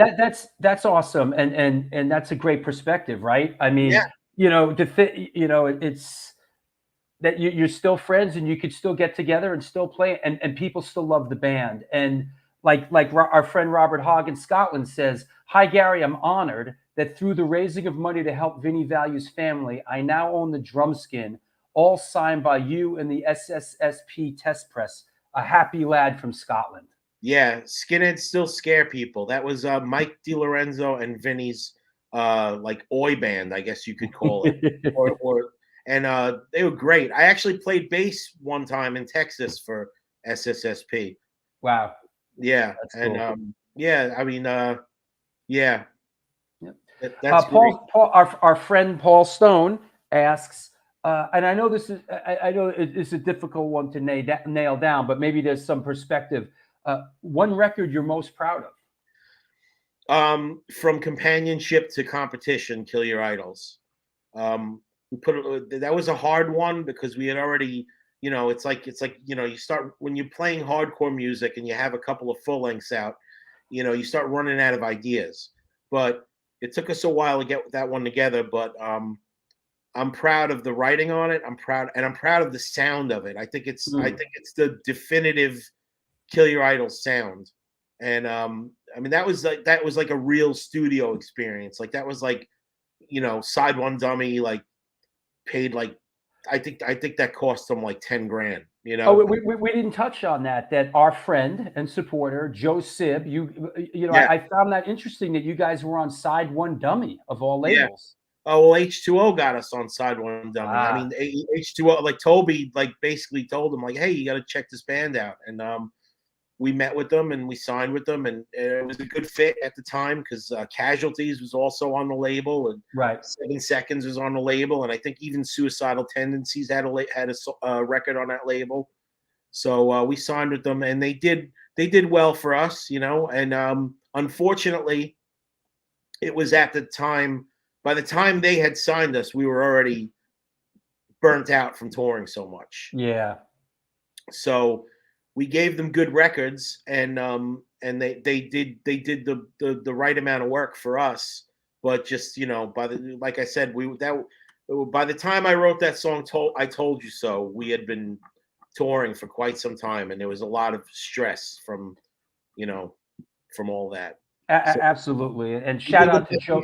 That's awesome, and that's a great perspective, right? I mean, you know, you know, it's that you're still friends and you could still get together and still play, and people still love the band. And like our friend Robert Hogg in Scotland says, "Hi Gary, I'm honored that through the raising of money to help Vinnie Value's family, I now own the drum skin, all signed by you and the SSSP test press. A happy lad from Scotland." Yeah, skinheads still scare people. That was Mike DiLorenzo and Vinny's like oi band, I guess you could call it. And they were great. I actually played bass one time in Texas for SSSP. Wow. Yeah. That's and cool. yeah, I mean yeah. Yep. That's great. Paul, our friend Paul Stone asks, and I know this is I know it's a difficult one to nail down, but maybe there's some perspective. One record you're most proud of? From companionship to competition, Kill Your Idols. We that was a hard one because we had already, it's like you start when you're playing hardcore music and you have a couple of full lengths out, you start running out of ideas. But it took us a while to get that one together. But I'm proud of the writing on it. I'm proud of the sound of it. I think it's the definitive Kill Your Idols sound. And I mean that was like a real studio experience. Like that was like, Side One Dummy like paid like I think that cost them like 10 grand. Oh, we didn't touch on that. That our friend and supporter Joe Sib, Yeah. I found that interesting that you guys were on Side One Dummy of all labels. Yeah. Oh well, H2O got us on Side One Dummy. I mean H2O, like Toby like basically told them like, hey, you got to check this band out. And we met with them and we signed with them, and it was a good fit at the time because Casualties was also on the label, and right. 7 Seconds was on the label, and I think even Suicidal Tendencies had a record on that label. So we signed with them, and they did well for us, And unfortunately, it was at the time. By the time they had signed us, we were already burnt out from touring so much. Yeah. So we gave them good records, and they did the right amount of work for us. But just like I said, by the time I wrote that song, I Told You So, we had been touring for quite some time, and there was a lot of stress from all that. Absolutely, and shout out to Joe.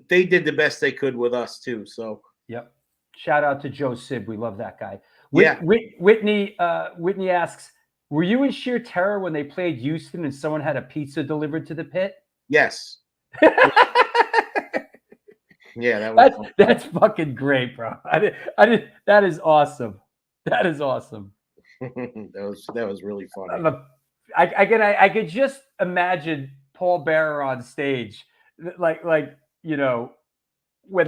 They did the best they could with us too. So yep, shout out to Joe Sib. We love that guy. Yeah. Whitney asks, were you in sheer terror when they played Houston and someone had a pizza delivered to the pit? Yes. Yeah, that's fucking great, bro. That is awesome. That is awesome. that was really funny. I could just imagine Paul Bearer on stage, like when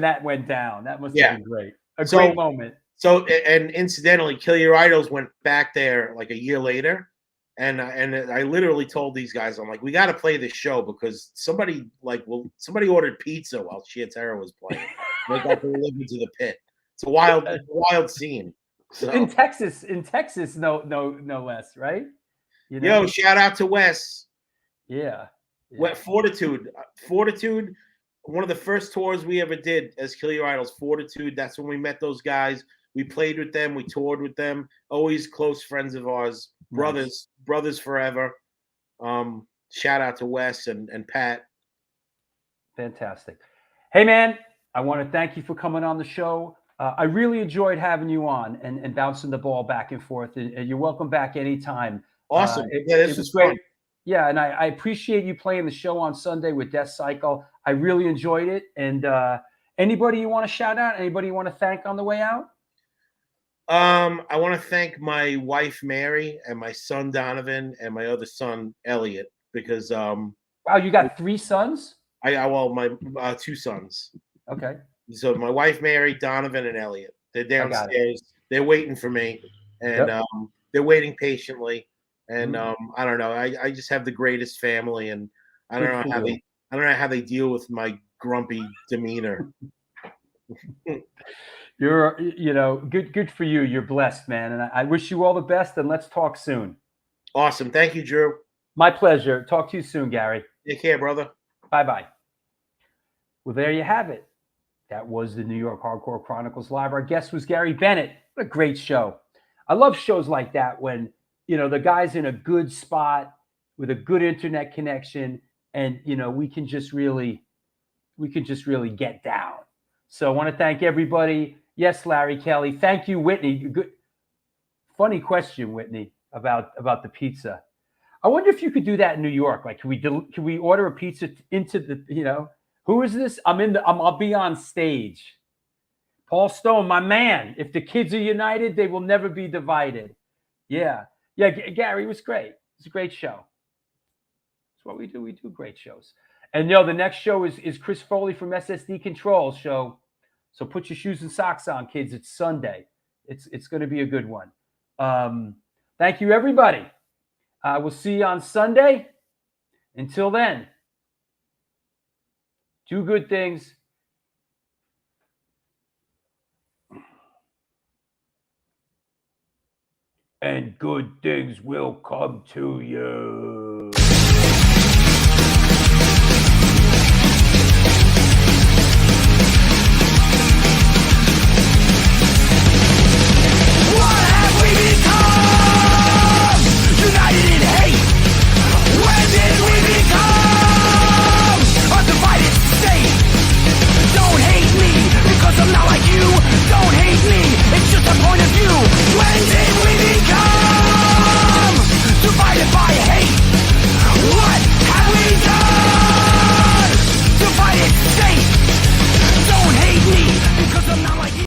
that went down. That must have been great. Great moment. So, and incidentally, Kill Your Idols went back there like a year later, and I literally told these guys, I'm like, we got to play this show because somebody ordered pizza while Sheer Terror was playing. They got delivered to the pit. It's a wild scene. So. In Texas, no less, right? Yo, shout out to Wes. Yeah. Fortitude. One of the first tours we ever did as Kill Your Idols, Fortitude. That's when we met those guys. We played with them. We toured with them. Always close friends of ours. Brothers forever. Shout out to Wes and Pat. Fantastic. Hey, man, I want to thank you for coming on the show. I really enjoyed having you on and bouncing the ball back and forth. And you're welcome back anytime. Awesome. This was great. Yeah, and I appreciate you playing the show on Sunday with Deathcycle. I really enjoyed it. And anybody you want to shout out? Anybody you want to thank on the way out? I want to thank my wife Mary and my son Donovan and my other son Elliot because wow, you got 3 sons? My 2 sons. Okay. So my wife Mary, Donovan, and Elliot. They're downstairs. They're waiting for me, and they're waiting patiently. And I don't know. I just have the greatest family, and I don't know how they deal with my grumpy demeanor. You're, good for you. You're blessed, man. And I wish you all the best, and let's talk soon. Awesome. Thank you, Drew. My pleasure. Talk to you soon, Gary. Take care, brother. Bye-bye. Well, there you have it. That was the New York Hardcore Chronicles Live. Our guest was Gary Bennett. What a great show. I love shows like that when, the guy's in a good spot with a good internet connection, and, we can just really get down. So I want to thank everybody. Yes, Larry Kelly. Thank you, Whitney. Good, funny question, Whitney, about the pizza. I wonder if you could do that in New York. Like, can we order a pizza into the, who is this? I'll be on stage. Paul Stone, my man. If the kids are united, they will never be divided. Yeah. Yeah, Gary, it was great. It's a great show. That's what we do. We do great shows. And the next show is Chris Foley from SSD Control show. So put your shoes and socks on, kids. It's Sunday. It's going to be a good one. Thank you, everybody. We'll see you on Sunday. Until then, do good things. And good things will come to you.